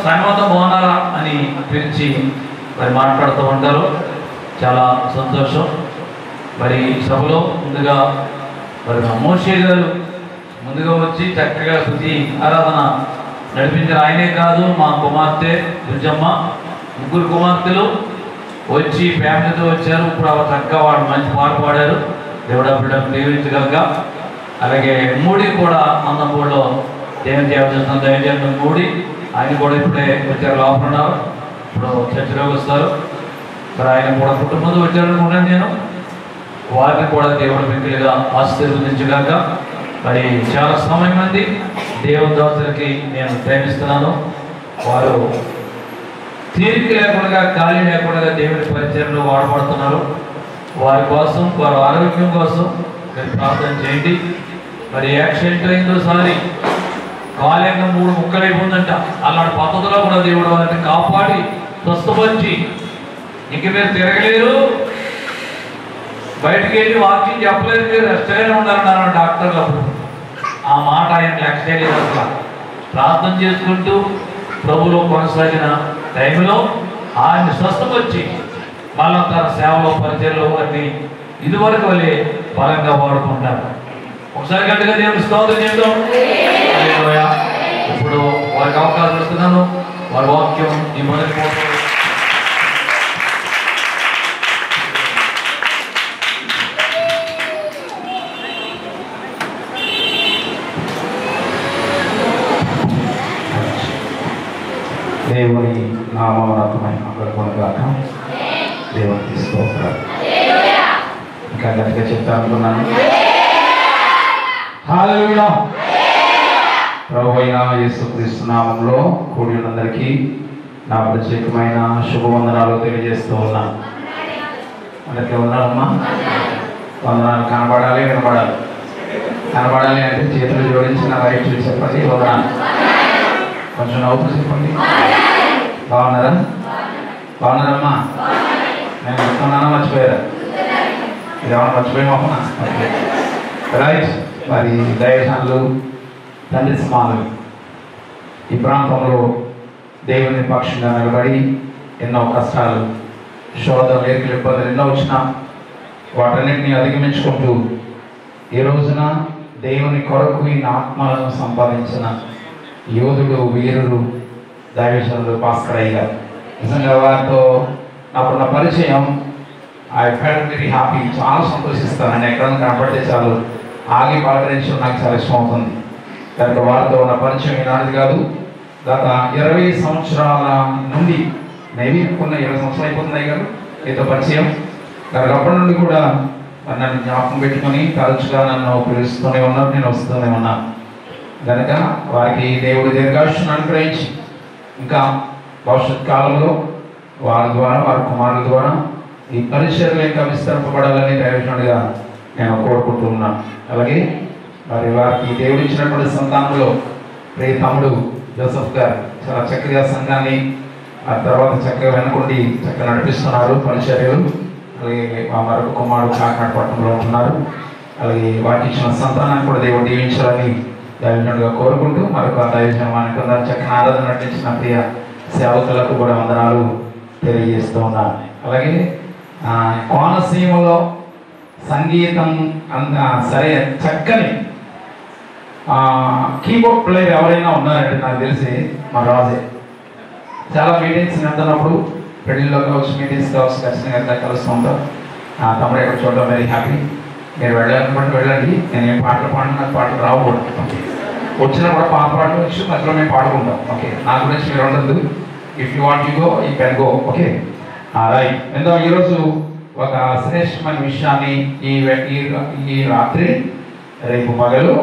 సంగమంతా బాగున్నారా అని పిలిచి మరి మాట్లాడుతూ ఉంటారు. చాలా సంతోషం. మరి సభలో ముందుగా మరి మోషే గారు ముందుగా వచ్చి చక్కగా స్తుతి ఆరాధన నడిపించిన ఆయనే కాదు, మా కుమార్తె దుర్జమ్మ, ముగ్గురు కుమార్తెలు వచ్చి ఫ్యామిలీతో వచ్చారు. ఇప్పుడు చక్కగా వాడు మంచి పాట పాడారు. దేవుడా బిడ్డను దీవించగలగా. అలాగే మూడి కూడా మందంపూడిలో దేవుని సేవ చేస్తున్న దైవజనుడు మూడి, ఆయన కూడా ఇప్పుడే వచ్చారు, లోపల ఉన్నారు. ఇప్పుడు చర్చలోకి వస్తారు. మరి ఆయన కూడా కుటుంబంతో వచ్చారనుకున్నాను నేను. వారిని కూడా దేవుడు మిగిలిగా ఆశీర్వదించగాక. మరి చాలా సమయం మంది దేవుని దాసులకి నేను ప్రేమిస్తున్నాను. వారు తీరిక లేకుండా, ఖాళీ లేకుండా దేవుని పరిచయంలో వాడబడుతున్నారు. వారి కోసం, వారి ఆరోగ్యం కోసం మీరు ప్రార్థన చేయండి. మరి యాక్సిడెంట్ అయిందోసారి కాలేక 3 ముక్కలైపోయిందంట. అలాంటి పద్ధతిలో కూడా దేవుడు వారిని కాపాడి స్వస్థపరిచి ఇంక మీరు తిరగలేరు, బయటికి వెళ్ళి వాకింగ్ చెప్పలేదు, మీరు రెస్ట్గానే ఉండాలన్నారు డాక్టర్లు. అప్పుడు ఆ మాట ఆయన లెక్క చేయలేదు. అసలు ప్రార్థన చేసుకుంటూ ప్రభులో కొనసాగిన టైంలో ఆయన స్వస్థపరిచి మళ్ళా తన సేవలో పరిచయంలో వారిని ఇదివరకు వాళ్ళే బలంగా వాడుకుంటారు. ఒకసారి గట్టిగా దేవుని స్తోత్రం చేద్దాం. ఇప్పుడు వారికి అవకాశం ఇస్తున్నాను. వారి వాక్యం ఈ మొదటి దేవుని నామమునకు దేవునికి స్తోత్రాలు. ఇంకా గట్టిగా చెప్తా అనుకున్నాను. హల్లెలూయా. ప్రభువైన యేసుక్రీస్తు నామములో కూడి ఉన్నందరికీ నా ప్రత్యేకమైన శుభవందనాలు తెలియజేస్తూ ఉన్నాను. అందరికీ వందనాలమ్మా. వందనాలు కనబడాలి, వినబడాలి. కనబడాలి అంటే చేతులు జోడించి నా రైట్ చెప్పండి వందనాలు. కొంచెం నవ్వుతూ చెప్పండి. బాగున్నారా? బాగున్నారమ్మా? నేను చెప్తున్నానా, మర్చిపోయారా? ఇదేమన్నా మర్చిపోయామమ్మా? రైట్. మరి దైవజనులు, తండ్రి సమానులు ఈ ప్రాంతంలో దేవుని పక్షంగా నిలబడి ఎన్నో కష్టాలు, శోధనలు, ఏర్కలు, ఇబ్బందులు ఎన్నో వచ్చినా వాటన్నిటిని అధిగమించుకుంటూ ఈ రోజున దేవుని కొరకు ఈ ఆత్మలను సంపాదించిన యోధుడు, వీరుడు, దైవజనులు భాస్కరయ్య గారు. నిజంగా వారితో నాకున్న పరిచయం ఐ ఫెల్ట్ వెరీ హ్యాపీ. చాలా సంతోషిస్తాను. ఎక్కడైనా కనపడితే చాలు ఆగి పలకరించడం నాకు చాలా ఇష్టం అవుతుంది. కనుక వారితో ఉన్న పరిచయం ఈనాటిది కాదు, గత 20 సంవత్సరాల నుండి, మేబీ కొన్ని 20 సంవత్సరాలు అయిపోతున్నాయి కదా మీతో పరిచయం. కనుక అప్పటి నుండి కూడా నన్ను జ్ఞాపకం పెట్టుకొని తరచుగా నన్ను పిలుస్తూనే ఉన్నారు, నేను వస్తూనే ఉన్నాను. కనుక వారికి దేవుడు దీర్ఘాయుష్ను అనుగ్రహించి ఇంకా భవిష్యత్ కాలంలో వారి ద్వారా, వారి కుమారుల ద్వారా ఈ పరిచర్యలు ఇంకా విస్తరింపబడాలని దైవజనుడిగా నేను కోరుకుంటూ ఉన్నాను. అలాగే మరి వారికి దేవుడు ఇచ్చినటువంటి సంతానంలో ప్రియ తమ్ముడు జోసెఫ్ గారు చాలా చక్కగా సంఘాన్ని ఆ తర్వాత చక్కగా వెనుకుండి చక్కగా నడిపిస్తున్నారు పరిచర్యలు. అలాగే మరొక కుమారుడు కాకినాడ పట్టణంలో ఉంటున్నారు. అలాగే వారికి ఇచ్చిన సంతానాన్ని కూడా దేవుడు దీవించాలని దైవజనుడిగా కోరుకుంటూ మరొక దైవజనానికి చక్కని ఆరాధన నటించిన ప్రియ సేవకులకు కూడా వందనాలు తెలియజేస్తూ ఉన్నాను. అలాగే కోనసీమలో సంగీతం సరే చక్కని కీబోర్డ్ ప్లేయర్ ఎవరైనా ఉన్నారంటే నాకు తెలిసి మా రాజే. చాలా మీటింగ్స్ వెళ్తున్నప్పుడు పెళ్ళిళ్ళలో కావచ్చు, మీటింగ్స్ కావచ్చు, ఖచ్చితంగా కలుస్తూ ఉంటాం. తమ్ముడు ఎక్కడ చూడడం వెరీ హ్యాపీ. మీరు వెళ్ళాలనుకుంటే వెళ్ళండి. నేను ఏం పాటలు పాడిన నాకు పాటలు రావకూడదు. వచ్చినా కూడా పాత పాటలు వచ్చి మధ్యలో మేము పాడుకుంటాం. ఓకే, నా గురించి మీరు ఉండదు. If you want you go, you can go. Okay right. ఎంతో ఈరోజు ఒక శ్రేష్టమైన విషయాన్ని ఈ రాత్రి, రేపు పగలు,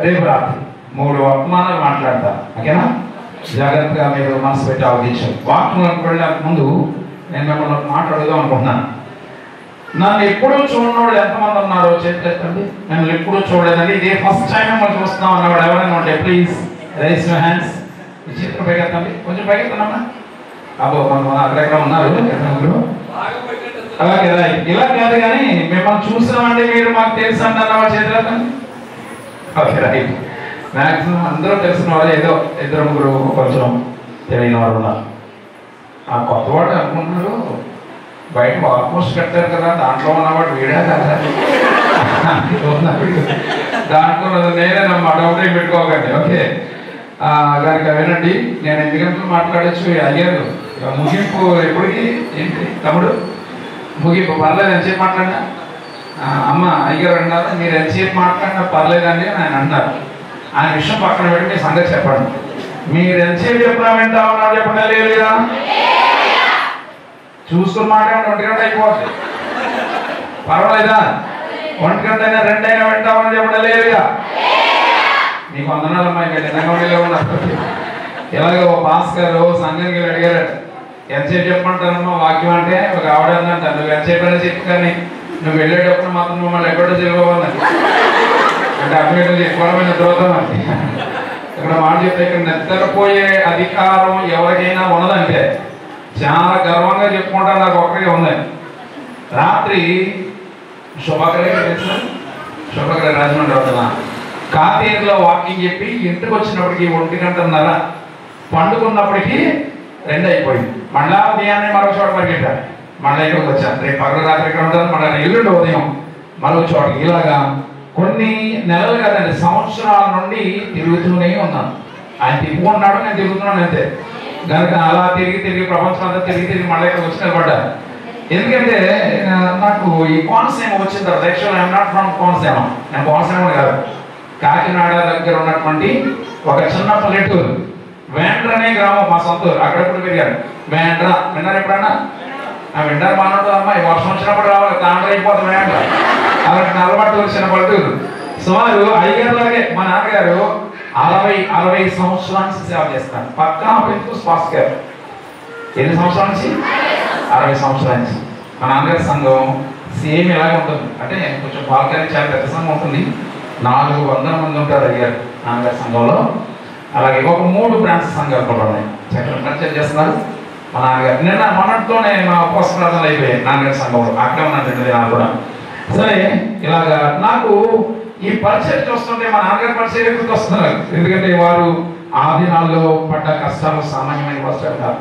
రేపు రాత్రి 3 వర్తమానాలు మాట్లాడతారు. ఓకేనా? జాగ్రత్తగా మీరు మనసు పెట్టి ఆలోచించారు. వాక్యంలోకి వెళ్ళడానికి ముందు నేను మిమ్మల్ని మాట్లాడుదాం అనుకుంటున్నాను. నన్ను ఎప్పుడూ చూడనోడు ఎంతమంది ఉన్నారో చేతులెత్తండి. నన్ను ఎప్పుడూ చూడలేదండి, ఇదే ఫస్ట్ టైం మిమ్మల్ని చూస్తున్నాం అన్నవాడు ఎవరైనా ఉంటే ప్లీజ్ రైస్ యువర్ హ్యాండ్స్. ఈ చేతులు పైకెత్తండి, కొంచెం పైకెత్తనమ్మా. అబ్బో కొంతమంది అక్కడెక్కడ ఉన్నారు. అలాగే రైట్. ఇలా కాదు కానీ మిమ్మల్ని చూసినామంటే మీరు మాకు తెలుసు అంటే అన్నవాడు చేతులెత్తండి. Okay right. మ్యాక్సిమం అందరూ తెలిసిన వాళ్ళు ఏదో 2-3 కొంచెం తెలియని వారు ఉన్నారు. ఆ కొత్తవాడు అనుకుంటున్నారు బయట ఆల్మోస్ట్ కట్టారు కదా, దాంట్లో ఉన్నవాడు వీడా కదా దాంట్లో నేనేనమ్మా, డౌట్ ఏం పెట్టుకోకండి. ఓకే, దానికి వినండి. నేను 8 గంటలు మాట్లాడచ్చు. అయ్యారు ముగింపు ఎప్పటికి ఏంటి తమ్ముడు? ముగింపు పర్లేదు, ఎంతసేపు మాట్లాడినా అమ్మ అయ్యారు అన్నారు, మీరు ఎంతసేపు మాట్లాడినా పర్లేదండి అని ఆయన అన్నారు. ఆయన విషయం పక్కన పెట్టి మీ సంగతి చెప్పండి. మీరు ఎంతసేపు చెప్పినా వింటా ఉన్నారు చెప్పండి. లేదా చూసుకుని మాట్లాడి 1 గంట అయిపోతుంది, పర్వాలేదా? 1 గంట అయినా 2 అయినా వింటా ఉన్నారు చెప్పండి. లేదా మీకు వందనాలమ్మా, ఇంకా నిన్నగా ఉన్నారు. ఇలాగే ఓ పాస్ గారు సంఘానికి అడిగారట, ఎంతసేపు చెప్పమంటారమ్మా వాక్యం అంటే. ఒక ఆవిడ అందంట, నువ్వు ఎంతసేపు అయినా చెప్పు కానీ నువ్వు వెళ్ళేటప్పుడు మాత్రం మమ్మల్ని ఎక్కడో చెప్పుకోవాలని అంటే అభివృద్ధి చెప్పుకోవడం నిద్రపోతామండి. ఇక్కడ మాట చెప్తే ఇక్కడ నిద్రపోయే అధికారం ఎవరికైనా ఉన్నదంటే చాలా గర్వంగా చెప్పుకుంటా నాకు ఒకరికి ఉంది. రాత్రి శుభకరగా తెలుసు, శుభకర రాజమండ్రి అవుతున్నా కాతీరులో వాకింగ్ చెప్పి ఇంటికి వచ్చినప్పటికి 1 గంటన్నర, పండుకున్నప్పటికీ 2 అయిపోయింది. మళ్ళా ఉదయాన్నే మరొక చోట పరిగెట్టారు, మళ్ళీ ఇక్కడికి వచ్చాను. రేపు పగల రాత్రి ఇక్కడ ఉంటాను, మళ్ళీ ఎల్లుండి ఉదయం మరొక చోటకి. ఇలాగా కొన్ని నెలలు కదండి, సంవత్సరాల నుండి తిరుగుతూనే ఉన్నాను. ఆయన తిప్పుకున్నాడు, నేను తిరుగుతున్నాను అంతే. కనుక అలా తిరిగి ప్రపంచం అంతా తిరిగి మళ్ళీ ఇక్కడ వచ్చి నిలబడ్డాను. ఎందుకంటే నాకు ఈ కోనసీమ వచ్చిన తర్వాత, actual I'm not from Konaseema, నేను కోనసీమ కాదు, కాకినాడ దగ్గర ఉన్నటువంటి ఒక చిన్న పల్లెటూరు వేండ్ర అనే గ్రామం, మా సొంత ఊరు. అక్కడప్పుడు పెరిగారు. వేండ్ర విన్నారు ఎప్పుడన్నా? వింటారు మానవుడు అమ్మాయి, వర్షం వచ్చినప్పుడు రావాలి, తాండ్ర అయిపోతుంది వేండ్ర. అలాంటి నల్లబట్టు వచ్చిన పల్లెటూరు. సుమారు అయ్యగారులాగే మా నాన్నగారు 60 సంవత్సరాల నుంచి సేవ చేస్తారు. పక్కా పెంచుకు స్పాస్ గారు ఎన్ని సంవత్సరాల నుంచి? 60 సంవత్సరాల నుంచి. మా నాన్నగారి సంఘం సేమ్ ఇలాగే ఉంటుంది. అంటే కొంచెం బాల్కనీ చాలా పెద్ద సంఘం ఉంటుంది, 400 మంది ఉంటారు అయ్యారు నాన్నగారి సంఘంలో. అలాగే ఒక 3 బ్రాంచ్ సంఘాలు కూడా ఉన్నాయి. చక్కగా పరిచయం చేస్తున్నారు మా నాన్నగారు. నిన్న మొన్నటితోనే మా ఉపవాసాలు అయిపోయాయి నాన్నగారి సంఘంలో, అక్కడే ఉన్నాను 2 దినాలు కూడా. సరే, ఇలాగా నాకు ఈ పరిచయం చూస్తుంటే మా నాన్నగారి పరిచయం ఎక్కువ వస్తున్నారు. ఎందుకంటే వారు ఆ దినాల్లో పడ్డ కష్టాలు సామాన్యమైన కష్టాలు కాదు.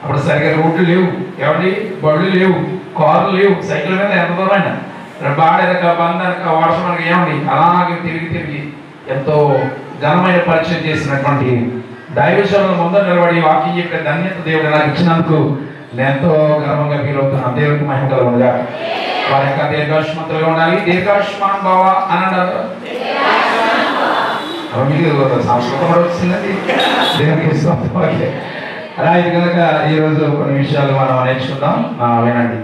అప్పుడు సరిగ్గా రోడ్లు లేవు, ఎవరి బళ్ళు లేవు, కార్లు లేవు, సైకిల్ మీద ఎంత దూరమైన బాడెనక బందనక వర్షం అనక ఏమండి అలాగే తిరిగి ఎంతో ఘనమైన పరిచయం చేసినటువంటి దైవజనుల ముందు నిలబడి వాక్యం చెప్పే ధన్యత దేవుడు నాకు ఇచ్చినందుకు నేను ఎంతో గర్వంగా ఫీల్ అవుతున్నాను. దేవుడికి మహిమ కలుగునుగా. వారి యొక్క దీర్ఘాయుష్మంతులుగా ఉండాలి. దీర్ఘాయుష్మాన్ బావ అని అన్నారు. మీకు సంస్కృతం కూడా వచ్చిందండి, దేవునికి ఓకే. అలా ఇది కనుక ఈరోజు కొన్ని విషయాలు మనం నేర్చుకుందాం. వినండి,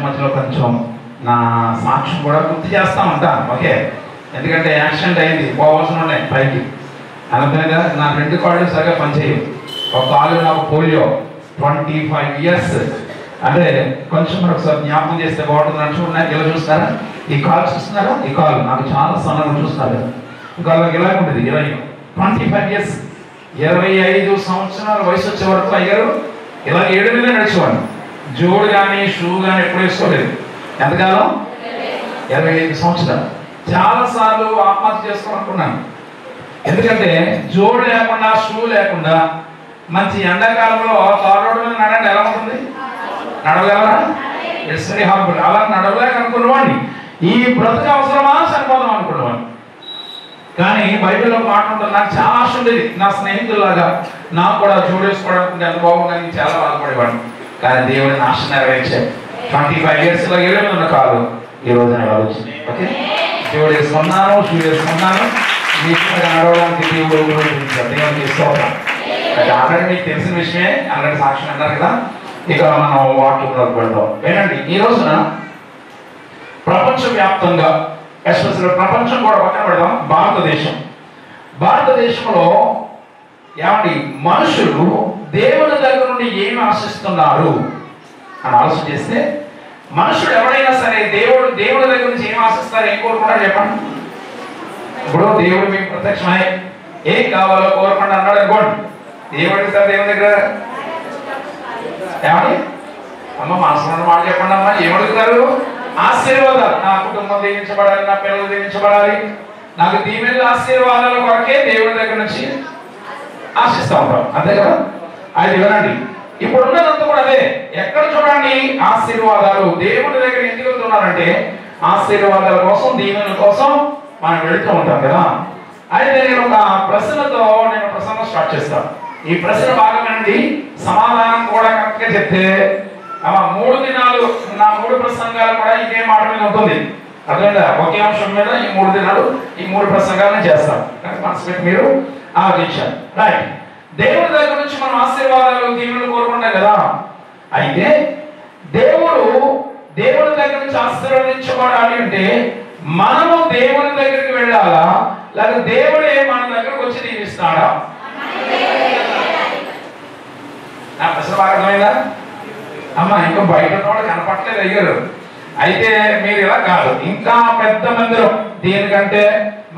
మధ్యలో కొంచెం నా సాక్ష్యం కూడా గుర్తు చేస్తూ ఉంటాను. ఓకే, ఎందుకంటే యాక్సిడెంట్ అయింది, పోవాల్సిన ఉన్నాయి పైకి. అనుకునేదా నా 2 కాళ్ళు సరిగా పనిచేయవు. ఒక కాలు నాకు పోలియో 25 ఇయర్స్. అంటే కొంచెం ఒకసారి జ్ఞాపకం చేస్తే బాగుంటుంది అని చూడండి. ఇలా చూస్తారా? ఈ కాలు చూస్తున్నారా? ఈ కాలు నాకు చాలా సన్నగా చూస్తున్నారు. ఇంకాళ్ళకి ఇలా ఉంటుంది 25 ఇయర్స్, 25 సంవత్సరాల వయసు వచ్చే వరకు అయ్యారు ఇలా 7 మీద నడిచేవాడు. జోడు కానీ షూ కానీ ఎప్పుడు వేసుకోలేదు. ఎంతకాలం? 25 సంవత్సరాలు. చాలాసార్లు ఆత్మహత్య చేసుకోవాలనుకున్నాను. ఎందుకంటే జోడు లేకుండా షూ లేకుండా మంచి ఎండాకాలంలో తార్ రోడ్డు మీద నడండి ఎలా ఉంటుంది? నడవగలరా? It's very హార్బుల్. అలా నడవలేక అనుకున్నవాడిని, ఈ బ్రతుకు అవసరమా చనిపోదాం అనుకున్నవాడిని. కానీ బైబిల్లో మాట ఉంటుంది, నాకు చాలా ఆశ ఉండేది నా స్నేహితుల్లాగా నాకు కూడా జోడేసుకోవడానికి ఎంత బాగుందని చాలా బాధపడేవాడిని. కానీ దేవుడిని ఆశ నెరవేర్చాడు. 25 ఇయర్స్లో 7 ఉన్న కాదు ఈ రోజున వచ్చింది. ఓకే, జోడు వేసుకున్నాను, షూ వేసుకున్నాను, మీకు నడవడానికి దేవుడు ఉపయోగించాడు. దేవుడికి స్తోత్రం. ఆల్రెడీ మీకు తెలిసిన విషయమే, ఆల్రెడీ సాక్ష్యం అన్నారు కదా. ఇక మనం వాక్యంలోకి వెళ్దాం. ఏంటండి, ఈ రోజున ప్రపంచవ్యాప్తంగా, ఎస్పెషల్ ప్రపంచం కూడా పక్కన పెడదాం, భారతదేశంలో ఏమండి మనుషులు దేవుని దగ్గర నుండి ఏమి ఆశిస్తున్నారు అని ఆలోచన చేస్తే, మనుషుడు ఎవరైనా సరే దేవుడి దగ్గర నుంచి ఏం ఆశిస్తారు, ఏం కోరుకుంటారు చెప్పండి. ఇప్పుడు దేవుడు మీకు ప్రత్యక్షమై ఏం కావాలో కోరుకుంటా అన్నాడు అనుకోండి. దేవుడి సార్ దేవుని దగ్గర ఏమని అమ్మ మనసులో మాట చెప్పండి అమ్మా, ఏమడుగుతారు? ఆశీర్వాదాలు. నా కుటుంబం దీవించబడాలి, నా పిల్లలు దీవించబడాలి, నాకు దీవెనల ఆశీర్వాదాల కొరకే దేవుడి దగ్గర నుంచి ఆశిస్తూ ఉంటాం, అంతే కదా. అది వినండి. ఇప్పుడు ఉన్నదంతా కూడా అదే. ఎక్కడ చూడండి ఆశీర్వాదాలు. దేవుని దగ్గర ఎందుకు వెళ్తున్నారంటే ఆశీర్వాదాల కోసం, దీవెనల కోసం మనం వెళుతూ ఉంటాం కదా. అయితే నేను ఒక ప్రశ్నతో ప్రసంగం స్టార్ట్ చేస్తాను. ఈ ప్రశ్న బాగా వినండి, సమాధానం కూడా కరెక్ట్ గా చెప్తే 3 దినాలు నా 3 ప్రసంగాలు కూడా ఇదే మాట మీద ఉంటుంది. అర్థమైందా? ఒకే అంశం మీద ఈ 3 దినాలు ఈ 3 ప్రసంగాలను చేస్తాం. మనసు పెట్టి మీరు ఆలోచించాలి. రైట్. దేవుడి దగ్గర నుంచి మనం ఆశీర్వాదాలు, దీవెనలు కోరుకుంటాం కదా. అయితే దేవుడి దగ్గర నుంచి ఆశీర్వదించబడాలి అంటే మనము దేవుని దగ్గరికి వెళ్ళాలా, లేక దేవుడే మన దగ్గరకు వచ్చి దీవిస్తాడా? నా ప్రశ్న బాగా అర్థమైందా? అమ్మా ఇంకా బయట కూడా కనపట్లేదు అయ్యారు. అయితే మీరు ఇలా కాదు, ఇంకా పెద్ద మందిరం. దీనికంటే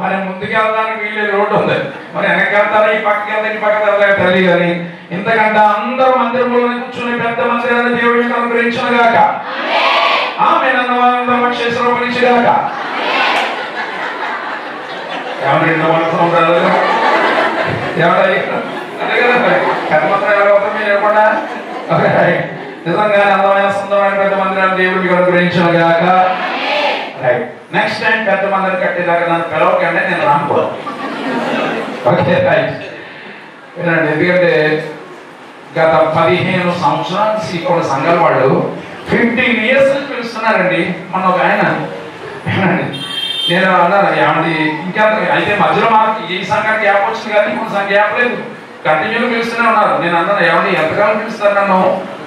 మరి ముందుకెళ్ళడానికి వీళ్ళు రోడ్డు ఉంది, మరి వెనకెళ్తారా, ఈ పక్కకి వెళ్తా ఈ పక్క వెళ్తా తెలియదు. కానీ ఇంతకంటే అందరూ మందిరంలో కూర్చుని పెద్ద మందిరాన్ని దేవుడికి అనుగ్రహించుగాక. ఆమేనన్నవాక్షేశ్వరపరిచుగాక. ఏమన్నా 2 సంవత్సరాలు అదే కదా పెద్ద మందిరం ఎవరు అవుతారు మీరు ఎప్పుడు? నిజంగా అందమైన సుందరమైన పెద్ద మందిరాన్ని దేవుడికి అనుగ్రహించుగాక. రైట్. నెక్స్ట్ టైం పెద్ద మందిరం కట్టేదాకా నన్ను పిలవకండి, నేను రానుకోను. Okay right. వినండి, ఎందుకంటే గత 15 సంవత్సరాల నుంచి ఇక్కడ సంఘాల వాళ్ళు 15 years నుంచి పిలుస్తున్నారండి. మన ఒక ఆయన నేను అన్నాను ఏమండి ఇంకా అయితే మధ్యలో మనకి ఈ సంఘానికి గ్యాప్ వచ్చింది కానీ ఇంకొక గ్యాప్ లేదు, కంటిన్యూగా పిలుస్తూనే ఉన్నారు. నేను అన్నాను ఏమండి ఎంతకాలం పిలుస్తారు నన్ను,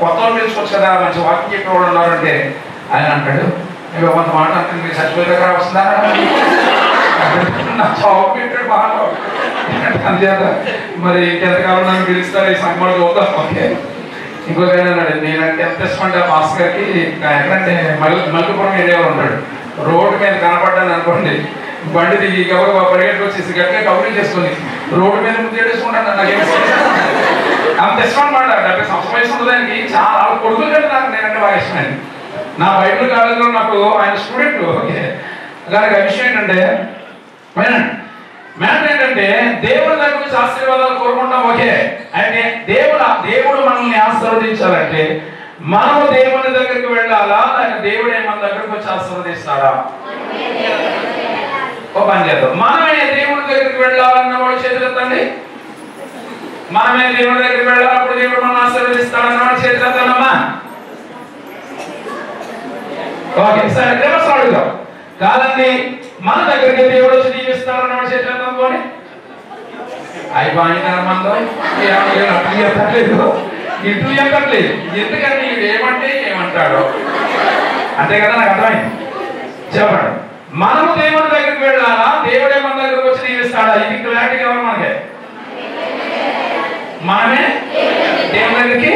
కొత్త వాళ్ళు పిలుచుకోవచ్చు కదా, మంచి వాకింగ్ చెప్పేవాళ్ళు ఉన్నారంటే ఆయన అంటాడు కొంత మాట అంటే మీరు చచ్చిపోయే దగ్గర వస్తుందా నా చావు పెట్టాడు బాగా. అంతేత మరి ఇంకెంతకాలం నన్ను పిలుస్తారు ఈ సంఘంలో చూద్దాం. ఓకే. ఇంకొక అన్నాడు నేనంటే ఎంత ఇష్టం అంటే మాస్ గారికి ఎక్కడంటే మల్లిపురం ఏరియాలో ఉంటాడు. రోడ్డు మీద కనపడ్డాను అనుకోండి, బండి దిగి ఎవరు పరిగెట్టుకు వచ్చేసి గట్టిగా కవరింగ్ చేసుకుని రోడ్డు మీద ముందు చేసుకుంటాను. నాకేం అంత ఇష్టం అనమాట. 70 సంవత్సరం వయసు ఉన్నదానికి చాలా కొడుకులు కంటే నాకు నేనంటే బాగా ఇష్టమైంది. నా బైబిల్ కాలేజీలో నాకు ఆయన స్టూడెంట్. ఓకే. దానికి ఆ విషయం ఏంటంటే మ్యాటర్ ఏంటంటే దేవుడి దగ్గర నుంచి ఆశీర్వాదాలు కోరుకుంటాం. ఓకే. అయితే దేవుడు మనల్ని ఆశీర్వదించాలంటే మనము దేవుని దగ్గరికి వెళ్ళాలా, లేక దేవుడే మన దగ్గరకు వచ్చి ఆశీర్వదిస్తాడా? ఓ పని చేద్దాం. మనమే దేవుడి దగ్గరికి వెళ్ళాలన్న వాడు చేతులెత్తండి. మనమే దేవుడి దగ్గరికి వెళ్ళాలప్పుడు దేవుడు మనం ఆశీర్వదిస్తాడన్న వాడు చేతులెత్తాడమ్మా. ఓకే సరే రివర్స్ అడుగుదాం. కాదండి మన దగ్గరికి దేవుడు వచ్చి దీవిస్తాడన్న వాడు చేతులెత్తానుకోండి. అయిపోయింది మందో ఎత్తట్లేదు, ఇటు ఎక్కట్లేదు. ఎందుకంటే ఇది ఏమంటే ఏమంటాడో అంతే కదా, నాకు అర్థమైంది. చెప్పండి, మనము దేవుని దగ్గరికి వెళ్ళాలా, దేవుడే మన దగ్గరకు వచ్చి దీవిస్తాడా? ఇది క్లారిటీ కావాలి మనకి. మనమే దేవుని దగ్గరికి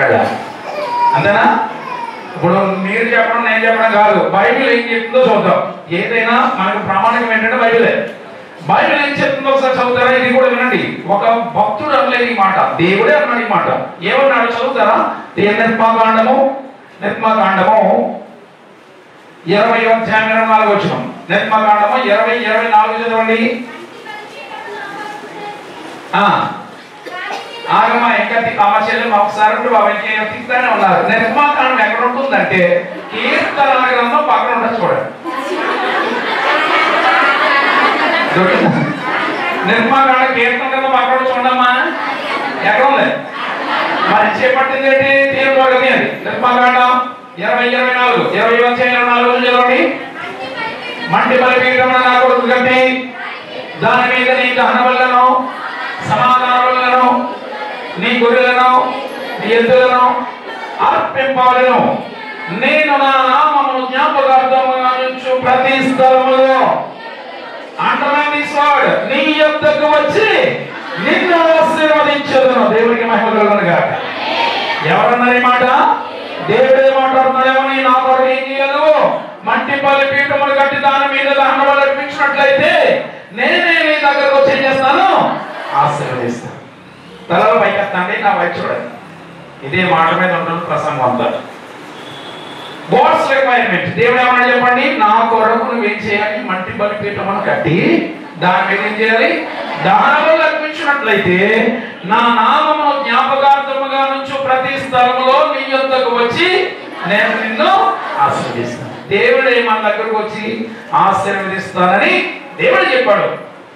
వెళ్ళాలి, అంతేనా? ఇప్పుడు మీరు చెప్పడం నేను చెప్పడం కాదు, బైబిల్ ఏం చెప్తుందో చూద్దాం. ఏదైనా మనకు ప్రామాణికం ఏంటంటే బైబిలే. బైబిల్ ఏం చెప్తుందో ఒకసారి చదువుతారా? ఇది కూడా వినండి. ఒక భక్తుడు అనలేదు ఈ మాట, దేవుడే అన్నాడు ఈ మాట. ఏమన్నాడు చదువుతారా? నిర్మాకాండము 20:24 వచ్చినాం. నిర్మాకాండము 20:24 చదవండి. ఆగమా ఇంకా చెల్లెం ఒకసారి తిక్కుతానే ఉన్నారు. నిర్మాకాండం ఎక్కడ ఉంటుందంటే కీర్తన గ్రంథం పక్కన ఉంటుంది చూడండి. నిర్మాకాండ కీర్తన గ్రంథం పక్కన చూడమ్మా, ఎక్కడ ఉంది? మరి చేపట్టింది ఏంటి? తీవ్ర అది నిర్మాకాండం 20:24 చదవండి. మంటి బలిపీఠం నా కొడుకు కట్టి దాని మీద నీ దహన వల్లను సమాధాన వల్లను నీ గొర్రెలను నీ ఎద్దులను అర్పింపవలెను. నేను నా నామమును జ్ఞాపకార్థముగా ఉంచు ప్రతి స్థలములో నీ యొద్దకు వచ్చి నిన్ను ఆశీర్వదించదును. దేవునికి మహిమ కలుగును గాక. ఎవరన్నారు ఈ మాట? దేవుడే మాట్లాడుతున్నాడేమో. నీ నా కొరకు ఏం చేయదు? మంటి బలిపీఠములు కట్టి దాని మీద దహన బలి అర్పించినట్లయితే నేనే నీ దగ్గరకు వచ్చి ఏం చేస్తాను? ఆశీర్వదిస్తాను. తలలో పైకెత్తండి, నా వైపు చూడండి. ఇదే మాట మీద ఉంటుంది ప్రసంగం అంతా. God's requirement. దేవుడు ఏమన్నా చెప్పండి, నా కొరకు నువ్వేం చేయాలి? మంటి బలిపీఠమును కట్టి దాని మీద ఏం చేయాలి? దహన బలి అర్పించినట్లయితే నా నామమును జ్ఞాపకార్థముగా నుంచి ప్రతి స్థలములో నీ యొద్దకు వచ్చి నేను నిన్ను ఆశీర్వదిస్తాను. దేవుడే మన దగ్గరకు వచ్చి ఆశీర్వదిస్తానని దేవుడు చెప్పాడు.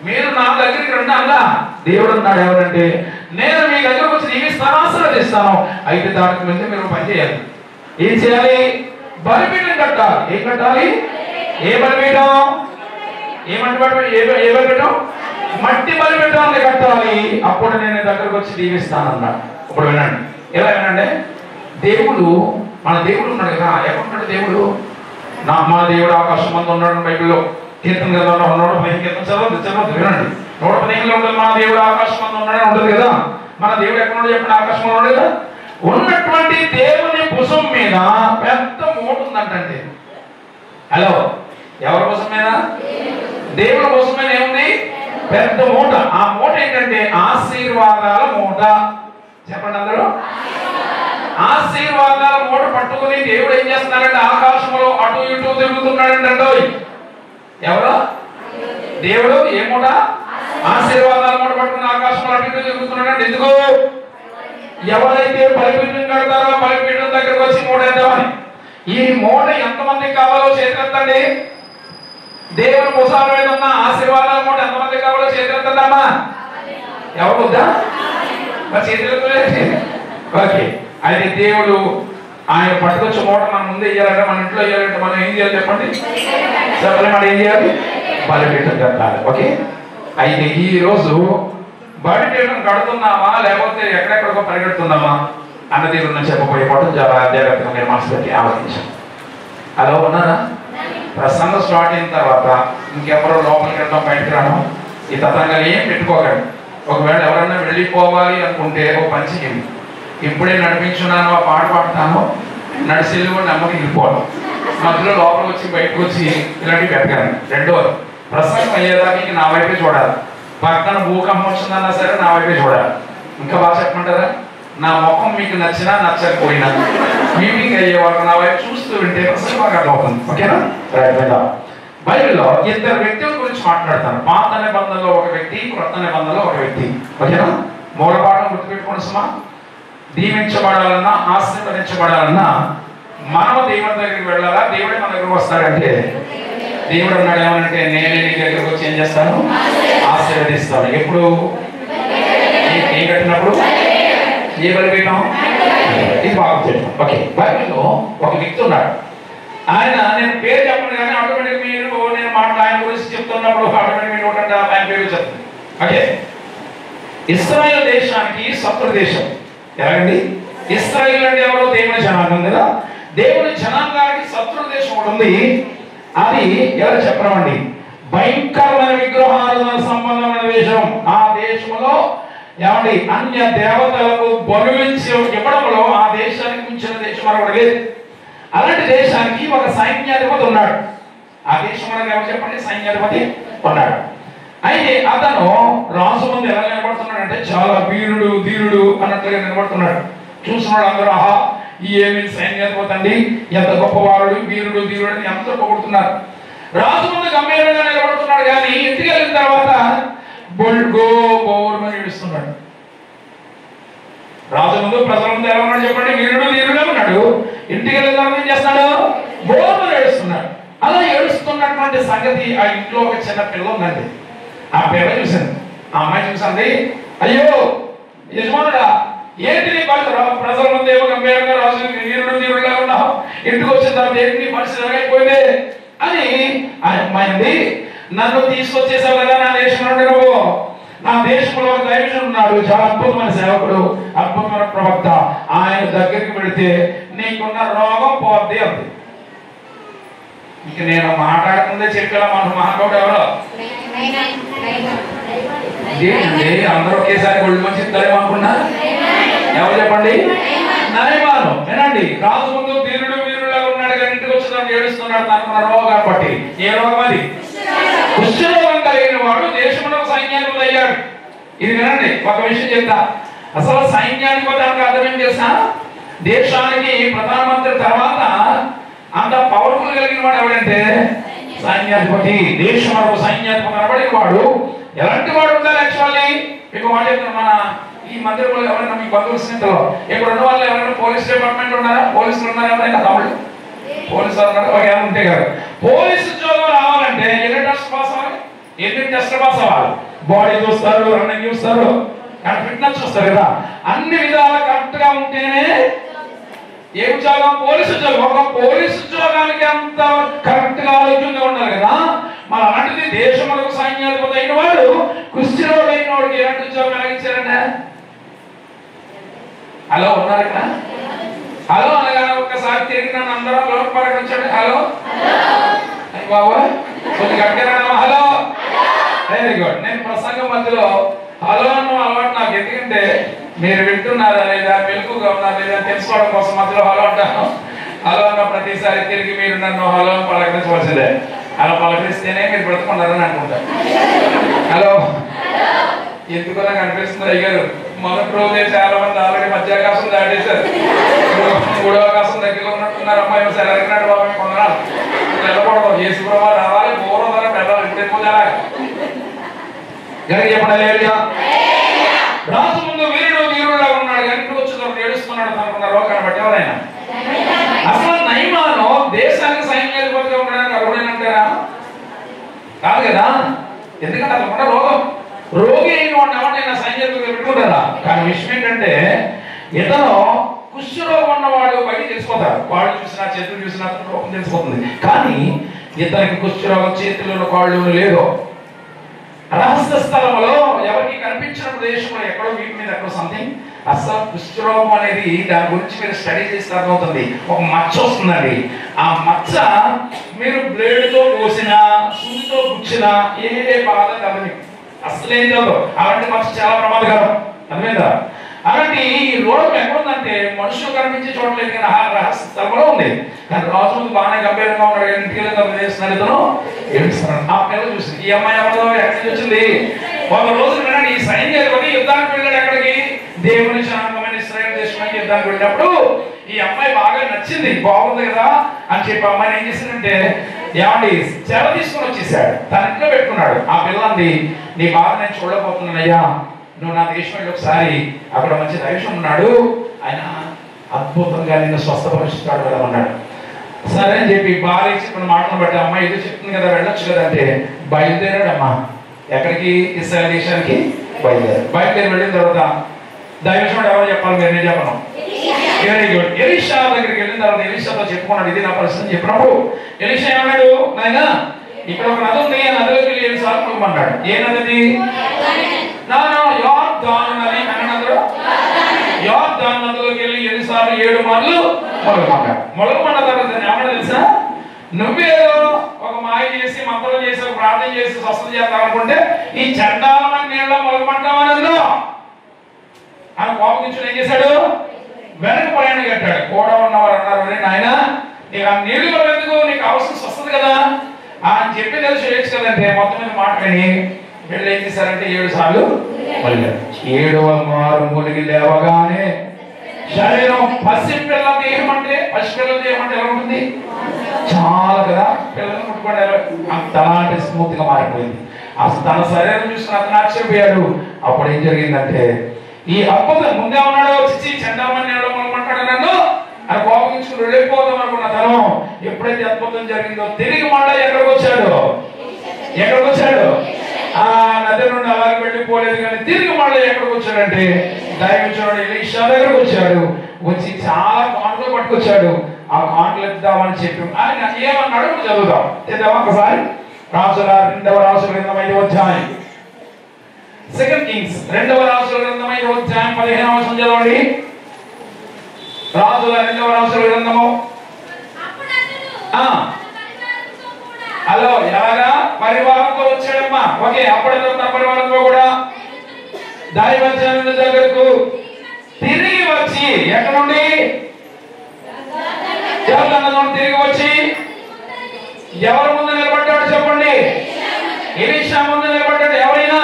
మీరు నా దగ్గరికి రండి అలా దేవుడు అన్నాడు. ఎవరంటే నేను మీ దగ్గరకు వచ్చి దీవిస్తాను, ఆశీర్వదిస్తాను. అయితే దానికి ముందు మీరు పని చేయాలి. ఏం చేయాలి? బలిపీఠం కట్టాలి. ఏం కట్టాలి? ఏ బలిపీఠం? ఏ బలిపీఠం? మట్టి బలిపీఠాన్ని కట్టాలి. అప్పుడు నేను దగ్గరకు వచ్చి దీవిస్తానన్నాడు. ఇప్పుడు వినండి, ఎలా వినండి. దేవుడు, మన దేవుడు ఉన్నాడు కదా. ఎక్కడున్నాడు దేవుడు? మా దేవుడు ఆకాశం మంది ఉన్నాడు. బైబిల్లో కీర్తన కదా 115 కీర్తన చదవద్దు వినండి. 115లో ఉంటుంది మన దేవుడు ఆకాశం మంది ఉన్నాడని ఉంటుంది కదా. మన దేవుడు ఎక్కడున్నాడు చెప్పండి? ఆకాశంలో ఉన్నాడు కదా. ఉన్నటువంటి దేవుని భుజం మీద పెద్ద మూట ఉందంటే. హలో, ఎవరి భుజం మీద? దేవుని భుజం మీద ఏముంది? పెద్ద మూట. ఆ మూట ఏంటంటే ఆశీర్వాదాల మూట. చెప్పండి అందరూ. ఆశీర్వాదాల మూట పట్టుకుని దేవుడు ఏం చేస్తున్నాడంటే ఆకాశంలో అటు ఇటు తిరుగుతున్నాడంటే. ఎవరు? దేవుడు. ఏ మూట? ఆశీర్వాదాల మూట పట్టుకుని ఆకాశంలో అటు ఇటు తిరుగుతున్నాడంటే. ఎందుకు? ఎవరైతే బలిపీఠం కడతారో బలిపీఠం దగ్గరకు వచ్చి మూట వేద్దామని. ఈ మూట ఎంతమందికి కావాలో చేతులెత్తండి. దేవుని భుజాల మీద ఉన్న ఆశీర్వాదాల మూట ఎంతమందికి కావాలో చేతులెత్తమ్మా. ఎవరు వద్దా? మరి చేతులెత్తలేదు. ఓకే, అయితే దేవుడు ఆయన పట్టుకొచ్చి మూట మన ముందు వేయాలంటే, మన ఇంట్లో వేయాలంటే మనం ఏం చేయాలి చెప్పండి? చెప్పలే, మనం ఏం చేయాలి? బలిపీఠం కట్టాలి. ఓకే, అయితే ఈ రోజు బలిపీఠం కడుతున్నామా లేకపోతే ఎక్కడెక్కడికో పరిగెడుతున్నామా అన్నది గురించి చెప్పబోయే పాటు చాలా జాగ్రత్తగా మీరు మనసు పెట్టి ఆలోచించాం. అలా ఉన్నారా? ప్రసంగం స్టార్ట్ అయిన తర్వాత ఇంకెవరో లోపలికి వెళ్ళడం బయటకు రావడం ఈ తతంగాలు ఏం పెట్టుకోకండి. ఒకవేళ ఎవరన్నా వెళ్ళిపోవాలి అనుకుంటే ఒక పని చేయండి. ఇప్పుడే నడిపించున్నాను, ఆ పాట పాడతాను, నడిచేది కూడా నమ్మకం వెళ్ళిపోవడం. మధ్యలో లోపలికి వచ్చి బయటకు వచ్చి ఇలాంటివి పెట్టకండి. రెండోది, ప్రసంగం అయ్యేదానికి నా వైపే చూడాలి. పక్కన భూకంపం వచ్చిందన్నా సరే నా వైపే చూడాలి. ఇంకా బాగా చెప్పమంటారా? నా ముఖం మీకు నచ్చినా నచ్చకపోయినా మీటింగ్ అయ్యే వాళ్ళు నా వైపు చూస్తూ వింటే ప్రసంగం బాగా అర్థమవుతుంది. ఓకేనా? బైబిల్లో ఇద్దరు వ్యక్తుల గురించి మాట్లాడతాను. పాత నిబంధనలో ఒక వ్యక్తి, క్రొత్త నిబంధనలో ఒక వ్యక్తి. ఓకేనా? మూలపాఠం గుర్తుపెట్టుకోండి సుమా. దీవించబడాలన్నా ఆశీర్వదించబడాలన్నా మనము దేవుడి దగ్గరికి వెళ్ళాలా? దేవుడే మన దగ్గరకు వస్తాడంటే దేవుడు అన్నాడు ఏమనంటే నేనే నీ దగ్గరకు వచ్చి ఏం చేస్తాను? ఆశీర్వదిస్తాను. ఎప్పుడు? ఏం కట్టినప్పుడు? ఏ బలిపీఠం? ఇది బాగా చెప్పాను. ఓకే, బైబిల్లో ఒక వ్యక్తి ఉన్నాడు. ఆయన, నేను పేరు చెప్పండి కానీ ఆటోమేటిక్ మీరు నేను ఆయన గురించి చెప్తున్నప్పుడు ఆటోమేటిక్ మీరు ఒకటి ఆయన పేరు చెప్తాను. ఓకే, ఇశ్రాయేలు దేశానికి శత్రు దేశం. ఎలాగండి? ఇశ్రాయేలు అంటే ఎవరో? దేవుని జనాంగం కదా. దేవుని జనాంగానికి శత్రు దేశం ఒకటి ఉంది. అది ఎవరు చెప్పమండి? భయంకరమైన విగ్రహాల సంబంధమైన దేశం. ఆ దేశంలో ఏమండి అన్య దేవతలకు బలులించి ఇవ్వడంలో ఆ దేశానికి మించిన దేశం మరొకటి లేదు. అలాంటి దేశానికి ఒక సైన్యాధిపతి ఉన్నాడు. ఆ దేశం మనకు ఎవరు చెప్పండి? సైన్యాధిపతి ఉన్నాడు. అయితే అతను రాజు ముందు ఎలా నిలబడుతున్నాడు అంటే చాలా వీరుడు ధీరుడు అన్నట్లుగా నిలబడుతున్నాడు. చూసినాడు అందరూ, ఆహా ఏమి సైన్యాధిపతి అండి, ఎంత గొప్పవాడు, వీరుడు ధీరుడు అని ఎంతో పొగుడుతున్నారు. రాజు ముందు గంభీరంగా నిలబడుతున్నాడు. కానీ ఇంటికి వెళ్ళిన తర్వాత బోర్మని ఏడుస్తున్నాడు. రాజు ముందు ప్రజల ముందు ఎలా ఉన్నాడు చెప్పండి? వీరుడు ధీరుడు ఉన్నాడు. ఇంటికి వెళ్ళిన తర్వాత ఏం చేస్తున్నాడు? బోర్మని ఏడుస్తున్నాడు. అలా ఏడుస్తున్నటువంటి సంగతి ఆ ఇంట్లో ఒక చిన్న పిల్ల ఉందండి. ఆ పిల్ల చూసింది. ఆ అమ్మాయి చూసింది, అయ్యో యజమానుడా ఏంటి నీ పరిస్థితి? ప్రజల ముందు ఏమో గంభీరంగా రాజు వీరుడు ధీరుడుగా ఉన్నావు, ఇంటికి వచ్చిన తర్వాత ఏంటి నీ పరిస్థితి ఎలాగైపోయింది అని ఆ అమ్మాయి, నన్ను తీసుకొచ్చేసావు కదా నా దేశం నుండి నువ్వు. నా దేశంలో ఒక దైవజనుడు ఉన్నాడు, చాలా అద్భుతమైన సేవకుడు, అద్భుతమైన ప్రవక్త. ఆయన దగ్గరికి వెళితే నీకున్న రోగం పోద్ది అంది. ఇక నేను మాట్లాడుతుందే చెప్పేలా మన మహానుభావుడు ఎవరో ఏంటండి అందరూ ఒకేసారి ఒళ్ళు మంచి ఇస్తారేమో అనుకున్నా. ఎవరు చెప్పండి? నయమాను. వినండి, రాజు ముందు ధీరుడు వీరుడులాగా ఉన్నాడు కానీ ఇంటికి వచ్చిన ఏడుస్తున్నాడు తనకున్న రోగాన్ని బట్టి. ఏ రోగం అది? కుష్ఠరోగం కలిగిన వాడు దేశంలో సైన్యాధిపతి అయ్యాడు. ఇది వినండి, ఒక విషయం చెప్తా. అసలు సైన్యాధిపతి అంటే అర్థం ఏం చేసా? దేశానికి ప్రధానమంత్రి తర్వాత అంత పవర్ఫుల్ కలిగిన వాడు ఎవడంటే సైన్యాధిపతి. దేశంలో సైన్యాధిపతి అనబడిన వాడు ఎలాంటి వాడు ఉండాలి? యాక్చువల్లీ మీకు మాట చెప్తాను, మన ఈ మందిరంలో ఎవరైనా మీ బంధువుల స్నేహితులు ఇక్కడ ఉన్న వాళ్ళు ఎవరైనా పోలీస్ డిపార్ట్మెంట్ ఉన్నారా? పోలీసులు ఉన్నారా? ఎవరైనా తమ్ముళ్ళు పోలీసులు ఉన్నారు? ఎవరు ఉంటే కదా పోలీసు ఉద్యోగం రావాలంటే ఎన్ని టెస్ట్ పాస్ అవ్వాలి? ఎన్ని టెస్ట్ పాస్ అవ్వాలి? బాడీ చూస్తారు, రన్నింగ్ చూస్తారు, ఫిట్నెస్ చూస్తారు కదా. అన్ని విధాలు కరెక్ట్ గా ఉంటేనే ఏ ఉద్యోగం? పోలీసు ఉద్యోగం. ఒక పోలీసు ఉద్యోగానికి అంత కరెక్ట్ గా ఆలోచనగా ఉండాలి కదా. మరి అలాంటిది దేశములకు సైన్యాధిపతి అయిన వాడు కుష్ఠరోగి అయిన వాడికి ఎలాంటి ఉద్యోగం కలిగించారండి? హలో ఉన్నారు ఇక్కడ? హలో అనగా ఒక్కసారి తిరిగి నన్ను అందరూ లోపల పలకరించండి. హలో అయ్యి బాబు కొంచెం గట్టిగా హలో. Very good. నేను ప్రసంగం మధ్యలో హలో అన్న అలవాటు నాకు. ఎందుకంటే మీరు వింటున్నారా లేదా, మెలకుగా ఉన్నారా లేదా తెలుసుకోవడం కోసం మధ్యలో హలో అంటాను. హలో అన్న ప్రతిసారి తిరిగి మీరు నన్ను హలో అని పలకరించవలసిందే. అలా పలకరిస్తేనే మీరు బ్రతుకున్నారని అనుకుంటారు. హలో ఎందుకు నాకు అనిపిస్తుంది అయ్యారు మొదటి రోజే చాలా మంది ఆల్రెడీ మధ్యాకాశం దాటేశారు. మూడవ ఆకాశం దగ్గరలో ఉన్నట్టున్నారు. అమ్మాయి సరే అడిగినాడు బాబు కొందరు వెళ్ళకూడదు. యేసుప్రభువు రావాలి, పూర్వం వెళ్ళాలి. ఇప్పుడు ఎక్కువ జరగాలి. చెప్పండి. రాజు ముందు వీరుడుగా ఉన్నాడు కానీ ఇప్పుడు వచ్చి ఏడుస్తున్నాడు అనుకున్నారు కానీ బట్టి ఎవరైనా. అసలు నయమాను దేశానికి సైన్యాధిపతిగా ఉండడానికి అర్హుడేనంటారా? కాదు కదా. ఎందుకంటే అతను రోగి అయిన వాడిని ఎవరినైనా సైన్యాధిపతిగా పెట్టుకుంటారా? కానీ విషయం ఏంటంటే ఇతను కుష్ఠరోగం ఉన్నవాడు బయట తెలిసిపోతాడు. వాడు చూసినా చేతులు చూసినా రోగం తెలిసిపోతుంది. కానీ ఇతనికి కుష్ఠరోగం చేతుల్లో కాళ్ళు లేదు. రహస్య స్థలంలో ఎవరికి కనిపించిన ప్రదేశంలో ఎక్కడో వీటి మీద ఎక్కడో సంథింగ్. అసలు కుష్ఠరోగం అనేది దాని గురించి మీరు స్టడీ చేస్తే అర్థమవుతుంది. ఒక మచ్చ వస్తుందండి. ఆ మచ్చ మీరు బ్లేడ్తో కోసినా సూదితో గుచ్చినా ఏ బాధ కలదు, అసలేం కాదు. అలాంటి మచ్చ చాలా ప్రమాదకరం. అర్థమైందా? అలాంటి ఈ రోగం ఎక్కడుందంటే మనుషులు కనిపించే చూడలేదు కానీ రహస్య స్థలంలో ఉంది. కానీ రాజు ముందు బాగానే గంభీరంగా ఉన్నాడు. ఇంటికి చేస్తున్నాడు ఇతను ఏడుస్తున్నాడు. ఆ పిల్ల చూసింది ఈ అమ్మాయి ఎవరిదో ఎక్కడి నుంచి వచ్చింది. ఒక రోజు ఈ సైన్యాధిపతి యుద్ధానికి వెళ్ళాడు. ఎక్కడికి? దేవుని జనాంగమైన ఇశ్రాయేలు దేశానికి యుద్ధానికి వెళ్ళినప్పుడు ఈ అమ్మాయి బాగా నచ్చింది, బాగుంది కదా అని చెప్పి అమ్మాయిని ఏం చేసిందంటే ఏమండి చెర తీసుకొని వచ్చేసాడు. తన ఇంట్లో పెట్టుకున్నాడు. ఆ పిల్లంది నీ బాగా నేను చూడకపోతున్నానయ్యా, నువ్వు నా దేశం వెళ్ళి ఒకసారి అక్కడ మంచి దైవం ఉన్నాడు, ఆయన అద్భుతంగా నిన్ను స్వస్థపరుస్తాడు కదా అన్నాడు. సరే అని చెప్పి భార్య చెప్పిన మాటలు బట్టి అమ్మాయి ఏదో చెప్తుంది కదా వెళ్ళొచ్చు కదా అంటే బయలుదేరాడమ్మా. ఎక్కడికి? ఇశ్రాయేలు దేశానికి బయలుదేరి వెళ్ళిన తర్వాత దైవజనుడు ఎవరు చెప్పాలి? నేను చెప్పను. Very good. ఎలీషా దగ్గరికి వెళ్ళిన తర్వాత ఎలీషాతో చెప్పుకున్నాడు ఇది నా పరిస్థితి. చెప్పినప్పుడు ఎలీషా ఏమన్నాడు? నాయనా ఇక్కడ ఒక నది ఉంది, ఆ నదిలోకి వెళ్ళి 7 సార్లు మునుగమన్నాడు. ఏ నది? యోర్దాను నది. యోర్దాను నదిలోకి వెళ్ళి 7 సార్లు 7 మార్లు మునుగమన్నాడు. మునుగమన్న తర్వాత ఏమన్నా తెలుసా? నువ్వేదో ఒక మాయ చేసి మంత్రం చేసి ఒక ప్రార్థన చేసి స్వస్థత చేద్దాం అనుకుంటే ఈ చండాలమైన నీళ్ళలో మునుగమంటామని ఆయన కోపగించుడు ఏం చేశాడు? వెనక ప్రయాణం కట్టాడు. కూడా ఉన్నవారు అన్నారు నాయన నీకు ఆ నీళ్లు ఎందుకు, నీకు అవసరం వస్తుంది కదా అని చెప్పి తెలిసి చేయొచ్చు కదంటే మొత్తం మీద మాట విని వీళ్ళు ఏం చేశారంటే 7 సార్లు మళ్ళీ 7వ మారు మునిగి లేవగానే శరీరం పసిపిల్ల దేహం అంటే పసిపిల్ల దేహం అంటే ఎలా ఉంటుంది? చాలా కదా పిల్లలు ముట్టుకుంటే అంతలాంటి స్మూత్ గా మారిపోయింది. అసలు తన శరీరం చూసుకుని అతను ఆశ్చర్యపోయాడు. అప్పుడు ఏం జరిగిందంటే ఈ అద్భుతం ముందే ఉన్నాడు వచ్చి చండామని మాట్లాడు నన్ను అని కోపగించుకుని వెళ్ళిపోదాం అనుకున్న తను ఎప్పుడైతే అద్భుతం జరిగిందో తిరిగి మళ్ళీ ఎక్కడికి వచ్చాడు? ఆ నది నుండి అలాగే వెళ్ళిపోలేదు కానీ తిరిగి మళ్ళీ ఎక్కడికి వచ్చాడంటే దైవజనుడు ఎలీషా దగ్గరకు వచ్చాడు. వచ్చి చాలా కాంట్లు పట్టుకొచ్చాడు. ఆ కాంట్లు ఇద్దామని చెప్పి ఆయన ఏమన్నాడు చదువుదాం. చేద్దాం ఒకసారి. రాజుల 2వ రాజుల గ్రంథం 5వ అధ్యాయం. 2 Kings 2వ రాజుల గ్రంథం 5వ అధ్యాయం 15వ వచనం చదవండి. రాజుల 2వ రాజుల గ్రంథము. హలో ఎలాగా? పరివారంతో వచ్చాడమ్మా. ఓకే. అప్పుడు తన పరివారంతో కూడా దైవజనుడి దగ్గరకు తిరిగి వచ్చి ఎక్కడ నుండి? తిరిగి వచ్చి ఎవరి ముందు నిలబడ్డాడు చెప్పండి? ఎలీషా ముందు నిలబడ్డాడు. ఎవరైనా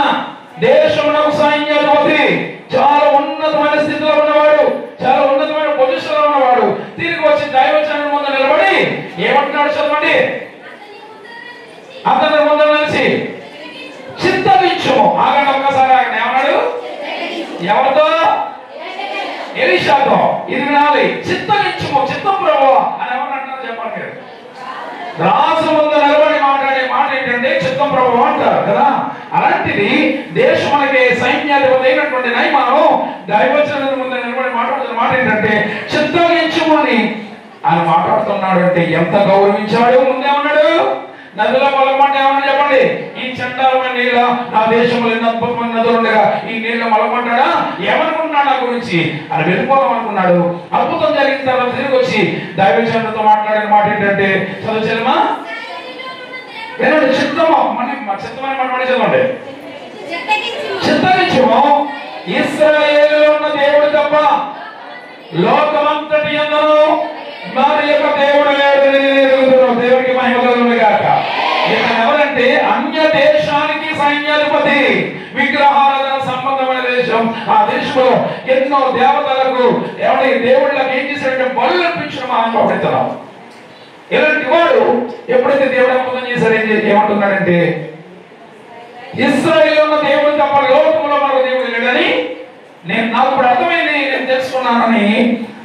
దేశమునకు సైన్యాధిపతి, చాలా ఉన్నతమైన స్థితిలో ఉన్నవాడు, చాలా ఉన్నతమైన పొజిషన్ లో ఉన్నవాడు తిరిగి వచ్చి దైవజనుడి ముందు నిలబడి ఏమంటున్నాడు చదవండి? అతని ముందు నిలిచి చింతవించుము. ఆగండి ఒక్కసారి. ఆయన ఏమన్నాడు? ఎవరితో? ఎలీషాతో. ఇది వినాలి. చిత్తగించుము, చిత్తం ప్రభువా అని ఎవరు అంటారు చెప్పండి. రాజు ముందు నిలబడి మాట్లాడే మాట ఏంటంటే చిత్తం ప్రభువా అంటారు కదా. అలాంటిది దేశమునకి సైన్యాధిపతి అయినటువంటి నయమాను దైవజనుల ముందు నిలబడి మాట్లాడుతున్న మాట ఏంటంటే చిత్తగించుము అని ఆయన మాట్లాడుతున్నాడు. అంటే ఎంత గౌరవించాడు. ముందేమన్నాడు? నదిలో మలమంటే ఏమన్నా చెప్పండి. ఈ చండాలమైన నీళ్ళ నా దేశంలో ఎన్ని అద్భుతమైన నదులు ఉండగా ఈ నీళ్ళ మలమంటాడా? ఏమనుకున్నాడు నా గురించి? అని వెళ్ళిపోదాం అనుకున్నాడు. అద్భుతం జరిగిన తర్వాత తిరిగి వచ్చి దైవజనులతో మాట్లాడిన మాట ఏంటంటే చదువుమా ఏనండి చిత్తమో చిత్తమని మాట్లాడి చదవండి. చిత్తగించుము ఇశ్రాయేలులో ఉన్న దేవుడు తప్ప లోకమంతటి యందును మరి యొక్క దేవుడు లేడు. దేవుడికి మహిమ కలుగును గాక. ఇతను ఎవరంటే అన్య దేశానికి సైన్యాధిపతి. విగ్రహారాధన సంబంధమైన దేశం. ఆ దేశంలో ఎన్నో దేవతలకు దేవుళ్ళకి ఏం చేశాడంటే బలు అర్పించిన మహానుభావుడు. ఇలాంటి వాడు ఎప్పుడైతే దేవుడు అద్భుతం చేశాడు ఏమంటున్నాడంటే ఇశ్రాయేలు ఉన్న దేవుడు తప్ప లోకంలో మరొక దేవుడు లేడని నాకు ఇప్పుడు అర్థమైంది, నేను తెలుసుకున్నానని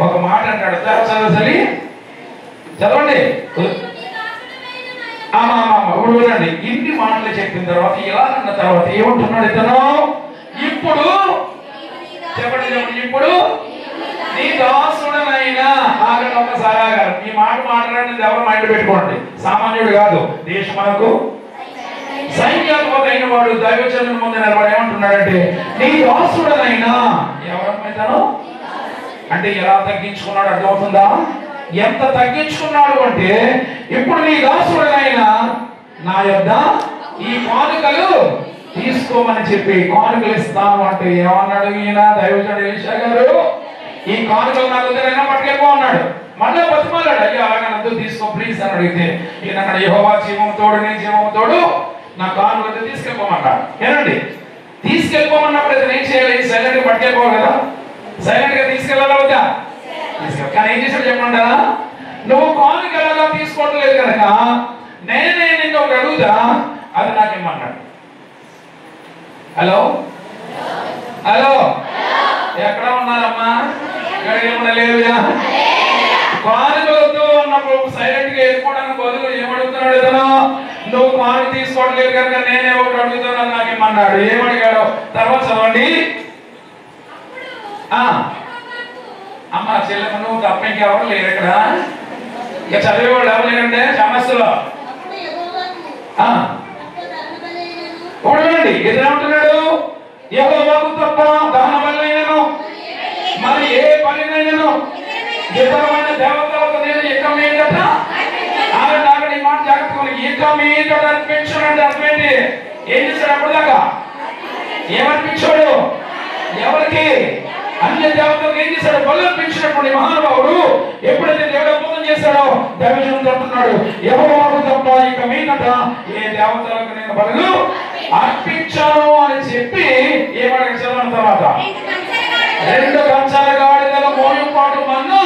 ఒక మాట అంటాడు. చదవసలి చదవండి. ఇప్పుడు వినండి. ఇన్ని మాటలు చెప్పిన తర్వాత ఇలా అన్న తర్వాత ఏమంటున్నాడు ఇతను? ఇప్పుడు చెప్పండి చెప్పండి. ఇప్పుడు నీ దాసుడనైనా ఆగండి ఒకసారి ఆగారు. ఈ మాట మాట్లాడినది ఎవరు మైండ్ పెట్టుకోండి. సామాన్యుడు కాదు. దేశం మనకు సైన్యాధిపతి అయిన వాడు దైవజనుల ముందు నిలబడి ఏమంటున్నాడంటే నీ దాసుడనైనా. ఎవరమైతాను అంటే ఎలా తగ్గించుకున్నాడు అర్థమవుతుందా? ఎంత తగ్గించుకున్నాడు అంటే ఇప్పుడు నీ దాసుడనైనా నా యొద్ద ఈ కానుకలు తీసుకోమని చెప్పి కానుకలు ఇస్తాను అంటే ఏమన్నాడు ఈయన దైవజనుడు ఎలీషా గారు? ఈ కానుకలు నాకు వద్దనైనా పట్టుకెళ్ళిపో అన్నాడు. మళ్ళీ బతిమాలాడు. అయ్యో అలాగనద్దు తీసుకో ప్లీజ్ అని అడిగితే ఈయన అన్నాడు యెహోవా జీవము తోడు నీ జీవము తోడు నా కానుకలు తీసుకెళ్ళిపోమన్నాడు. ఏనండి తీసుకెళ్ళిపోమన్నప్పుడు అయితే ఏం చేయాలి? సైలెంట్ గా పట్టుకెళ్ళిపోవాలి కదా. సైలెంట్ గా తీసుకెళ్ళాలా వద్దా? తీసుకెళ్ళి. కానీ ఏం చేశాడు చెప్పండి. నువ్వు కానుక ఎలాగా తీసుకోవడం లేదు కనుక నేనే నిన్ను ఒకటి అడుగుతా, అది నాకు ఇమ్మన్నాడు. హలో హలో ఎక్కడ ఉన్నారమ్మా? ఇక్కడ ఏమన్నా లేవుగా. కానుకలతో ఉన్నప్పుడు సైలెంట్ గా వెళ్ళిపోవడానికి బదులు ఏమడుగుతున్నాడు ఇతను? నువ్వు కానుక తీసుకోవడం లేదు కనుక నేనే ఒకటి అడుగుతాను, నాకు ఇమ్మన్నాడు. ఏమడిగాడు తర్వాత చదవండి. అమ్మ చెల్లెమ్మ నువ్వు తప్ప ఇంకెవరు లేరు ఇక్కడ. ఇక చదివేవాళ్ళు ఎవరు లేరంటే సమస్యలో చూడండి. ఎదురవుతున్నాడు యెహోవాకు తప్ప దహన బలినైనను మరి ఏ బలినైనను ఇతరమైన దేవతలకు నేను ఇక మీదట ఆగండి ఈ మాట జాగ్రత్తగా ఇక మీదట అర్పించాడంటే అర్థమేంటి? ఏం చేశాడు అప్పుడు దాకా? ఏమర్పించాడు? ఎవరికి? అన్య దేవతలకు ఏం చేశాడు? బలు అర్పించినటువంటి మహానుభావుడు ఎప్పుడైతే దేవుడు అద్భుతం చేశాడో దైవజనుడు అంటున్నాడు యెహోవాకు తప్ప ఇక మీదట ఏ దేవతలకు నేను బలులు అర్పించాను అని చెప్పి ఏమడిగా చదవడం తర్వాత 2 కంచాల గాడిదల మోయుపాటు మన్ను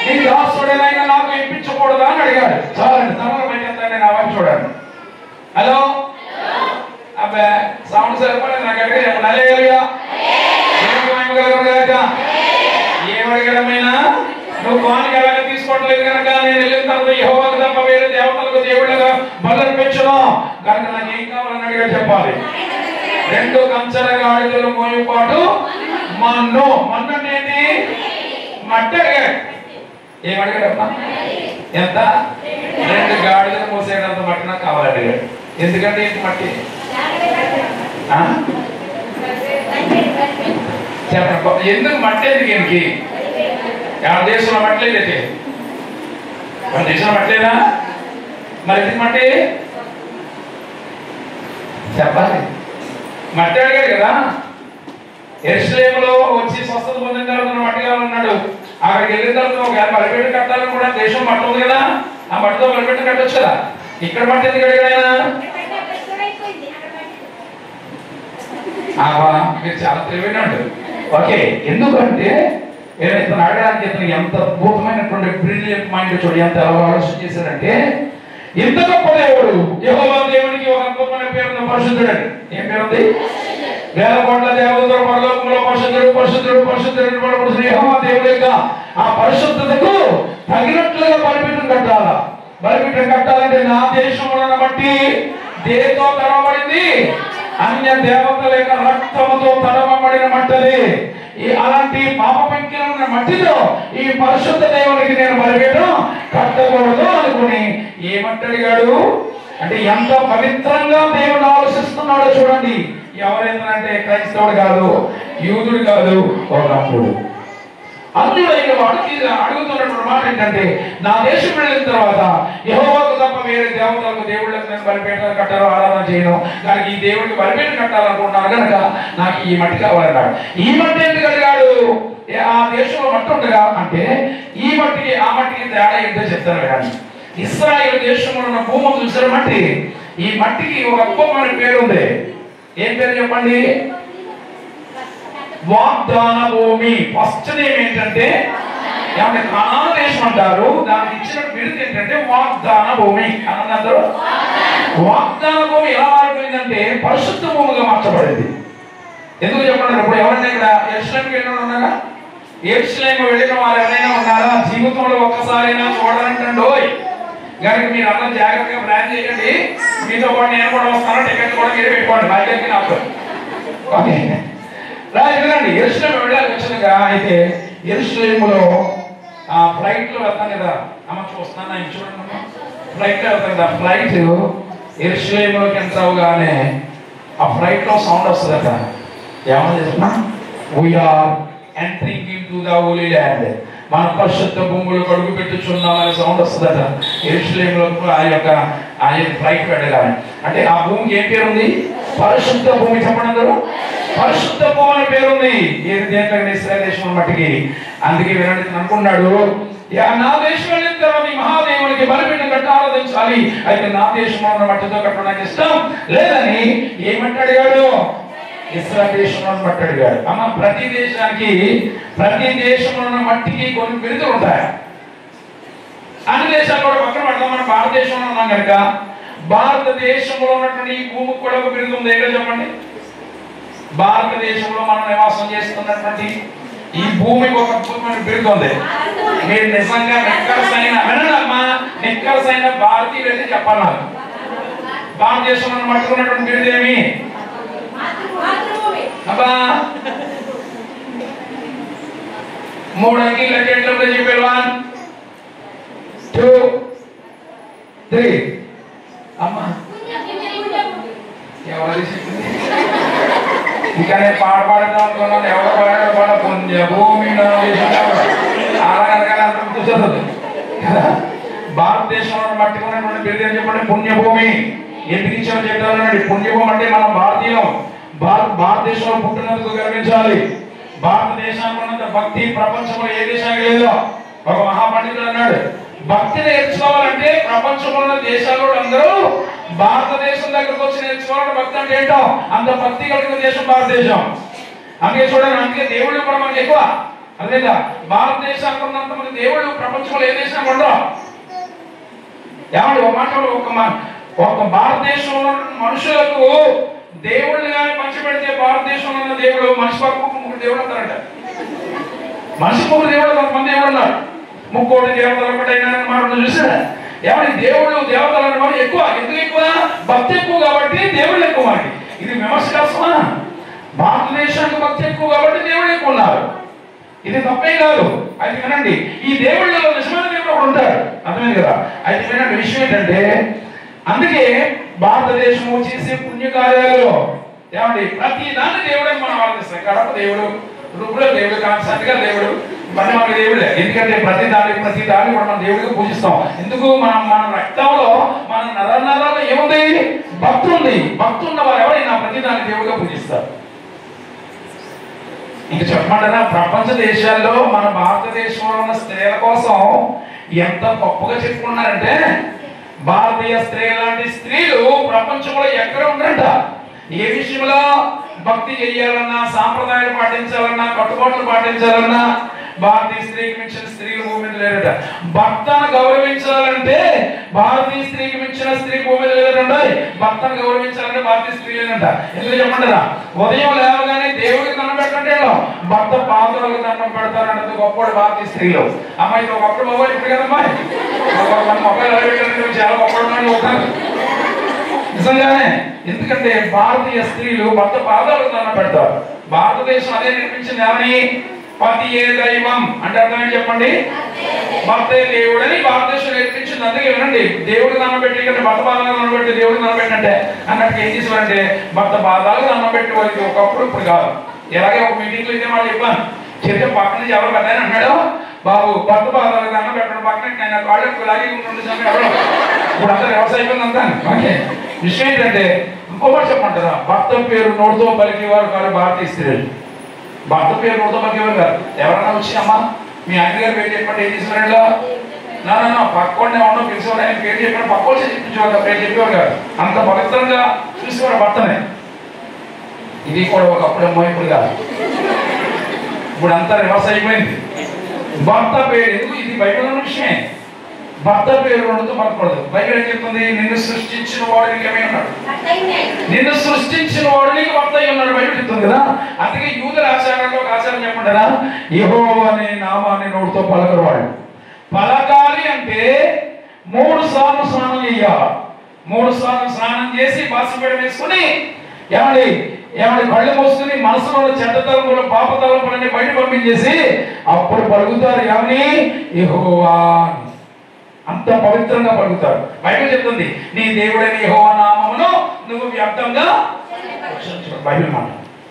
నీ దాసుడైనా నాకు ఇప్పించకూడదా అని అడిగాడు. చాలండి తమకు పెట్టేస్తాను నేను అవన్నీ చూడండి. హలో అబ్బా సౌండ్ సరిపడలేదు నాకు అడిగా చెప్పండి. ఏమడిగడమైనా నువ్వు కానుక ఎలాగ తీసుకోవడం లేదు కనుక నేను వెళ్ళిన తర్వాత యెహోవాకు తప్ప వేరే దేవతలకు దేవుళ్ళగా బలు అర్పించను కనుక నాకు ఏం కావాలని అడిగాడు చెప్పాలి. 2 కంచర గాడిదలు మోయుపాటు మన్ను. మన్ను అంటే ఏంటి? మట్టి అడిగాడు. ఏమడిగాడమ్మా? ఎంత? 2 గాడిదలు మోసేటంత మట్టి నాకు కావాలండి. ఎందుకంటే ఏంటి మట్టి? చెప్పండి ఎందుకు మట్టి? ఎందుకు ఏంటి? ఎవరి దేశంలో మట్టి లేదైతే మన దేశంలో మట్టిలేదా? మరి ఎందుకు మట్టి చెప్పాలి? మట్టి అడిగాడు కదా. యెరూషలేములో వచ్చి స్వస్థత పొందిన తర్వాత మట్టి కావాలన్నాడు. అక్కడికి వెళ్ళిన తర్వాత ఒక బలిపీఠం కట్టాలని కూడా దేశం మట్టి ఉంది కదా. ఆ మట్టితో బలిపీఠం కట్టొచ్చు కదా. ఇక్కడ మట్టి ఎందుకు అడిగాడు? మీరు చాలా తెలివైనాడు. ఓకే ఎందుకంటే ఇతను అడగడానికి ఇతను ఎంత అద్భుతమైనటువంటి బ్రిలియంట్ మైండ్ చూడు ఎంత ఆలోచన చేశాడంటే ఇంత గొప్ప దేవుడు యెహోవా దేవునికి ఒక అద్భుతమైన పేరు పరిశుద్ధుడు. ఏం పేరు ఉంది? వేల కోట్ల దేవతలు పరలోకంలో పరిశుద్ధుడు పరిశుద్ధుడు పరిశుద్ధుడు పరమపురుషుడు యెహోవా దేవుడి యొక్క ఆ పరిశుద్ధతకు తగినట్లుగా బలిపీఠం కట్టాలా. బలిపీఠం కట్టాలంటే నా దేశములను బట్టి దేనితో తడవబడింది? అన్య దేవతల యొక్క రక్తముతో తడవబడిన మట్టది. అలాంటి పాప పెంకిన మట్టిలో ఈ పరిశుద్ధ దేవునికి నేను బలిపీఠం కట్టకూడదు అనుకుని ఏమంటడిగాడు అంటే ఎంత పవిత్రంగా దేవుడు ఆలోచిస్తున్నాడో చూడండి. ఎవరైందంటే క్రైస్తవుడు కాదు, యూదుడు కాదు, ఒకప్పుడు అన్యుడైన వాడికి అడుగుతున్నటువంటి మాట ఏంటంటే నా దేశం వెళ్ళిన తర్వాత యెహోవాకు తప్ప వేరే దేవతలకు దేవుళ్ళకు నేను బలిపీఠాలు కట్టాలో ఆరాధన చేయను, కానీ ఈ దేవుడికి బలిపీఠం కట్టాలనుకుంటున్నాను కనుక నాకు ఈ మట్టి కావాలన్నాడు. ఈ మట్టి ఎందుకు అడిగాడు? ఆ దేశంలో మట్టి ఉండగా అంటే ఈ మట్టికి ఆ మట్టికి తేడా ఏంటో చెప్తాను కానీ ఇశ్రాయేలు దేశంలో ఉన్న భూమి చూసిన మట్టి, ఈ మట్టికి ఒక గొప్పమైన పేరు ఉంది. ఏం పేరు చెప్పండి? వాగ్దాన భూమి. ఫస్ట్ నేమ్ ఏంటంటే ఏమంటే కనాను దేశం అంటారు. దానికి ఇచ్చిన బిరుదు ఏంటంటే వాగ్దాన భూమి అన్నారు. వాగ్దాన భూమి ఎలా మారిపోయిందంటే పరిశుద్ధ భూమిగా మార్చబడింది. ఎందుకు చెప్పండి? ఇప్పుడు ఎవరైనా ఇక్కడ యెరూషలేముకి వెళ్ళిన ఉన్నారా? యెరూషలేము వెళ్ళిన వారు ఎవరైనా ఉన్నారా? జీవితంలో ఒక్కసారైనా చూడాలంటండోయ్. కనుక మీరు అందరూ జాగ్రత్తగా ప్లాన్ చేయండి. మీతో పాటు నేను కూడా వస్తాను. టికెట్ కూడా మీరు పెట్టుకోండి. మా దగ్గరికి నాకు ఓకే రాజుగారండి. యెరూషలేము వెళ్ళాలి ఖచ్చితంగా. అయితే యెరూషలేములో ఆ ఫ్లైట్లో వెళ్తాను కదా అమ్మ, చూస్తాను ఆయన చూడండి. ఫ్లైట్లో వెళ్తాను కదా, ఫ్లైట్ యెరూషలేములోకి ఎంటర్ అవగానే ఆ ఫ్లైట్లో సౌండ్ వస్తుందట. ఏమని చెప్పినా we are entering into the holy land, మన పరిశుద్ధ భూములు కడుగు పెట్టుచున్నామనే సౌండ్ వస్తుందట యెరూషలేములో. ఆ యొక్క ఫ్లైట్ వెళ్ళగానే అంటే ఆ భూమికి ఏం పేరు ఉంది? పరిశుద్ధ భూమి. చెప్పండి అందరూ, పరిశుద్ధ భూమి అనే పేరు ఉంది. ఏది దేంట్లో? ఇశ్రాయేలు దేశం మట్టికి. అందుకే వినండి అనుకున్నాడు, నా దేశం వెళ్ళిన తర్వాత ఈ మహాదేవునికి బలిపీఠం కట్టి ఆరాధించాలి. అయితే నా దేశంలో ఉన్న మట్టితో కట్టడానికి ఇష్టం లేదని ఏమంటే అడిగాడు? ఇశ్రాయేలు దేశంలో మట్టి అడిగాడు. అమ్మ, ప్రతి దేశానికి ప్రతి దేశంలో ఉన్న మట్టికి కొన్ని బిరుదులు ఉంటాయి. అన్ని దేశాలు కూడా పక్కన పడతాం. మనం భారతదేశంలో ఉన్నాం కనుక భారతదేశంలో ఉన్నటువంటి ఈ భూమికి కూడా ఒక బిరుదు ఉంది. ఏంటో చెప్పండి? భారతదేశంలో మనం నివాసం చేస్తున్నటువంటి ఈ భూమికి ఒక అద్భుతమైన బిరుదు ఉంది. మీరు నిజంగా నిక్కరసైన వినమ్మా, నిక్కరసైన భారతీయులు అయితే చెప్పాలి. నాకు భారతదేశంలో పట్టుకున్నటువంటి బిరుదు ఏమి? అబ్బా, 3 అంకెలు లెక్కేట్లో చెప్పారు. 1 2 3. అమ్మా ఎవరు ఇంకా నేను పాడదాం అనుకున్నాను. ఎవరు పాడ పుణ్య భూమి కదా. భారతదేశంలో పట్టుకున్నటువంటి బిరుదు అని చెప్పండి పుణ్యభూమి. ఎందుకు ఇచ్చామని చెప్తానండి. పుణ్యభూమి అంటే మనం భారతీయులం. భారతదేశంలో పుట్టినందుకు గర్వించాలి. భారతదేశానికి ఉన్నంత భక్తి ప్రపంచంలో ఏ దేశానికి లేదో. ఒక మహాపండితుడు అన్నాడు, భక్తి నేర్చుకోవాలంటే ప్రపంచంలో ఉన్న దేశాలు అందరూ భారతదేశం దగ్గరకు వచ్చి నేర్చుకోవాలంటే భక్తి అంటే ఏంటో అంత భక్తి కలిగిన దేశం భారతదేశం. అందుకే చూడండి, అందుకే దేవుళ్ళు కూడా మనకి ఎక్కువ. అదేదా భారతదేశానికి ఉన్నంత మంది దేవుళ్ళు ప్రపంచంలో ఏ దేశానికి ఉండరు. ఏమంటే ఒక మాట, ఒక భారతదేశంలో మనుషులకు దేవుళ్ళు కానీ పంచిపెడితే భారతదేశంలో ఉన్న దేవుడు మనిషి పక్క 3 దేవుడు అంటారట. మనిషి 3 దేవుడు, కొంతమంది దేవుడు ఉన్నారు. 3 దేవతలు ఒకటైనా మాట చూసారా? ఏమని దేవుళ్ళు దేవతలు అనే వారు ఎక్కువ. ఎందుకు ఎక్కువ? భక్తి ఎక్కువ కాబట్టి దేవుళ్ళు ఎక్కువ. మనకి ఇది విమర్శ కోసమా? భారతదేశానికి భక్తి ఎక్కువ కాబట్టి దేవుళ్ళు ఎక్కువ ఉన్నారు. ఇది తప్పే కాదు. అయితే వినండి, ఈ దేవుళ్ళలో నిజమైన దేవుడు ఒకడు ఉంటాడు. అర్థమైంది కదా? అయితే వినండి, విషయం ఏంటంటే అందుకే భారతదేశము చేసే పుణ్యకార్యాలలో ఏమండి ప్రతి దాన్ని దేవుడని మనం ఆలోచిస్తాం. కడప దేవుడు, రుబ్బుల దేవుడు, సంతిగా దేవుడు, మన దేవుడే. ఎందుకంటే ప్రతి దాన్ని కూడా మనం దేవుడిగా పూజిస్తాం. ఎందుకు? మన రక్తంలో మన నరాల్లో ఏముంది? భక్తి ఉంది. భక్తి ఉన్న వారు ఎవరైనా ప్రతి దాన్ని దేవుడిగా పూజిస్తారు. ఇంక చెప్పమంటారా, ప్రపంచ దేశాల్లో మన భారతదేశంలో ఉన్న స్త్రీల కోసం ఎంత గొప్పగా చెప్పుకున్నారంటే భారతీయ స్త్రీ లాంటి స్త్రీలు ప్రపంచంలో ఎక్కడ ఉండరంట. ఏ విషయంలో? భక్తి చేయాలన్నా, సాంప్రదాయాలు పాటించాలన్నా, కట్టుబాట్లు పాటించాలన్నా, భారతీయ స్త్రీకి మించిన స్త్రీలు భూమి మీద లేరట. భర్తను గౌరవించాలంటే భారతీయ స్త్రీకి మించిన స్త్రీ భూమి మీద లేదంట. భర్తను గౌరవించాలంటే భారతీయ స్త్రీ లేదంట. ఎందుకు చెప్పంటారా? ఉదయం లేవగానే దేవుడికి దండం పెట్టండి, భర్త పాత్రలకు దండం పెడతారంటే గొప్పవాడు భారతీయ స్త్రీలు. అమ్మాయి ఒకప్పుడు మొబైల్ ఇప్పుడు కదమ్మా, మొబైల్ చాలా గొప్పవాడు ఉంటారు నిజంగానే. ఎందుకంటే భారతీయ స్త్రీలు భర్త పాదాలకు దండం పెడతారు. భారతదేశం అదే నిర్మించింది. ఏమని? పతియే దైవం అంటే అర్థమేంటి చెప్పండి? భర్తే దేవుడని భారతదేశం నేర్పించింది. అందుకే వినండి, దేవుడికి దండం పెట్టి కంటే భర్త పాదాలకు దండం పెట్టి దేవుడికి దండం పెట్టంటే అన్నట్టు ఏం చేసేవారంటే భర్త పాదాలకు దండం పెట్టి వాళ్ళకి ఒకప్పుడు ఇప్పుడు కాదు. ఎలాగే ఒక మీటింగ్ లో ఇదే మాట చెప్పాను. చర్చ పక్క నుంచి ఎవరు పెద్ద అన్నాడు, బాబు భర్త పాదాలకు దండం పెట్టడం పక్కన నేను కాళ్ళకు లాగి ఉంటుండే సమయం ఎవరు ఇప్పుడు అంతా వ్యవసాయం అంతా. ఓకే, విషయం ఏంటంటే ఇంకోటి చెప్పమంటారా? భర్త పేరు నోటితో పలికేవారు కాదు భారతీయ స్త్రీలు. భర్త పేరు నోటితో పలికేవారు కాదు. ఎవరన్నా వచ్చి అమ్మా మీ ఆయన గారు పేరు చెప్పండి ఏం చేసేవాళ్ళు? నా పక్కోడిని ఎవరో పిలిచేవాడు, ఆయన పేరు చెప్పిన పక్కోడి చెప్పించేవాడు, పేరు చెప్పేవారు కాదు. అంత పవిత్రంగా చూసేవాడు భర్తనే. ఇది కూడా ఒకప్పుడు అమ్మో, ఇప్పుడు కాదు, ఇప్పుడు అంతా రివర్స్ అయిపోయింది. భర్త పేరు ఎందుకు? ఇది బైబిల్ ఉన్న విషయమే. భర్త పేరు ఉండదు పలకూడదు. బైబిల్ ఏం చెప్తుంది? నిన్ను సృష్టించిన వాడు నీకు ఏమై ఉన్నాడు? నిన్ను సృష్టించిన వాడు నీకు భర్త అయి ఉన్నాడు బైబిల్ చెప్తుంది కదా. అందుకే యూదుల ఆచారంలో ఒక ఆచారం చెప్పంటారా? యెహోవా అనే నామాన్ని నోటితో పలకరు వాళ్ళు. పలకాలి అంటే 3 సార్లు స్నానం చేయాలి. 3 సార్లు స్నానం చేసి బాసిపేట వేసుకుని ఏమండి కళ్ళు మూసుకుని మనసులో చెడ్డ తలంపులు పాప తలంపులన్నీ బయట పంపించేసి అప్పుడు పలుకుతారు ఏమని? యెహోవా. అంత పవిత్రంగా పలుకుతారు. బైబిల్ చెప్తుంది నీ దేవుడైన యెహోవా నామమును నువ్వు వ్యర్థంగా బైబిల్ మాట.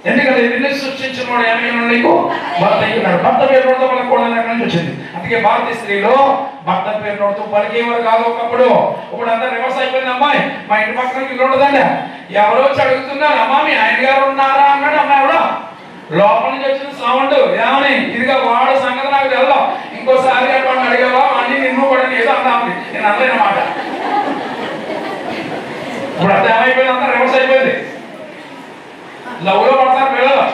ఎందుకంటే నిన్ను సృష్టించిన వాడు ఏమై ఉన్నాడు? నీకు భర్త అయి ఉన్నాడు. భర్త పేరు నోటితో పలకూడదని అక్కడి నుంచి వచ్చింది. అందుకే భారతీయ స్త్రీలో భర్త పేరు నోటితో పలికేవారు కాదు ఒకప్పుడు. ఇప్పుడు అంతా రివర్స్ అయిపోయింది. అమ్మాయి మా ఇంటి పక్కన ఇల్లు ఉండదండి, ఎవరో వచ్చి అడుగుతున్నారు అమ్మా మీ ఆయన గారు ఉన్నారా అన్నాడు. అమ్మాయి ఎవడో లోపల నుంచి వచ్చిన సౌండ్ ఏమని? ఇదిగా వాడు సంగతి నాకు తెలదు, ఇంకోసారి వాడిని అడిగావా వాడిని నిన్ను కూడా ఏదో అన్నామని నేను అనలేనమాట. ఇప్పుడు అంతా ఏమైపోయింది? అంతా రివర్స్ అయిపోయింది. లవ్ లో పడతారు పిల్లలు,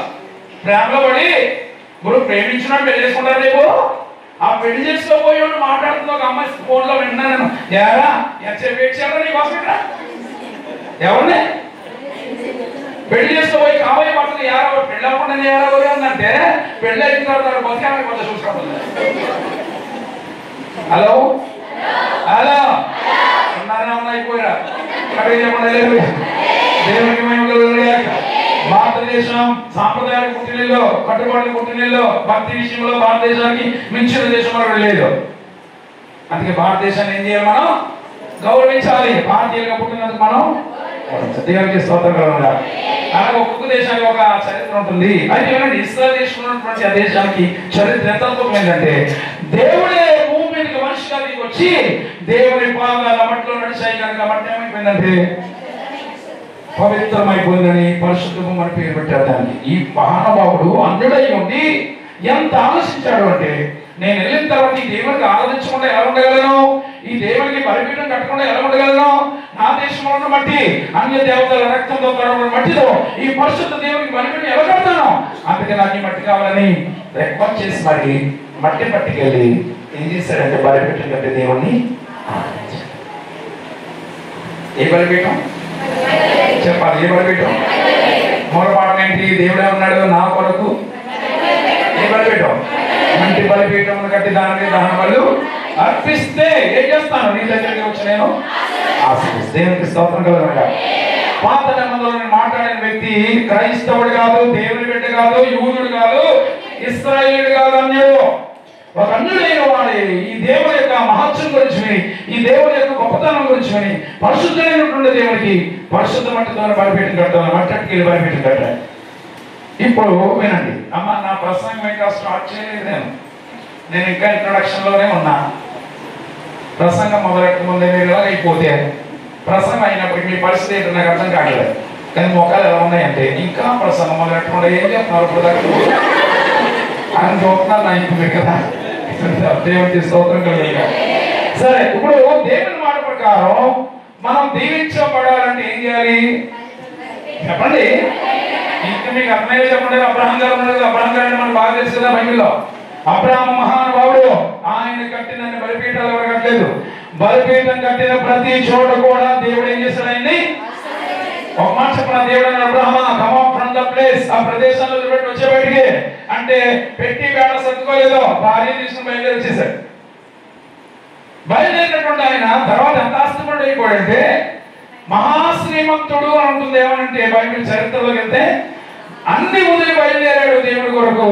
ప్రేమలో పడి ఇప్పుడు ప్రేమించినా పెళ్లి చేసుకుంటారు. రేపు ఆ పెళ్లి చేసుకోబోయే మాట్లాడుతున్న ఒక అమ్మాయి ఫోన్ లో విన్నాను నేను. ఏరా చెప్పేక్షారా నీకోసం ఇక్కడ ఎవరిని పెళ్లి చేసుకోబోయి కాబోయే పడుతుంది యారా పెళ్ళి అవ్వకుండా ఏరా ఉందంటే పెళ్లి అయిన తర్వాత బతికాలని కొంచెం చూసుకోవాలి. హలో హలో ఉన్నారనే అయిపోయారా? అక్కడికి చెప్పండి దేవునికి మేము భారతదేశం సాంప్రదాయాల పుట్టినలో కట్టుబాట్ల పుట్టినలో భక్తి విషయంలో భారతదేశానికి మించిన దేశం మనకు లేదు. అందుకే భారతదేశాన్ని ఏం చేయాలి? మనం గౌరవించాలి. భారతీయులుగా పుట్టినందుకు మనం దేవునికి స్తోత్రం కలగాలి. అలాగే ఒక్కొక్క దేశానికి ఒక చరిత్ర ఉంటుంది. అయితే ఏమంటే ఇస్రాయేల్ దేశంలో ఉన్నటువంటి ఆ దేశానికి చరిత్ర ఎంత ఏంటంటే దేవుడే భూమి మీదకి మనిషిగా దిగి వచ్చి దేవుని పాదాల మట్టిలో నడిచాయి కనుక మట్టి ఏమైపోయిందంటే పవిత్రమైపోయిందని పరిశుద్ధము అని పేరు పెట్టారు దానికి. ఈ మహానుభావుడు అన్యుడై ఉండి ఎంత ఆలోచించాడు అంటే నేను వెళ్ళిన తర్వాత ఈ దేవునికి ఆరాధించకుండా ఎలా ఉండగలను, ఈ దేవునికి బలిపీఠం కట్టకుండా ఎలా ఉండగలను, నా దేశంలో ఉన్న మట్టి అన్య దేవతల రక్తంతో తడబడిన మట్టితో ఈ పరిశుద్ధ దేవునికి బలిపీఠం ఎలా కడతాను? అందుకే నాకు ఈ మట్టి కావాలని రిక్వెస్ట్ చేసి మరి మట్టి పట్టుకెళ్ళి ఏం చేశాడంటే బలిపీఠం కట్టే దేవుణ్ణి ఆరాధించాడు. ఏ బలిపీఠం చెప్పాలి? ఏ బలిపీఠం? మూలపాఠం ఏంటి? దేవుడే ఉన్నాడు నా కొరకు. ఏ బలిపీఠం? మంటి బలిపీఠం కట్టి దాని మీద దహన బలు అర్పిస్తే ఏం చేస్తాను? నీ దగ్గరికి వచ్చి నేను ఆశిస్తాను. దేవునికి స్తోత్రం కలుగునుగాక. పాత నిబంధనలో మాట్లాడిన వ్యక్తి క్రైస్తవుడు కాదు, దేవుని బిడ్డ కాదు, యూదుడు కాదు, ఇశ్రాయేలుడు కాదు, అన్యుడు. ఒక అన్యుడైన వాడే ఈ దేవుని యొక్క మహత్వం గురించి విని, ఈ దేవుని యొక్క గొప్పతనం గురించి విని పరిశుద్ధమైనటువంటి దేవునికి పరిశుద్ధ మట్టితో బలిపీఠం కట్టాలి, మట్టకి బలిపీఠం కట్టాలి. ఇప్పుడు వినండి అమ్మ, నా ప్రసంగం ఇంకా స్టార్ట్ చేయలేదు. నేను ఇంకా ఇంట్రొడక్షన్ లోనే ఉన్నా. ప్రసంగం మొదలెట్ట ముందే మీరు ఇలా అయిపోతే ప్రసంగం అయినప్పటికీ మీ పరిస్థితి ఏంటో నాకు అర్థం కావట్లేదు. కానీ మొక్కలు ఎలా ఉన్నాయంటే ఇంకా ప్రసంగం మొదలెట్టకుండా ఏం చెప్తున్నారు ఇప్పుడు దాకా ఆయన చూస్తున్నారు నా ఇంటి కదా. దేవుడికి స్తోత్రం కలుగునుగాక. సరే, ఇప్పుడు దేవుని మాట ప్రకారం మనం దీవించబడాలంటే ఏం చేయాలి చెప్పండి? ఇంకా మీకు అర్థమయ్యే చెప్పండి. అబ్రహాం గారు ఉన్నాడు. అబ్రహాం గారు అంటే మనకు బాగా తెలుసు కదా బైబిల్లో. అబ్రహాము మహానుభావుడు, ఆయన కట్టిన బలిపీఠాలు ఎవరు కట్టలేదు. బలిపీఠం కట్టిన ప్రతి చోట కూడా దేవుడు ఏం చేశాడు? ఆయన్ని ఒక మాట చెప్పిన దేవుడు అన్నాడు, అబ్రహామా come out from the place, ఆ ప్రదేశంలో పెట్టి వచ్చే బయటికి అంటే పెట్టి బేడ సర్దుకోలేదు, భార్య తీసుకుని బయలుదేరి వచ్చేసాడు. బయలుదేరినటువంటి ఆయన తర్వాత ఎంత ఆస్తిపరుడు అయిపోయాడంటే మహాశ్రీమంతుడు అని ఉంటుంది. ఏమనంటే బైబిల్ చరిత్రలోకి వెళ్తే అన్ని వదిలి బయలుదేరాడు దేవుడి కొరకు.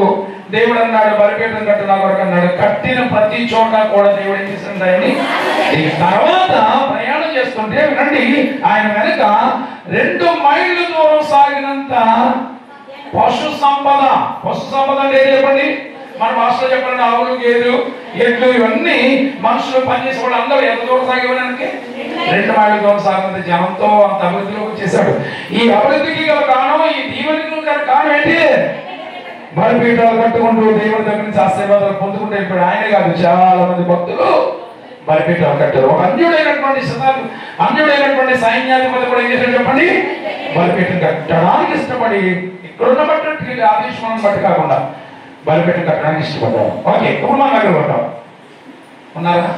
దేవుడు అన్నాడు బలిపీఠం కట్టు నా కొరకు అన్నాడు. కట్టిన ప్రతి చోట కూడా దేవుడు ఏం చేస్తుంటాయని. తర్వాత ప్రయాణం చేస్తుంటే వినండి, ఆయన వెనక 2 మైళ్ళు దూరం సాగినంత పశు సంపద. పశు సంపద అంటే ఏం చెప్పండి? మన భాషలో చెప్పండి. ఆవులు, గేదెలు, ఎడ్లు ఇవన్నీ మనుషులు పనిచేసే వాళ్ళు అందరూ ఎంత దూరం సాగేవాడానికి 2 మైళ్ళ దూరం సాగినంత జనంతో అంత అభివృద్ధిలోకి వచ్చేసాడు. ఈ అభివృద్ధికి గల కారణం, ఈ దీవెనకి గల కారణం ఏంటి? బలిపీఠాలు కట్టుకుంటూ దేవుడి దగ్గర నుంచి ఆశీర్వాదాలు పొందుకుంటూ వెళ్ళిపోయాడు. ఆయనే కాదు, చాలా మంది భక్తులు బలిపీఠాలు కట్టారు. ఒక అన్యుడైనటువంటి సైన్యాధిపతి కూడా ఏం చేశాడు చెప్పండి? బలిపీఠం కట్టడానికి ఇష్టపడి ఇక్కడున్న బట్టి ఆదేశం బట్టి కాకుండా బలిపీఠం కట్టడానికి ఇష్టపడ్డారు. ఓకే, ఇప్పుడు మనం దగ్గర ఉంటాం ఉన్నారా?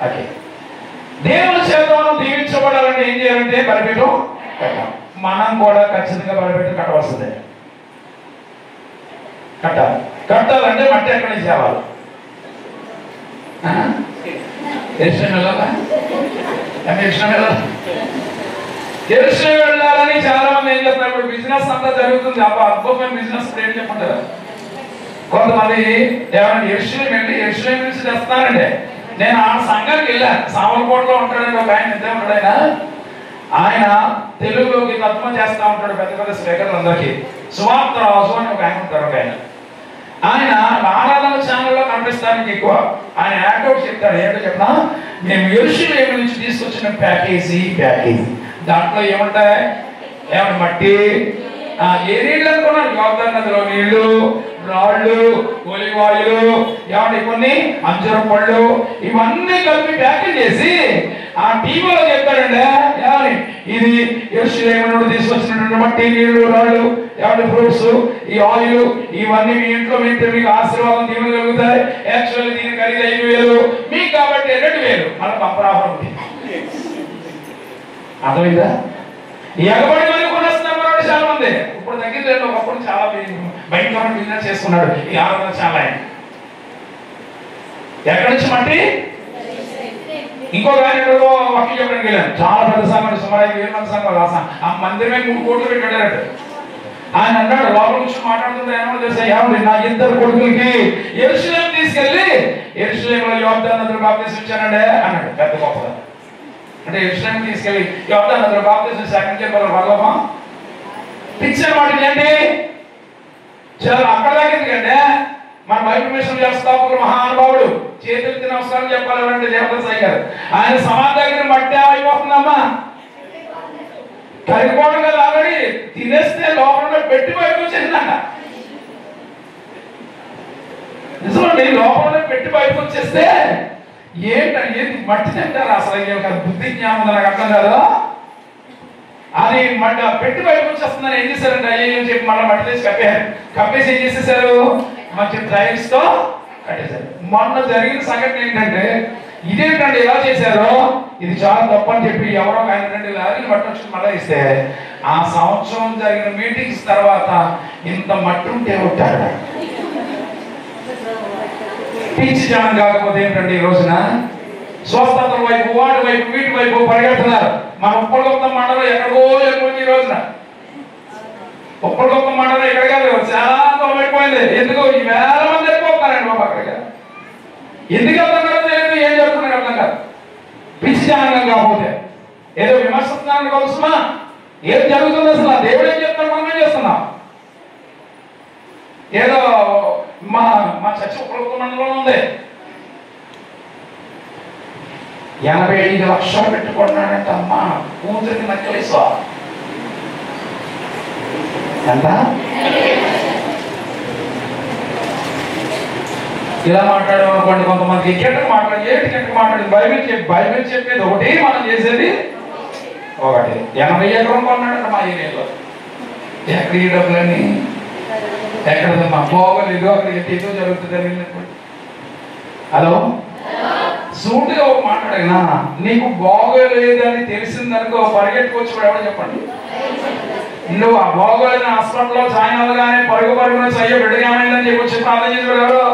ఓకే, దేవుని చేత మనం దీవించబడాలంటే ఏం చేయాలంటే బలిపీఠం కట్టాలి. మనం కూడా ఖచ్చితంగా బలిపీఠం కట్టవలసిందే. కట్టాలంటే మట్టి ఎక్కడి నుంచి తేవాలి? ఎరుషలేము వెళ్ళాలని చాలా మంది ఏం చెప్తారు. ఇప్పుడు బిజినెస్ అంతా జరుగుతుంది, అద్భుతమైన బిజినెస్ ఏం చెప్పంటారు. కొంతమంది ఏమన్నా ఎరుషలేము వెళ్ళి ఎరుషలేము నుంచి తెస్తున్నారండి. నేను ఆ సంఘానికి వెళ్ళాను. సామర్లకోటలో ఉంటాడండి ఒక ఆయన, ఎంత ఉంటాడు ఆయన తెలుగులోకి తర్జుమా చేస్తా ఉంటాడు పెద్ద పెద్ద స్పీకర్లు అందరికీ. సువార్త రాజు అని ఒక ఆయన ఉంటారు. ఒక ఆయన ఆరాధన ఛానల్లో కనిపిస్తానికి ఎక్కువ. ఆయన యాక్ట్ చెప్తాడు. ఏంటో చెప్పినా, మేము యెరూషలేము నుంచి తీసుకొచ్చిన ప్యాకేజీ దాంట్లో ఏముంటాయి? ఏమన్నా మట్టి, ఏ నీళ్ళు అనుకున్నాను? యోర్దాను నదిలో నీళ్లు, రాళ్ళు, ఒలివాయులు, ఏమంటే కొన్ని అంజూర పళ్ళు, ఇవన్నీ కలిపి ప్యాకేజ్ చేసి ఆ టీవీలో చెప్తాడండి. ఏమని? ఇది యెరూషలేము నుండి తీసుకొచ్చినటువంటి మట్టి, నీళ్లు, రాళ్ళు, ఏమంటే ఫ్రూట్స్, ఈ ఆయిల్, ఇవన్నీ మీ ఇంట్లో మీకు ఆశీర్వాదం దీవులు కలుగుతాయి. యాక్చువల్లీ దీని ఖరీదు 5,000, మీకు కాబట్టి 2,000. మళ్ళీ పంపరాఫర్ ఉంటుంది. అర్థమైందా? ఎగబడి మరి కొనేస్తున్నారు చాలా మంది. ఇప్పుడు తగ్గిందండి. ఒకప్పుడు చాలా భయంకరమైన బిజినెస్ చేసుకున్నాడు ఈ ఆరాధన చాలా. ఆయన ఎక్కడి నుంచి మట్టి? ఇంకొక ఆయన వాక్యం చెప్పడానికి వెళ్ళాను. చాలా పెద్ద సంఘం, సుమారు 5,000 మంది సంఘం. ఆ మందిరమే 3 కోట్లు పెట్టి వెళ్ళారట. ఆయన అన్నాడు, లోపల నుంచి మాట్లాడుతుంటే ఏమో తెలుసా, ఏమండి నా 2 కొడుకులకి యెరూషలేము తీసుకెళ్ళి యెరూషలేములో యోర్దాను నదిలో బాప్తిసం ఇచ్చానండి అన్నాడు. పెద్ద గొప్ప అంటే యెరూషలేము తీసుకెళ్ళి యోర్దాను నదిలో బాప్తిసం సెకండ్ చెప్పారు. వాళ్ళమా పిక్చర్ మాట ఏంటి? చాలా అక్కడ దాకా ఎందుకంటే మన బైబిల్ మిషన్ వ్యవస్థాపకులు మహానుభావుడు చేతులెత్తి నమస్కారం చెప్పాలంటే దేవదాస్ గారు. ఆయన సమాధి దగ్గర మట్టి అయిపోతుందమ్మా, కరిగిపోవడం కదా. ఆల్రెడీ తినేస్తే లోపల పెట్టి బయటకు వచ్చేసిందంట. నిజమండి, లోపల పెట్టి బయటకు వచ్చేస్తే ఏంటంటే మట్టి తింటారు. అసలు బుద్ధి జ్ఞానం నాకు అర్థం కాదు. అది మళ్ళీ పెట్టి బయటకు వచ్చేస్తుందని ఏం చేశారంటే అయ్యో చెప్పి మళ్ళీ మట్టి తీసి కప్పేసి ఏం చేసేసారు? మంచి టైల్స్ తో కట్టేశారు. మొన్న జరిగిన సంఘటన ఏంటంటే ఇదేంటంటే ఎలా చేశారో ఇది చాలా తప్పని చెప్పి ఎవరో ఆయన 2 లారీలు మట్టి వచ్చి మళ్ళీ ఇస్తే ఆ సంవత్సరం జరిగిన మీటింగ్స్ తర్వాత ఇంత మట్టి ఉంటే ఉంటాడు. పిచ్చి జనం కాకపోతే ఏంటంటే ఈ రోజున స్వస్థతల వైపు, వాటి వైపు, వీటి వైపు పరిగెడుతున్నారు. మన ఉప్పలగొప్ప మండలం ఎక్కడికో వెళ్ళిపోయింది. ఈ రోజున ఉప్పలగొప్ప మండలం ఎక్కడ కాదు, చాలా దూరం అయిపోయింది. ఎందుకు ఈ 1000 మంది వెళ్ళిపోతున్నారండి బాబు అక్కడికి. ఎందుకు వెళ్తున్నారో తెలియదు, ఏం జరుగుతున్నారు అర్థం కాదు. పిచ్చి జనంగా కాకపోతే ఏదో విమర్శిస్తున్నారని కలుసుమా? ఏం జరుగుతుంది అసలు? దేవుడు ఏం చెప్తాడు, మనం ఏం చేస్తున్నాం? ఏదో మా చర్చ ఉప్పలగొప్ప మండలంలో ఉంది. 85 లక్షలు పెట్టుకున్నాడంట. అమ్మా కూతురికి నక్కలేసా ఎంత? ఇలా మాట్లాడాం అనుకోండి. కొంతమంది టికెట్కి మాట్లాడి బైబిల్ చెప్పేది ఒకటి, మనం చేసేది ఒకటి. 80 ఎకరం కొన్నాడంట మా ఏరియాలో. ఎక్కడ ఈ డబ్బులని ఎక్కడదమ్మా బాగోలేదు అక్కడ ఏదో జరుగుతుంది. హలో, సూటిగా ఒక మాట్లాడినా నీకు బాగోలేదని తెలిసిందనుకో పరిగెట్టుకోవచ్చు కూడా ఎవరు చెప్పండి. నువ్వు ఆ బాగోలేని హాస్పిటల్లో జాయిన్ అవ్వగానే పరుగున అయ్యో బిడ్డగా ఏమైందని చెప్పి వచ్చి ప్రార్థన చేసేవాడు ఎవరో?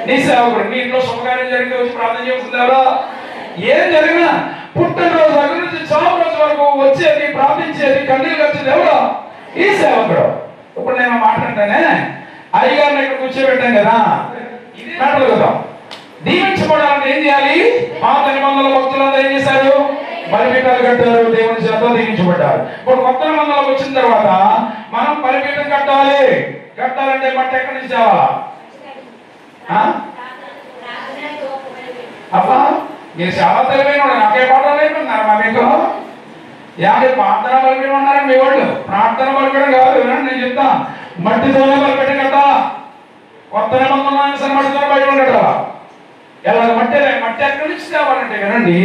నీ సేవకుడు. మీ ఇంట్లో శుభకార్యం జరిగితే వచ్చి ప్రార్థన చేస్తుంది ఎవరో? ఏం జరిగినా పుట్టినరోజు దగ్గర నుంచి చావు రోజు వరకు వచ్చేది ప్రార్థించేది కన్నీళ్ళు వచ్చేది ఎవరో? ఈ సేవకుడు. ఇప్పుడు నేను మాట్లాడితేనే అయ్యగారిని ఇక్కడ కూర్చోబెట్టాం కదా, మాటలు కదా. దీవించబడాలంటే ఏం చేయాలి? పాత నిబంధనల భక్తులందరూ ఏం చేశారు? బలిపీఠాలు కట్టారు, దేవుని చేత దీవించబడ్డారు. ఇప్పుడు కొత్త నిబంధనలకు వచ్చిన తర్వాత మనం బలిపీఠం కట్టాలంటే మట్టి ఎక్కడి నుంచి తేవాలా? అబ్బా, మీరు చాలా తెలివైన నాకే పాఠాలు అయిపోతున్నారు మా మీకు. యాభై ప్రార్థన బలిపీఠం ఉన్నారు మీ వాళ్ళు. ప్రార్థన బలిపీఠం కాదు, నేను చెప్తా. మట్టితోనే బలిపీఠం కట్ట. కొత్త నిబంధనలు సరే మట్టితోనే బలిపీఠం కట్టాలా? ఎలా మట్టి ఎక్కడి నుంచి తేవాలంటే వినండి,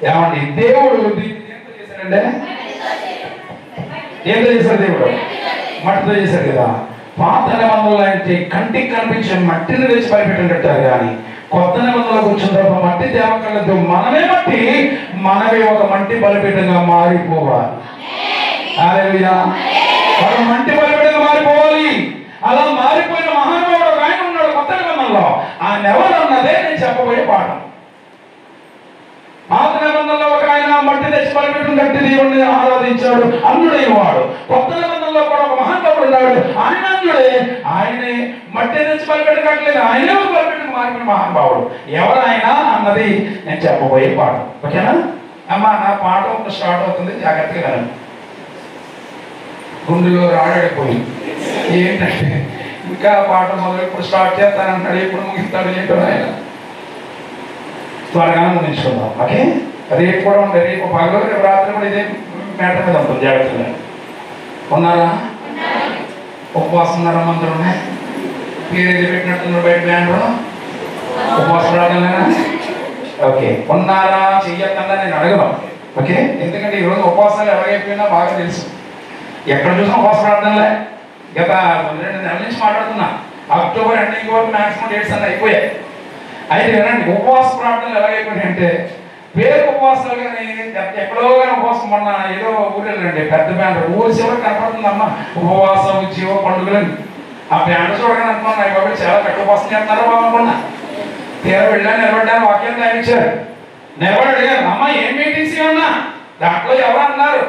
ఏమండి దేవుడు ఏంతో చేశాడంటే ఏంతో చేశాడు? దేవుడు మట్టితో చేశాడు కదా. పాత నిబంధనలు అంటే కంటికి కనిపించే మట్టిని తెచ్చి బలిపీఠం కట్టారు. కానీ కొత్త నిబంధనలకు వచ్చిన తర్వాత మట్టి దేవకలేదు. మనమే ఒక మట్టి బలిపీఠంగా మారిపోవాలి. హల్లెలూయా. ఒక మట్టి బలిపీఠంగా మారిపోవాలి. అలా మారిపోయిన మహానుభావుడు ఒక ఆయన ఉన్నాడు కొత్త నిబంధనలో. ఆయన ఎవరు అన్నదే నేను చెప్పబోయే పాఠం. పాత నిబంధనలో ఒక ఆయన మట్టి తెచ్చి బలిపీఠం కట్టి దేవుడిని ఆరాధించాడు, అన్యుడైన వాడు. కొత్త నిబంధనలో కూడా ఒక మహానుభావుడు ఉన్నాడు, ఆయన అన్యుడే. ఆయనే మట్టి తెచ్చి బలిపీఠం కట్టలేదు, ఆయనే ఒక బలిపీఠం మారిపోయిన మహానుభావుడు. ఎవరైనా అన్నది నేను చెప్పబోయే పాఠం. ఓకేనా అమ్మా? నా పాఠం స్టార్ట్ అవుతుంది, జాగ్రత్తగా వినండి. గుండెలో రాడైపోయి ఏంటంటే ఇంకా పాఠం మొదలు ఇప్పుడు స్టార్ట్ చేస్తానంటాడు, ఎప్పుడు ముగిస్తాడు ఏంటో ఆయన. త్వరగా ముగించుకుందాం. ఓకే, రేపు కూడా ఉంటాయి. రేపు పగలు రేపు రాత్రి కూడా ఇదే మ్యాటర్ మీద ఉంటుంది. జాగ్రత్తగా ఉన్నారా? ఉపవాసం ఉన్నారా? మందులు ఉన్నాయి. మీరు ఏది పెట్టినట్టున్నారు బయట బ్యాండ్లో ఉపవాసం రాగలనా? ఓకే, ఉన్నారా? చెయ్యొద్దా నేను అడగను. ఓకే, ఎందుకంటే ఈరోజు ఉపవాసాలు ఎవరైపోయినా బాగా తెలుసు. ఎక్కడ చూసినా ఉపవాస ప్రార్థనలే. గత 2 నెలల నుంచి మాట్లాడుతున్నా. అక్టోబర్ ఎండింగ్ వరకు మ్యాక్సిమం డేట్స్ అన్నీ అయిపోయాయి. అయితే వినండి, ఉపవాస ప్రార్థనలు ఎలాగైపోయినాయి అంటే పేరు ఉపవాసాలు కానీ ఎక్కడో కానీ ఉపవాసం. మొన్న ఏదో ఊరు వెళ్ళండి, పెద్ద బ్యాండ్ ఊరు చివరికి కనపడుతుందమ్మా ఉపవాసం జీవ పండుగలని. ఆ బ్యాండ్ చూడగానే అనుకున్నాను అవి బాబు చాలా పెద్ద ఉపవాసం చేస్తున్నారో బాబు అనుకున్నా. తీరా వెళ్ళాను, నిలబడ్డాను, వాక్యం ఆయన ఇచ్చారు. నిలబడి అడిగాను, అమ్మ ఏం మీటింగ్స్ ఉన్నా దాంట్లో ఎవరు అన్నారు?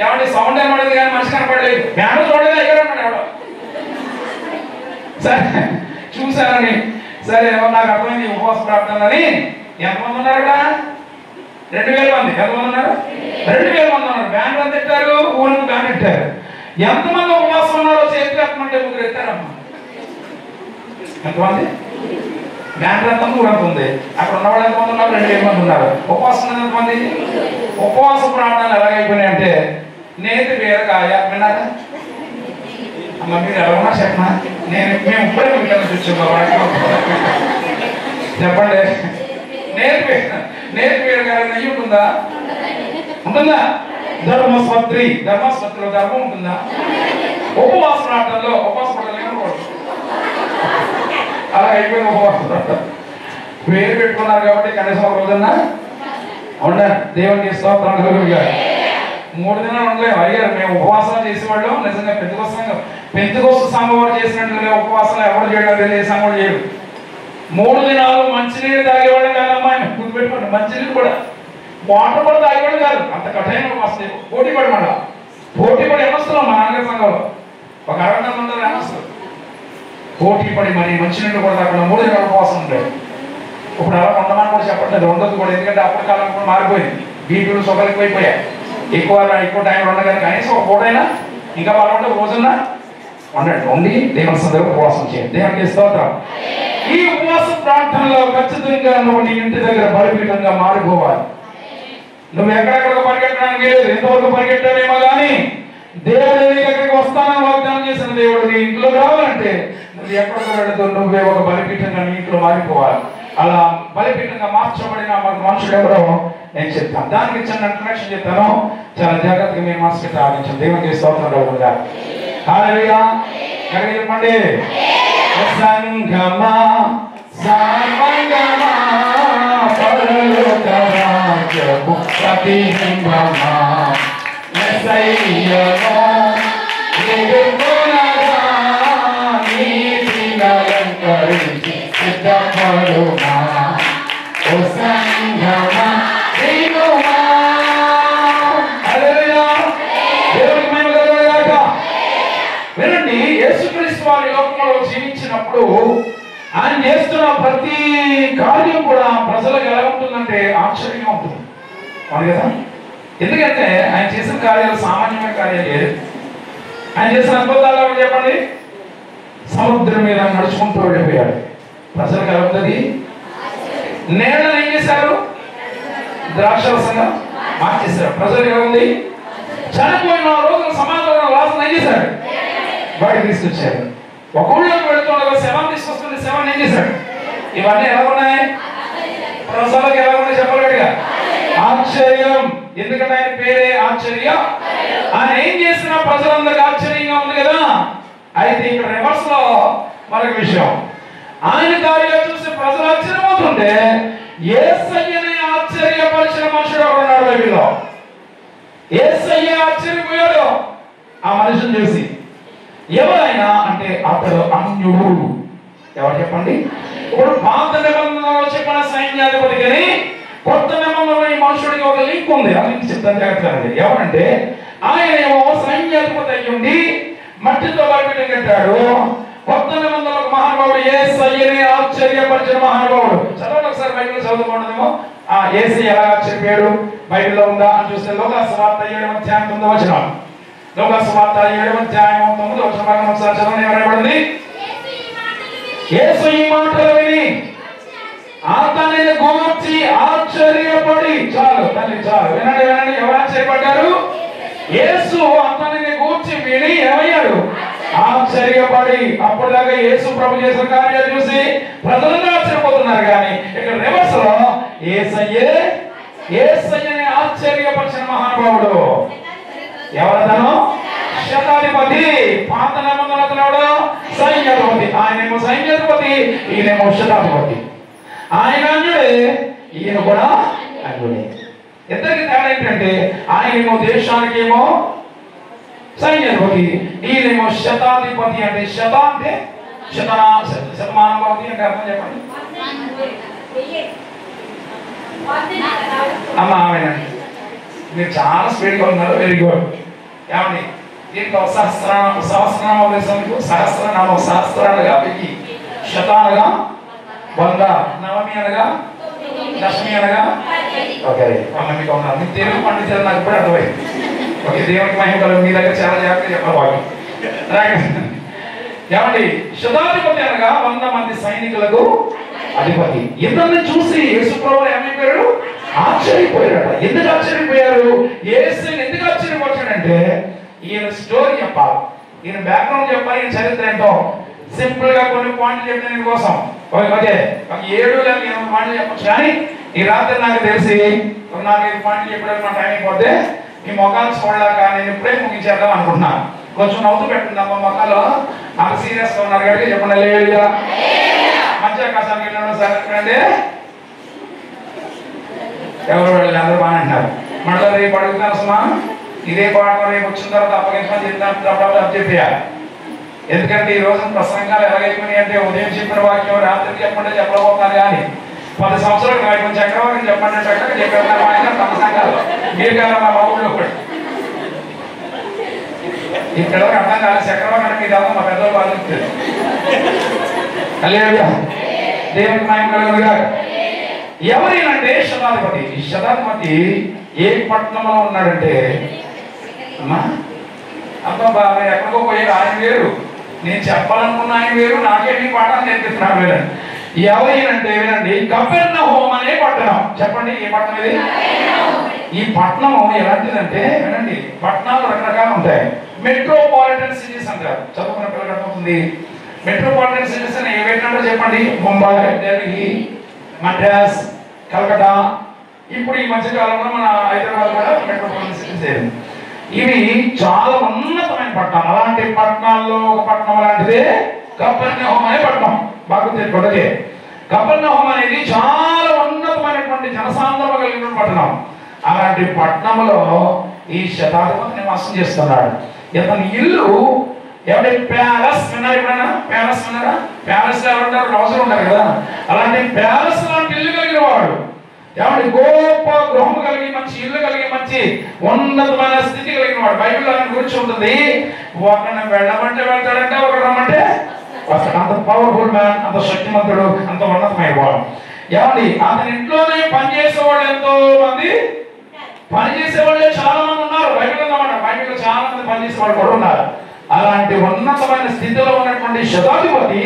ఏమంటే సౌండ్ ఏమడేది కానీ మనిషి కనపడలేదు. బ్యాండ్ చూడలేదు అయ్యారు అన్నాడు ఎవడో. సరే చూశానని, సరే నాకు అర్థమైంది ఉపవాస ప్రార్థనని. ఎంతమంది ఉన్నారు ఇక్కడ? 2000 మంది. ఎంతమంది ఉన్నారు? 2000 మంది ఉన్నారు. బ్యాండ్ ఎంత ఎట్టారు? ఊరికి బ్యాండ్ ఎట్టారు. ఎంతమంది ఉపవాసం ఉన్నారో చేతికి ఎత్తమంటే 3 ఎత్తారమ్మా. ఎంతమంది? బ్యాండ్ ఎంత ఉంది? ఊరంత ఉంది. అక్కడ ఉన్నవాళ్ళు ఎంతమంది ఉన్నారు? 2000 మంది ఉన్నారు. ఉపవాసం ఎంతమంది? ఉపవాస ప్రార్థనలు ఎలాగైపోయినాయి అంటే నేతి బీరకాయ విన్నారా? అమ్మ మీరు ఎలా ఉన్నా చెప్పనా? మేము ఇప్పుడే మీకు చూసాం చెప్పండి. నేతి బీరకాయ నెయ్యి ఉంటుందా? ఉంటుందా? ధర్మస్పత్రిలో ధర్మం ఉంటుందా? ఉపవాస ప్రార్థనలో ఉపవాస ప్రార్థనలు అలా అయిపోయిన ఉపవాస ప్రార్థన పేరు పెట్టుకున్నారు కాబట్టి కనీసం ఒక రోజున్నా ఉండాలి. దేవునికి స్తోత్రం కలుగుగా. 3 దినాలు ఉండలేము. అడిగారు మేము ఉపవాసాలు చేసేవాళ్ళం. నిజంగా పెంతెకొస్తు సంఘం వారు చేసినట్లుగా ఉపవాసాలు ఎవరు చేయడం ఏ సంఘం చేయడు. 3 దినాలు మంచినీళ్ళు తాగేవాళ్ళం కాదమ్మా. గుర్తుపెట్టుకోండి, మంచినీళ్ళు కూడా వాటర్ కూడా తాగేవాళ్ళు కాదు. అంత కఠిన ఉపవాసం. పోటీ పడి ఏమొస్తున్నాం మా నాన్నగారి సంఘంలో ఒక 60 మంది ఏమొస్తారు. పోటీ పడి మరి మంచినీళ్ళు కూడా తాగకుండా 3 దినాలు ఉపవాసం ఉంటాయి. ఇప్పుడు అలా ఉండమని కూడా చెప్పట్లేదు, ఉండదు కూడా. ఎందుకంటే అప్పటి కాలం కూడా మారిపోయింది. బీపీలు షుగర్లు ఎక్కువైపోయాయి. ఎక్కువ టైం ఉండగానే కనీసం ఒక పూటైనా ఇంకా వాళ్ళ రోజున ఉండి దేవుని సందర్భంగా ఉపవాసం చేయండి. దేవునికి స్తోత్రం. ఈ ఉపవాస ప్రార్థనలో ఖచ్చితంగా నువ్వు నీ ఇంటి దగ్గర బలిపీఠంగా మారిపోవాలి. నువ్వు ఎక్కడెక్కడ పరిగెట్టడానికి లేదు. ఎంతవరకు పరిగెట్టావేమో కానీ దేవుడు నీ దగ్గరికి వస్తానని వాగ్దానం చేసిన దేవుడు నీ ఇంట్లో రావాలంటే నువ్వు ఎక్కడికి వెళుతూ నువ్వే ఒక బలిపీఠంగా నీ ఇంట్లో మారిపోవాలి. అలా బలిపీఠంగా మార్చబడిన మనుషుడు ఎవరో నేను చెప్తాను. దానికి చిన్న ఇంట్రడక్షన్ చెప్తాను. చాలా జాగ్రత్తగా మీరు మనసు పెట్టి ఆలోచించండి. దేవునికి స్తోత్రం కలుగుగా. హల్లెలూయా. గట్టిగా చెప్పండి. సంగమా సమగమా పరలోక రాజ్యపు ప్రతిబింబమా యేసయ్యను నిలుపునగా నీతిని అలంకరించి సిద్ధపడుమా. ఓ సంగమా దిగుమా. హల్లెలూయా. దేవునికి మహిమ కలుగుగాక. వినండి, యేసుక్రీస్తు వారి లోకంలో జీవించినప్పుడు ఆయన చేస్తున్న ప్రతి కార్యం కూడా ప్రజలకు ఎలా ఉంటుందంటే ఆశ్చర్యంగా ఉంటుంది. అవును కదా? ఎందుకంటే ఆయన చేసిన కార్యాలు సామాన్యమైన కార్యాలు లేదు. ఆయన చేసిన అద్భుతాలు ఎవరు చెప్పండి? సముద్రం మీద నడుచుకుంటూ వెళ్ళిపోయాడు. ప్రజలకు ఎలా ఉంటుంది? నేలను ఏం చేశారు? ద్రాక్షరసంగా మార్చేశారు. ప్రజలకు ఎలా ఉంది? చనిపోయిన రోజుల సమాజంలో వాసన ఏం చేశారు? బయట తీసుకొచ్చారు. ఒక ఊళ్ళోకి వెళుతుండగా శవం తీసుకొస్తుంటే శవం ఏం చేశాడు? ఇవన్నీ ఎలా ఉన్నాయి? ప్రజలకు ఎలా ఉన్నాయి చెప్పగలిగా? ఆశ్చర్యం. ఎందుకంటే ఆయన పేరే ఆశ్చర్యం. ఆయన ఏం చేసినా ప్రజలందరికీ ఆశ్చర్యంగా ఉంది కదా. అయితే ఇక్కడ రివర్స్ లో మరొక విషయం, ఆయన కార్యాలు చూసి ప్రజలు ఆశ్చర్యమవుతుంటే యేసయ్యని ఆశ్చర్యపరిచిన మనుషుడు ఉన్నాడు బైబిల్లో. యేసయ్య ఆశ్చర్యపోయాడు ఆ మనిషిని చూసి. ఎవరైనా అంటే అతడు అన్యుడు. ఎవరు చెప్పండి? ఇప్పుడు పాత నిబంధనలో చెప్పిన సైన్యాధిపతి కానీ కొత్త నిబంధనలో ఈ మనుషుడికి ఒక లింక్ ఉంది. ఆ లింక్ చెప్తాను జాగ్రత్తగా. ఎవరంటే ఆయన ఏమో సైన్యాధిపతి అయ్యి ఉండి మట్టితో బలిపీఠం కట్టాడు. కొత్త నిబంధనలకు మహానుభావుడు యేసయ్యని ఆశ్చర్యపరిచిన మహానుభావుడు. చదవండి ఒకసారి, బైబిల్ చదువుకోండిమో. యేసయ్య ఎలా ఆశ్చర్యపోయాడు బైబిల్లో ఉందా అని చూస్తే లోకాసువార్త 7:9 లోకాసువార్త 7:9 భాగం ఒకసారి చదవండి. ఏమనబడింది? యేసు ఈ మాటలు విని అతనిని గూర్చి ఆశ్చర్యపడి. చాలు తల్లి, చాలు. వినండి వినండి. ఎవరు ఆశ్చర్యపడ్డారు? యేసు అతనిని గూర్చి విని ఏమయ్యాడు? ఆశ్చర్యపడి. అప్పటిదాకా యేసు ప్రభు చేసిన కార్యాలు చూసి ప్రజలందరూ ఆశ్చర్యపోతున్నారు. కానీ ఇక్కడ రివర్స్ లో యేసయ్యని ఆశ్చర్యపరిచిన మహానుభావుడు ఎవరతను? శతాధిపతి. పాత నిబంధనలో సైన్యాధిపతి. ఆయనేమో సైన్యాధిపతి, ఈయనేమో శతాధిపతి. ఆయన అన్యుడే, ఈయన కూడా అన్యుడే. ఇద్దరికి తేడా ఏంటంటే ఆయనేమో దేశానికి ఏమో సైన్యాధిపతి, ఈయనేమో శతాధిపతి. అంటే శత అంటే శతమానం భవతి అంటే అర్థం చెప్పండి అమ్మా. ఆమెనండి, మీరు చాలా స్పీడ్గా ఉన్నారు. Very good. ఏమండి, దీంట్లో సహస్రనామగా 1000, శతానగా 100, నవమి అనగా దశమి అనగా ఓకే. మీకు ఉన్నారు. మీ తెలుగు పండితులు నాకు ఇప్పుడు అర్థమైంది. ఓకే, దేవునికి మహిమ కలుగు. మీ దగ్గర చాలా జాగ్రత్తగా చెప్పాలి. ఏమండి, శతాధిపతి అనగా 100 మంది సైనికులకు అధిపతి. ఇతన్ని చూసి యేసుప్రభువు ఏమైపోయాడు? ఆశ్చర్యపోయాడు. ఎందుకు ఆశ్చర్యపోయారు? యేసుని ఎందుకు ఆశ్చర్యపరిచాడంటే ఈయన స్టోరీ చెప్పాలి, ఈయన బ్యాక్గ్రౌండ్ చెప్పాలి, ఈయన చరిత్ర ఏంటో. సింపుల్ గా కొన్ని పాయింట్లు చెప్తాను దీని కోసం. ఓకే, 7 లేదా 8 పాయింట్లు చెప్పచ్చు. కానీ ఈ రాత్రి నాకు తెలిసి 4-5 పాయింట్లు చెప్పడానికి నా టైం అయిపోతే మీ మొఖాలు చూడలేక నేను ఇప్పుడే ముగించేద్దాం అనుకుంటున్నాను. కొంచెం నవ్వుతూ పెట్టండి అమ్మ మొఖాలు. నాకు సీరియస్ గా ఉన్నారు కాబట్టి చెప్పండి. లేదుగా మంచి ఆకాశానికి వెళ్ళడం సరే. ఎవరు వెళ్ళి అందరూ బాగా అంటారు. మళ్ళీ రేపు అడుగుతాను సుమా, ఇదే పాఠం రేపు వచ్చిన తర్వాత అప్పగించమని చెప్తాను చెప్పేయాలి. ఎందుకంటే ఈ రోజు ప్రసంగాలు ఎలాగైపోయినాయి అంటే ఉదయం చెప్పిన వాక్యం రాత్రికి చెప్పండి చెప్పలేకపోతున్నారు. కానీ 10 సంవత్సరాలు కొంచెం చక్రవర్తిని చెప్పండి అంటే చెప్పారు ప్రసంగాలు. మీరు కదా మా బాబుల్లో కూడా ఇక్కడ అర్థం కాదు. చక్రవర్తి అంటే మీరు మా పెద్దలు బాధించారు. దేవునికి మహిమ కలుగునుగా. ఎవరైనంటే శతాధిపతి. ఈ శతాధిపతి ఏ పట్టణంలో ఉన్నాడంటే అమ్మా అబ్బా బాబా ఎక్కడికో పోయారు. ఆయన వేరు, నేను చెప్పాలనుకున్న ఆయన వేరు, నాకే మీ పాఠాలు నేర్పిస్తున్నాను. వినండి, ఎవరైనంటే వినండి, కపెర్నహూము అనే పట్టణం. చెప్పండి, ఏ పట్టణం ఇది? ఈ పట్టణం ఎలాంటిదంటే వినండి, పట్టణాలు రకరకాలు ఉంటాయి. మెట్రోపాలిటన్ సిటీస్ అంటారు. చదువుకున్న పిల్లలు అర్థమవుతుంది. మెట్రోపాలిటన్ సిటీస్ అని ఏవేంటంటే చెప్పండి, ముంబై, ఢిల్లీ, మద్రాస్, కలకత్తా. ఇప్పుడు ఈ మధ్య కాలంలో మన హైదరాబాద్ కూడా మెట్రోపాలిటన్ సిటీస్ అయింది. ఇవి చాలా ఉన్నతమైన పట్టణం. అలాంటి పట్టణాల్లో ఒక పట్టణం లాంటిదే కపెర్నహూము అనే పట్టణం. బాగా తెలుసుకోండి, కపెర్నహూము అనేది చాలా ఉన్నతమైనటువంటి జనసాంద్రత కలిగిన పట్టణం. అలాంటి పట్టణంలో ఈ శతాధిపతి నివాసం చేస్తున్నాడు. ఇతని ఇల్లు ఎవరి ప్యాలెస్ విన్నారు? ఎప్పుడైనా ప్యాలెస్ విన్నారా? ప్యాలెస్ ఎవరుంటారు? రాజులు ఉంటారు కదా. అలాంటి ప్యాలెస్ లాంటి ఇల్లు కలిగిన వాడు. ఎవరి గొప్ప గృహం కలిగి, మంచి ఇల్లు కలిగి, మంచి ఉన్నతమైన స్థితి కలిగిన వాడు. బైబిల్ దాని గురించి ఉంటుంది. ఒకరిని వెళ్ళమంటే వెళ్తాడంటే, ఒకరు రమ్మంటే వస్తాడు. అంత పవర్ఫుల్ మ్యాన్, అంత శక్తిమంతుడు, అంత ఉన్నతమైన వాడు. ఏమండి అతని ఇంట్లోనే పనిచేసేవాళ్ళు ఎంతో మంది, పనిచేసేవాళ్ళే చాలా మంది ఉన్నారు. బైబిల్ అన్నమాట. బైబిల్లో చాలా మంది పనిచేసేవాళ్ళు కూడా ఉన్నారు. అలాంటి ఉన్నతమైన స్థితిలో ఉన్నటువంటి శతాధిపతి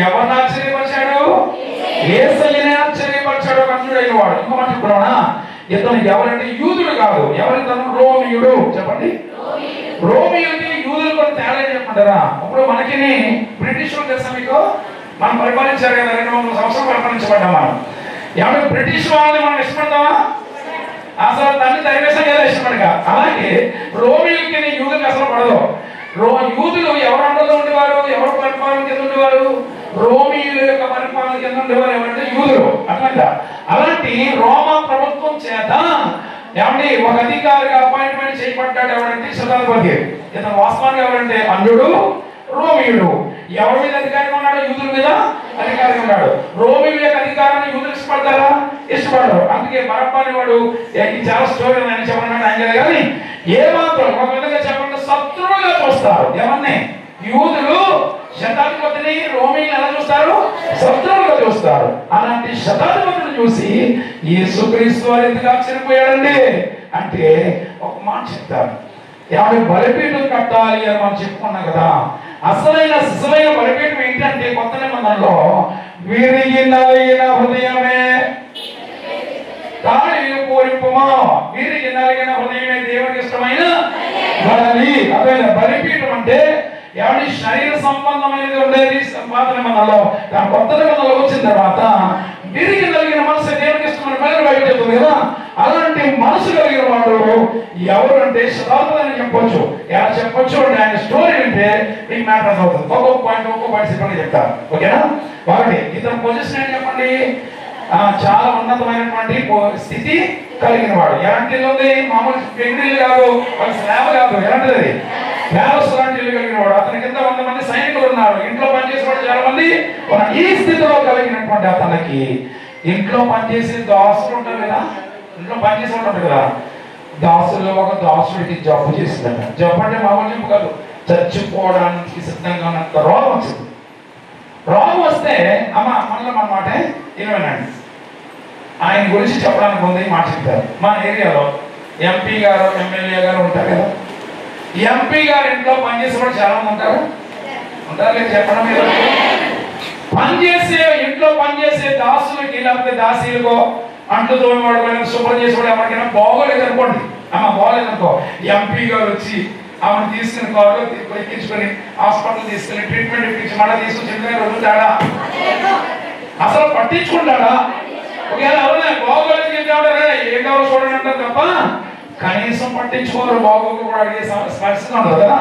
ఎవరిని ఆశ్చర్యపరిచాడు? యేసయ్యనే ఆశ్చర్యపరిచాడు. కన్నుడైన వాడు. ఇంకో మాట చెప్పుకున్నా, ఇతను ఎవరంటే యూదుడు కాదు. ఎవరితను? రోమియుడు. చెప్పండి, రోమియుడికి యూదులు కూడా తేడా చెప్పంటారా? ఇప్పుడు మనకి బ్రిటిష్ వాళ్ళు తెలుసా మీకు? మనం పరిపాలించారు కదా, 200 సంవత్సరాలు పరిపాలించబడ్డాం మనం. ఎవరు బ్రిటిష్ వాళ్ళని మనం ఇష్టపడతామా? అసలు దాన్ని దైవేశం కదా ఇష్టపడక. అలాగే రోమియులకి యూదులకు అసలు పడదు. యూదులు ఎవరు అండలో ఉండేవారు? ఎవరు పరిపాలన కింద ఉండేవారు? రోమియుల యొక్క పరిపాలన కింద ఉండేవారు. ఎవరంటే యూదులు. అట్లా అలాంటి రోమా ప్రభుత్వం చేత ఏమండి ఒక అధికారిగా అపాయింట్మెంట్ చేయబడ్డాడు. ఎవరంటే శతాధిపతి. ఇతను వాస్తవానికి ఎవరంటే అన్యుడు, రోమియుడు. ఎవరి మీద అధికారంగా ఉన్నాడు? యూదుల మీద అధికారంగా ఉన్నాడు. రోమియుల యొక్క అధికారాన్ని యూదులు ఇష్టపడతారా? ఇష్టపడరు. అందుకే బరబ్బాని వాడు చాలా స్టోరీ అని చెప్పండి ఆయన కానీ ఏమాత్రం ఒక విధంగా చెప్పండి శత్రువులుగా చూస్తారు. ఎవరిని? యూదులు శతాధిపతిని, రోమియులు ఎలా చూస్తారు? శత్రువులుగా చూస్తారు. అలాంటి శతాధిపతిని చూసి యేసుక్రీస్తు వారు ఎందుకు ఆశ్చర్యపోయాడండి అంటే ఒక మాట చెప్తారు. ఏమంటే బలిపీఠం కట్టాలి అని మనం చెప్పుకున్నాం కదా. అసలైన సిసలైన బలిపీఠం ఏంటంటే కొత్త నిబంధనలో విరిగిన హృదయమే దాని పూరింపుమా. విరిగిన హృదయమే దేవుడికి ఇష్టమైన బలి. అదే బలిపీఠం అంటే ఎవరి శరీర సంబంధమైనది ఉండేది పాత నిబంధనలో. దాని కొత్త నిబంధనలో వచ్చిన తర్వాత విరిగి కలిగిన మనసు దేవుడికి ఇష్టమైన బలి బయట చెప్తుంది కదా. అలాంటి మనసు కలిగిన వాడు ఎవరు అంటే శతాధిపతి అని చెప్పొచ్చు. ఎలా చెప్పొచ్చు అంటే ఆయన స్టోరీ వింటే మీకు మ్యాటర్ అవుతుంది. ఒక్కొక్క పాయింట్ చెప్పండి చెప్తాను. ఓకేనా? ఒకటి ఇతని పొజిషన్ ఏంటి చెప్పండి? చాలా ఉన్నతమైనటువంటి స్థితి కలిగిన వాడు. ఎలాంటి ఇల్లు ఉంది? మామూలు పెంగిళ్ళు కాదు, వాళ్ళ స్లాబ్ కాదు. ఎలాంటిది? ప్యాలెస్ లాంటి ఇల్లు కలిగిన వాడు. అతని కింద 100 మంది సైనికులు ఉన్నారు. ఇంట్లో పనిచేసేవాడు చాలా మంది. ఈ స్థితిలో కలిగినటువంటి అతనికి ఇంట్లో పనిచేసే దాసులు ఉంటారు కదా. ఇంట్లో పనిచేసే ఉంటారు కదా. దాసుల్లో ఒక దాసుడికి జబ్బు చేసిందట. జబ్బు అంటే మామూలు జబ్బు కాదు, చచ్చిపోవడానికి సిద్ధంగా ఉన్నంత రోగం వచ్చింది. రోగం వస్తే అమ్మ మనలో మన మాట వినండి. ఆయన గురించి చెప్పడానికి ఉంది మాట చెప్తారు. మా ఏరియాలో ఎంపీ గారు, ఎమ్మెల్యే గారు ఉంటారు కదా. ఎంపీ గారు ఇంట్లో పనిచేసేవాడు చాలా మంది ఉంటారు. ఉంటారు లేదు చెప్పడం మీద. ఇంట్లో పనిచేసే దాసులకి లేకపోతే దాసీలకో అంట్లు తోమేవాడు, శుభ్రం చేసేవాడు ఎవరికైనా బాగోలేదు అనుకోండి. అమ్మ బాగోలేదు అనుకో, ఎంపీ గారు వచ్చి ఆమెను తీసుకుని కారులో ఎక్కించుకొని హాస్పిటల్ తీసుకెళ్ళి ట్రీట్మెంట్ ఇప్పించి మళ్ళీ తీసుకొచ్చి రోజు తేడా అసలు పట్టించుకుంటాడా? ఒకవేళ ఎవరైనా బాగోలేదు చెప్పాడా ఏం కావాలో చూడండి అంటారు తప్ప కనీసం పట్టించుకోరు. బాగోకు కూడా అడిగే పరిస్థితి ఉండదు కదా.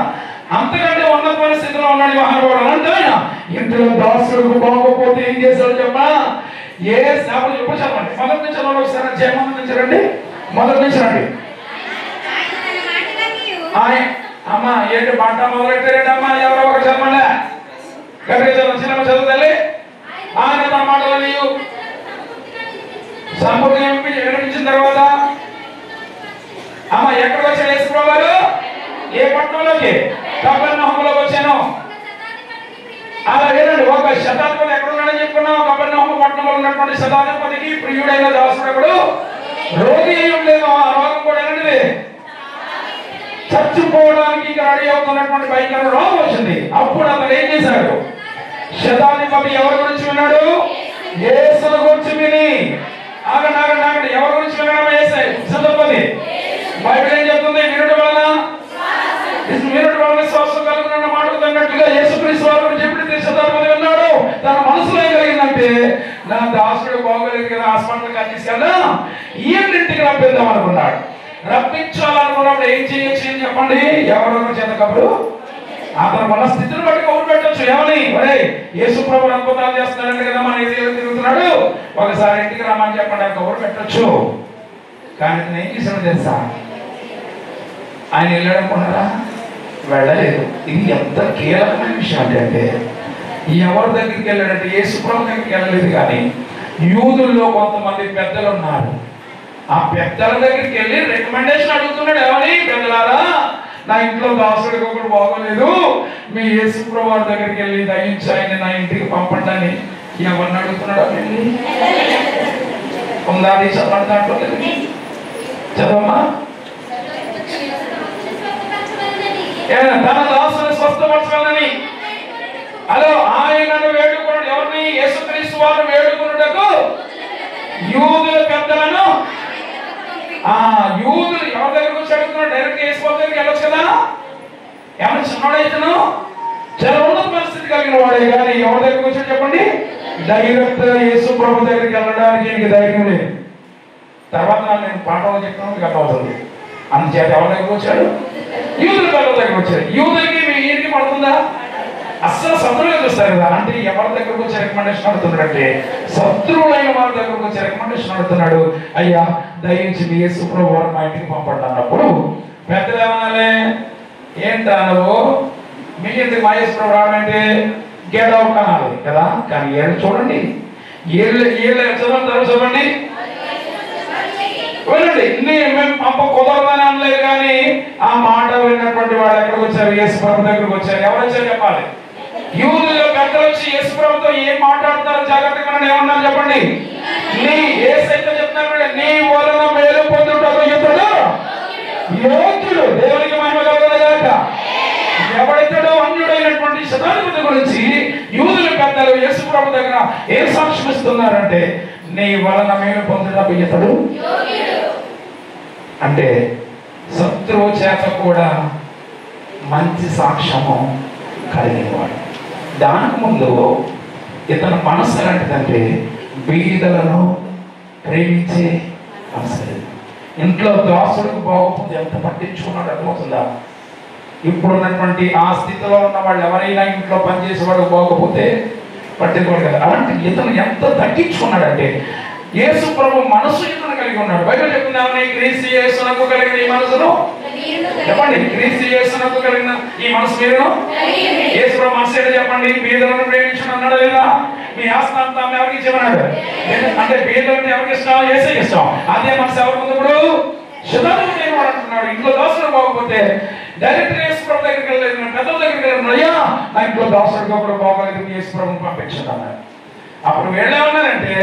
అంతకంటే ఉన్నతమైన స్థితిలో ఉన్నాడు మహానుభావుడు. అంటే ఆయన ఇంట్లో దాసుడు బాగోపోతే ఏం చేశాడు చెప్పా? ఏ సేవలు ఎప్పుడు చెప్పండి. మొదటి నుంచి చదవండి ఒకసారి. జయమంది నుంచి రండి, మొదటి నుంచి రండి. అమ్మ ఏంటి మాట మొదలెట్టారండి అమ్మ? ఎవరో ఒకటి చదవండి. గట్టిగా చదువు, చిన్న చదువుతాలి. ఆయన తన మాటలు నీవు సంపూర్ణ వినిపించిన తర్వాత అమ్మ ఎక్కడికి వచ్చాడు యేసుప్రభువు వారు? ఏ పట్టణంలోకి? కపెర్నహూములోకి వచ్చాను. అలా వినండి. ఒక శతాధిపతి ఎక్కడ ఉన్నాడని చెప్పుకున్నాం. కపెర్నహూము పట్టణంలో ఉన్నటువంటి శతాధిపతికి ప్రియుడైన దాసుడు రోగి అయి ఉండేది. ఆ రోగం కూడా ఏంటిది? చచ్చిపోవడానికి రెడీ అవుతున్నటువంటి భయంకర రోగం వచ్చింది. అప్పుడు అతను ఏం చేశాడు? శతాధిపతి ఎవరి గురించి విన్నాడు? యేసుని గురించి విని ఆగండి ఎవరి గురించి వినడం? యేసే శతాధిపతి. బైబిల్ ఏం చెప్తుంది? వినుట వలన విశ్వాసం కలుగుతున్న మాటకు తగ్గట్టుగా యేసుక్రీస్తు వారి గురించి ఎప్పుడైతే శతాధిపతి విన్నాడు, తన మనసులో ఏం కలిగిందంటే నా దాసుడు బాగోలేదు కదా, హాస్పిటల్కి తీసుకెళ్ళా ఈయన ఇంటికి రప్పిద్దాం అనుకున్నాడు. రప్పించాలనుకున్నప్పుడు ఏం చేయొచ్చు అని చెప్పండి. ఎవరెవరి చేత కబురు, అతను మన స్థితిని బట్టి కబురు పెట్టచ్చు. ఏమని, ఒరే యేసు ప్రభు అద్భుతాలు చేస్తున్నాడు కదా, మన ఏరియాలో తిరుగుతున్నాడు, ఒకసారి ఇంటికి రమ్మని చెప్పండి, ఆ కబురు పెట్టచ్చు. కానీ నేను ఏం చేశాను తెలుసా, ఆయన వెళ్ళాడనుకున్నారా, వెళ్ళలేదు. ఇది ఎంత కీలకమైన విషయం అంటే ఎవరి దగ్గరికి వెళ్ళాడంటే యేసు ప్రభు దగ్గరికి వెళ్ళలేదు, కానీ యూదుల్లో కొంతమంది పెద్దలు ఉన్నారు. ఆ పెద్దల దగ్గరికి వెళ్ళి రికమెండేషన్ అడుగుతున్నాడు. ఏమని, పెద్దలారా నా ఇంట్లో దాసుడికి ఒకటి బాగోలేదు, మీ యేసు ప్రభు వారి దగ్గరికి వెళ్ళి దయించి ఆయన నా ఇంటికి పంపండి అని ఎవరిని అడుగుతున్నాడు. వెళ్ళి ఉందా చదవండి, దాంట్లో చదవమ్మా. తన దాసుని స్వస్థపరచాలని అలో ఆయనను వేడుకున్నాడు. ఎవరిని, యేసుక్రీస్తు వారు వేడుకున్నటకు యూదుల పెద్దలను. యూదులు ఎవరి దగ్గరకు వచ్చి అడుగుతున్నాడు, డైరెక్ట్ యేసు ప్రభు దగ్గరికి వెళ్ళొచ్చు కదా. ఏమన్నా చిన్నవాడైతేను చాలా ఉన్నత పరిస్థితి కలిగిన వాడే, కానీ ఎవరి దగ్గరకు వచ్చాడు చెప్పండి, డైరెక్ట్ యేసు ప్రభు దగ్గరికి వెళ్ళడానికి ఈయనకి ధైర్యం లేదు. తర్వాత నేను పాఠంలో చెప్తాను, మీకు అర్థమవుతుంది. అందుచేత ఎవరి దగ్గరకు వచ్చాడు, యూదుల పెద్దల దగ్గరకు వచ్చాడు. యూదులకి ఈయనకి పడుతుందా, అస్సలు శత్రువుగా చూస్తారు కదా. అంటే ఎవరి దగ్గరకు వచ్చి రికమెండేషన్ అడుగుతున్నాడు అంటే శత్రువులైన వారి దగ్గరకు వచ్చి రికమెండేషన్ అడుగుతున్నాడు. అయ్యా దయించి మీ యేసు ప్రభు వారు మా ఇంటికి పంపండి అన్నప్పుడు పెద్దలు ఏమనాలి, ఏంటా నువ్వు మీ ఇంటికి మా యేసు ప్రభు రావడంటే గెట్ అవుట్ అనాలి కదా. కానీ ఏళ్ళు చూడండి, ఏళ్ళు చదవండి, చదవండి, వెళ్ళండి. మేము పంప కుదరదని అనలేదు, కానీ ఆ మాట విన్నటువంటి వాడు ఎక్కడికి వచ్చారు, యేసు ప్రభు దగ్గరకు వచ్చారు. ఎవరు వచ్చారు చెప్పాలి, యూదుల పెద్దలు వచ్చి యేసు ప్రభుతో ఏం మాట్లాడుతారో జాగ్రత్తగా ఏమన్నారు చెప్పండి. నీ యేసైతే చెప్తున్నారు, నీ వలన మేలు పొందుటకు ఇతడు యోగ్యుడు, దేవునికి మహిమ కలుగునుగాక. ఎవడైతాడో అన్యుడైనటువంటి శతాధిపతి గురించి యూదుల పెద్దలు యేసు ప్రభు దగ్గర ఏం సాక్ష్యం ఇస్తున్నారంటే, నీ వలన మేలు పొందుటకు ఇతడు అంటే శత్రువు చేత కూడా మంచి సాక్ష్యము కలిగినవాడు. దానికి ముందు ఇతను మనసు ఎలాంటిదంటే బీదలను ప్రేమించే మనసు. ఇంట్లో దాసుడికి బాగోకపోతే ఎంత పట్టించుకున్నాడు అర్థమవుతుందా. ఇప్పుడున్నటువంటి ఆ స్థితిలో ఉన్న వాళ్ళు ఎవరైనా ఇంట్లో పనిచేసే వాడు బాగోకపోతే పట్టించుకోడు కదా. అలాంటి ఇతను ఎంత తగ్గించుకున్నాడంటే యేసు ప్రభు మనసు ఇతను కలిగి ఉన్నాడు. బైబిల్ చెప్తున్నామని క్రీస్తు యేసునకు కలిగిన ఈ మనసును చెప్పండి, క్రీస్తు యేసునకు కలిగిన ఈ మనసు మీరును. యేసు ప్రభు మనసు ఏంటో చెప్పండి, బీదలను ప్రేమించడం అన్నాడు లేదా. మీ ఆస్తంతా ఎవరికి ఇచ్చేమన్నాడు అంటే బీదలను ఎవరికి ఇష్టం, యేసుకి ఇష్టం. అదే మనసు ఎవరికి ఉంది ఇప్పుడు, శతాధిపతి వాడు అంటున్నాడు. ఇంట్లో దాసుడు బాగోకపోతే డైరెక్ట్ యేసు ప్రభు దగ్గరికి వెళ్ళలేదు, పెద్దల దగ్గరికి వెళ్ళాను, అయ్యా నా ఇంట్లో దాసుడిగా కూడా బాగోలేదు, యేసు ప్రభుని పంపించండి అన్నాడు. అప్పుడు వీళ్ళేమన్నారంటే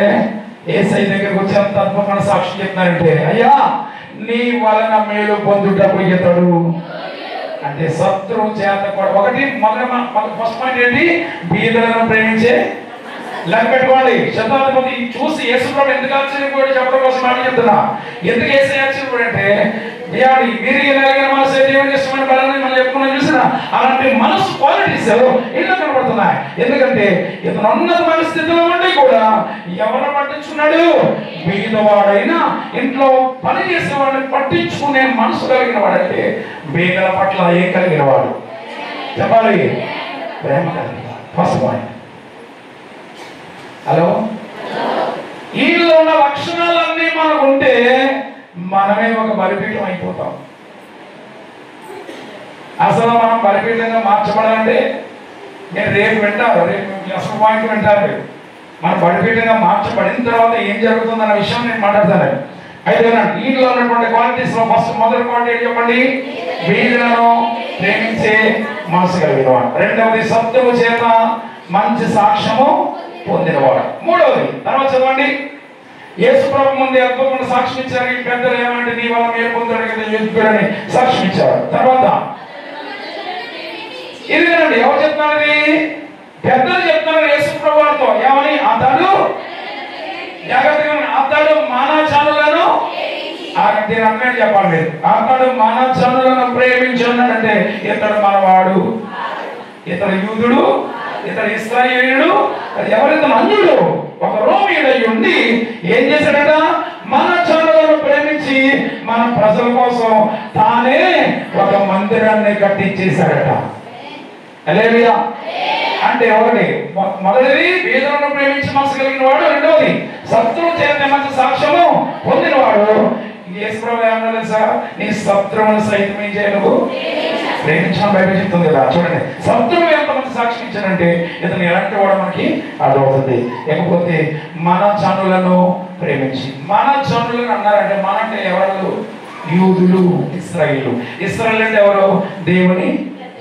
యేసయ్య దగ్గరికి వచ్చి అంత అద్భుతమైన సాక్షి చెప్తున్నారంటే, అయ్యా నీ వలన మేలు పొందుటకు ఇతడు అంటే శత్రువు చేత కూడా. ఒకటి ఫస్ట్ పాయింట్ ఏంటి, బీదలను ప్రేమించే. లెక్క పెట్టుకోండి, శతాధిపతి చూసి యేసు ప్రభు ఎందుకు ఆశ్చర్యపోయాడు చెప్పడం కోసం మాట చెప్తున్నా. ఎందుకు యేసయ్య ఆశ్చర్యపోయాడు అంటే వీరికి కలిగిన మనసు దేవునికి ఇష్టమైన బలాన్ని మనం చెప్పుకున్నాం చూసినా, అలాంటి మనసు క్వాలిటీస్ ఎన్నో కనబడుతున్నాయి. ఎందుకంటే ఇతను ఉన్నతమైన స్థితిలో ఉండి కూడా ఎవరు పట్టించుకున్నాడు, బీదవాడైనా ఇంట్లో పని చేసేవాడిని పట్టించుకునే మనసు కలిగిన వాడంటే బీదల పట్ల ఏం కలిగిన వాడు చెప్పాలి, ప్రేమ కలిగిన. First point. హలో, వీళ్ళు ఉన్న లక్షణాలన్నీ మనకు ఉంటే మనమే ఒక బలిపీఠం అయిపోతాం. అసలు మనం బలిపీఠంగా మార్చబడాలంటే నేను రేపు వింటారు, రేపు అసలు పాయింట్ వింటారు. మనం బలిపీఠంగా మార్చబడిన తర్వాత ఏం జరుగుతుందన్న విషయం నేను మాట్లాడతాను. అయితే వీటిలో ఉన్నటువంటి క్వాలిటీస్ లో ఫస్ట్ మొదటి క్వాలిటీ ఏంటి చెప్పండి, వీళ్ళను ప్రేమించే మనసు కలిగినవాడు. రెండవది శత్రువు చేత మంచి సాక్ష్యము పొందినవాడు. మూడవది తర్వాత చదవండి, యేసు ప్రభు ముందు అద్భుతమైన సాక్ష్యం ఇచ్చారు. ఈ పెద్దలు ఏమంటే నీ వల్ల మేలు పొందాడు కదా యోగ్యుడని సాక్ష్యం ఇచ్చారు. తర్వాత ఇది వినండి, ఎవరు చెప్తున్నారు, ఇది పెద్దలు చెప్తున్నారు యేసు ప్రభు వారితో ఏమని, అతడు జాగ్రత్తగా అతడు మానవజనులను దీని అర్థం చెప్పాలి మీరు, అతడు మానవజనులను ప్రేమించున్నాడంటే ఇతడు మనవాడు, ఇతడు యూదుడు, ఇతడు ఇశ్రాయేలీయుడు, ఎవరితను అన్యుడు, ఒక రోమీయుడై ఉండి ఏం చేశాడట, మన జనులను ప్రేమించి మన ప్రజల కోసం తానే ఒక మందిరాన్ని కట్టించేశాడట. హల్లెలూయా. అంటే ఒకటి మొదటిది బీదలను ప్రేమించి మనసు కలిగిన వాడు, రెండవది శత్రువు చేత మంచి సాక్ష్యము పొందినవాడు. యేసుప్రభు ఏమన్నా తెలుసా? నీ శత్రువును సైతం ఏం చేయను ప్రేమించడం బైబిల్ చెప్తుంది కదా. చూడండి, శత్రువు ఎంత మంచి సాక్ష్యం ఇచ్చాడంటే ఇతను ఎలాంటి వాడు మనకి అర్థమవుతుంది. లేకపోతే మన జనులను ప్రేమించి, మన జనులను అన్నారంటే మన అంటే ఎవరు? యూదులు, ఇశ్రాయేలు. ఇశ్రాయేలు అంటే ఎవరు? దేవుని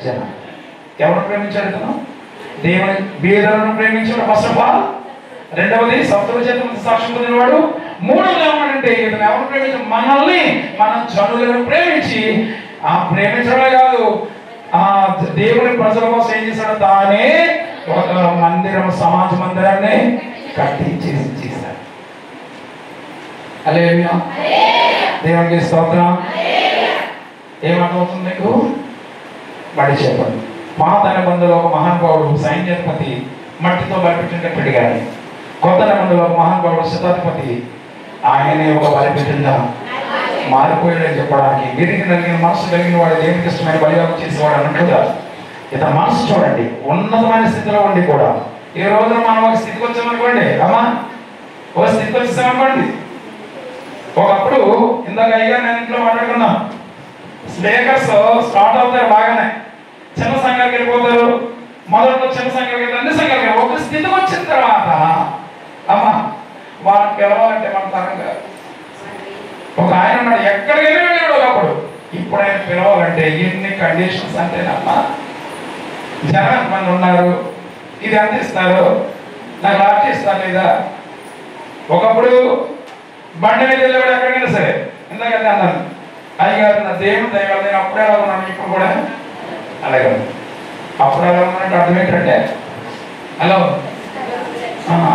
జనం. ఎవరు ప్రేమించాడు ఇతను? దేవుని బీదలను ప్రేమించాడు ఫస్ట్ ఆఫ్ ఆల్. రెండవది శత్రువు చేత సాక్ష్యం పొందినవాడు. మూడవది ఏమంటే ఇతను ఎవరు ప్రేమించాడు? మనల్ని, మన జనులను ప్రేమించి, ఆ ప్రేమించడమే కాదు, ఆ దేవుని ప్రజల కోసం ఏం చేశాడు? తానే ఒక మందిరం, సమాజ మందిరాన్ని కట్టించేసాడు. హల్లెలూయా. దేవునికి స్తోత్రం. ఏమర్థమవుతుంది మీకు? బడి చెప్పండి. పాత నిబంధనలో ఒక మహానుభావుడు సైన్యాధిపతి మట్టితో బలిపెట్టిన పెడిగాడు. కొత్త నిబంధనలో ఒక మహానుభావుడు శతాధిపతి ఆయనే ఒక బలిపెట్టిందా మారిపోయాడని చెప్పడానికి, వీరికి కలిగిన మనసు కలిగిన వాడు దేవునికి ఇష్టమైన బలియాగం చేసేవాడు అన్నట్టుగా ఇతని మనసు చూడండి. ఉన్నతమైన స్థితిలో ఉండి కూడా ఈ రోజున మనం ఒక స్థితికి వచ్చామనుకోండి, అమ్మా ఒక స్థితికి వచ్చేసామనుకోండి. ఒకప్పుడు ఇందాక అయ్యా నేను ఇంట్లో మాట్లాడుకున్నా, స్పీకర్స్ స్టార్ట్ అవుతారు బాగానే, చిన్న సంఘాలకు వెళ్ళిపోతారు. మొదట్లో చిన్న సంఘాలకు వెళ్తారు, అన్ని సంఘాలకు. ఒక స్థితికి వచ్చిన తర్వాత అమ్మా వాళ్ళని పిలవాలంటే మన తరంగా. ఒక ఆయన ఉన్నాడు, ఎక్కడికి వెళ్ళాడు ఒకప్పుడు. ఇప్పుడు ఆయన పిలవాలంటే ఎన్ని కండిషన్స్ అంటేనమ్మా, జనం మంది ఉన్నారు, ఇది అంత ఇస్తారు, నాకు లాట్ ఇస్తారు లేదా. ఒకప్పుడు బండి మీద వెళ్ళేవాడు ఎక్కడికైనా సరే, ఎందుకంటే అన్నాను అయ్యగారు నా దేవుని దయవల్ల నేను అప్పుడే ఎలా ఉన్నాను, ఇప్పుడు కూడా అలాగే. అప్పుడు ఎలా ఉన్నానంటే అర్థం ఏంటంటే, హలో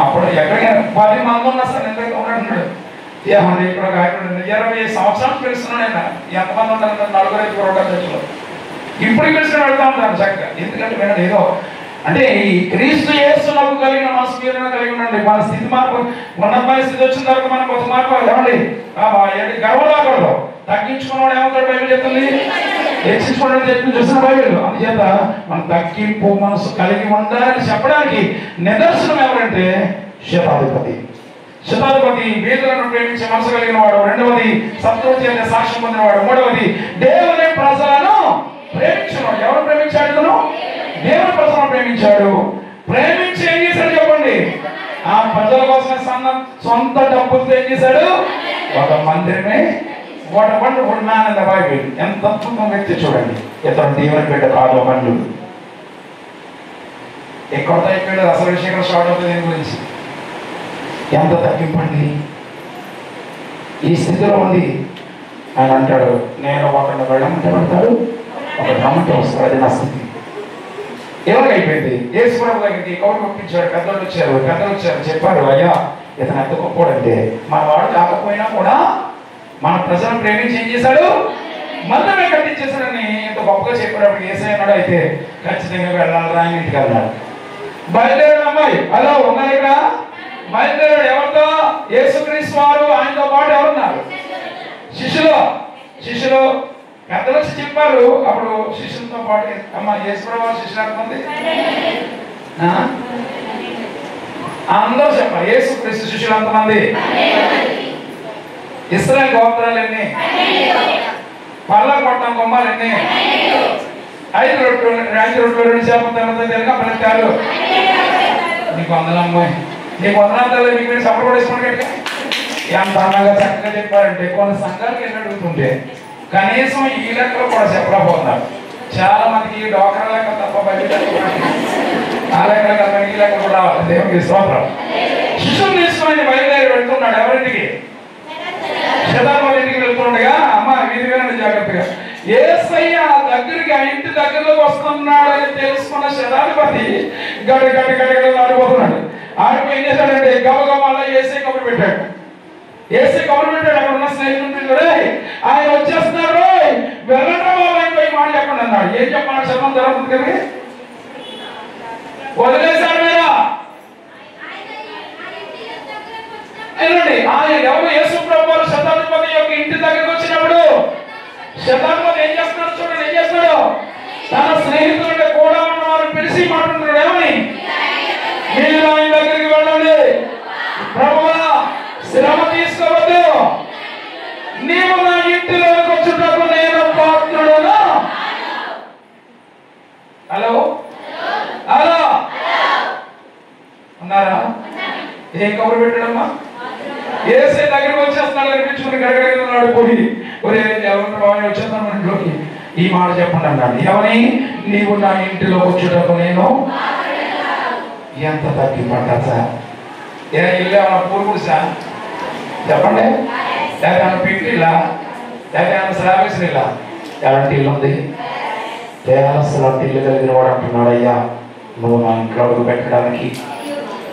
అప్పుడు ఎక్కడికైనా 10 మంది ఉన్నా సార్ ఎంత ఉన్నాడు. ఏమన్నా ఇక్కడ ఒక ఆయన 20 సంవత్సరాలు పిలుస్తున్నాడు. ఆయన ఎంతమంది ఉంటారు? 4 ఉంటారు చర్చలో. ఇప్పుడు పిలిచిన వెళ్తా ఉంటాను చక్కగా. ఎందుకంటే వినండి, ఏదో అంటే ఈ క్రీస్తు యేసునకు కలిగిన మనసు కలిగి ఉండండి. మన స్థితి మార్పు, ఉన్నతమైన స్థితి వచ్చిన తర్వాత మనం కొత్త మార్పు ఏమండి గర్వలాగడదు. తగ్గించుకున్నవాడు ఏమవుతాడు బైబిల్ చెప్తుంది? హెచ్చించుకోవడం చెప్పి చూసిన బైబిల్. అందుచేత మనం తగ్గింపు మనసు కలిగి ఉండాలని చెప్పడానికి నిదర్శనం ఎవరంటే శతాధిపతి. శతాధిపతి బీదలను ప్రేమించే మనసు కలిగిన వాడు. రెండవది శత్రువు చేత సాక్ష్యం పొందినవాడు. మూడవది దేవుని ప్రజలను ప్రేమించినవాడు. ఎవరు ప్రేమించాడు? దేవుని ప్రజలను ప్రేమించాడు. ప్రేమించి ఏం చేశాడు చెప్పండి? ఆ ప్రజల కోసం సొంత డబ్బులతో ఏం చేశాడు? ఒక మందిరమే. What wonderful man in the Bible. ఎంత అద్భుతమైన వ్యక్తి చూడండి. ఇతను దేవుని బిడ్డ కాదు, పండు ఎక్కడ అయిపోయాడు. అసలు విషయం స్టార్ట్ అవుతుంది దీని గురించి. ఎంత తగ్గింపండి. ఈ స్థితిలో ఉంది ఆయన అంటాడు, నేను ఒకరిని వెళ్ళమంటే పడతాడు, ఒక రమ్మంటే వస్తాడు. అది నా స్థితి. ఎవరికి అయిపోయింది? యేసుప్రభు దగ్గరికి కౌలు పంపించాడు. పెద్దలు వచ్చారు చెప్పారు, అయ్యా ఇతను ఎంత గొప్పోడంటే మన వాడు కాకపోయినా కూడా మన ప్రజలను ప్రేమించి ఏం చేశాడు? మందమే కట్టించేశాడని ఎంత గొప్పగా చెప్పాడు. ఏసై అన్నాడు, అయితే ఖచ్చితంగా వెళ్ళాలి, ఆయన ఇంటికి వెళ్ళాలి. బయలుదేరాడు అమ్మాయి. అలా ఉన్నాయి ఇక్కడ. బయలుదేరాడు. ఎవరితో? యేసుక్రీస్తు వారు, ఆయనతో పాటు ఎవరున్నారు? శిష్యులు పెద్దలు వచ్చి చెప్పారు. అప్పుడు శిష్యులతో పాటు అమ్మ యేసుప్రభు వారు శిష్యులు ఎంతమంది? అందరూ చెప్పారు. యేసుక్రీస్తు శిష్యులు ఎంతమంది? ఇశ్రాయేలు గోత్రాలు ఎన్ని? పళ్ళ కొట్టం కొమ్మాలు ఎన్ని? 5 రొట్టెలు 2 చేపలు తెలుగు పిలుస్తారు. నీకు వందలమ్మాయి, నీకు వందనాలు. మీకు మీరు సపోర్ట్ పడేసుకోండి. ఎంత అందంగా చక్కగా చెప్పారంటే కొన్ని సంఘాలకు వెళ్ళి అడుగుతుంటే కనీసం ఈ లెక్కలు కూడా చెప్పలేకపోతున్నారు. చాలా మందికి డోకరా లెక్క తప్ప బయట ఆ లెక్కలు కదా, ఈ లెక్కలు కూడా రావాలి. దేవునికి స్తోత్రం. శిశువుని తీసుకుని బయలుదేరి వెళ్తున్నాడు. ఎవరింటికి? శతాధిపతి ఇంటికి వెళ్తుండగా, అమ్మ వీధి వినండి జాగ్రత్తగా. యేసయ్య దగ్గరికి, ఆ ఇంటి దగ్గరలోకి వస్తున్నాడని తెలుసుకున్న శతాధిపతి గడి ఆడిపోతున్నాడు. ఆడిపోయి ఏం చేశాడంటే గబగబాలో యేసయ్య కబురు పెట్టాడు. అక్కడ ఉన్న స్నేహితుడు ఆయన వచ్చేస్తున్నారు, వెళ్ళడం అయిపోయి మాట చెప్పండి అన్నాడు. ఏం చెప్పాలి? శబ్దం జరుగుతుంది కదా. వదిలేశాడు మీద ఆయన ఎవరు? యేసుప్రభు వారు శతాధిపతి యొక్క ఇంటి దగ్గరికి వచ్చినప్పుడు శతాధిపతి ఏం చేస్తున్నాడు చూడండి, ఏం చేస్తున్నాడు? తన స్నేహితులంటే కూడా ఉన్న వారిని పిలిచి మాట్లాడుతున్నాడు. ఏమని? మీరు ఆయన దగ్గరికి వెళ్ళండి, ప్రభువా శ్రమ తీసుకోవద్దు, నీవు నా ఇంటిలోకి వచ్చుటకు నేను పాత్రుడును. హలో హలో ఉన్నారా? ఏం కబురు పెట్టడమ్మా? ఏసే దగ్గరికి వచ్చేస్తున్నాడు అనిపించుకుని గడగడుగుతున్నాడు. పోయి ఒరే ఎవరు వచ్చేస్తాను మన ఇంట్లోకి, ఈ మాట చెప్పండి అన్నాడు. ఏమని? నీవు నా ఇంటిలో వచ్చేటప్పుడు నేను. ఎంత తగ్గిపడ్డా సార్? ఏ ఇల్లు ఏమన్నా పూర్వుడు సార్ చెప్పండి? లేకపోతే ఏమన్నా పెట్టిలా, లేకపోతే ఏమన్నా శ్రావేశ్వరిలా? ఎలాంటి ఇల్లు ఉంది? దేవస్థలాంటి ఇల్లు కలిగిన వాడు అంటున్నాడు, అయ్యా నువ్వు నా ఇంట్లో అడుగు పెట్టడానికి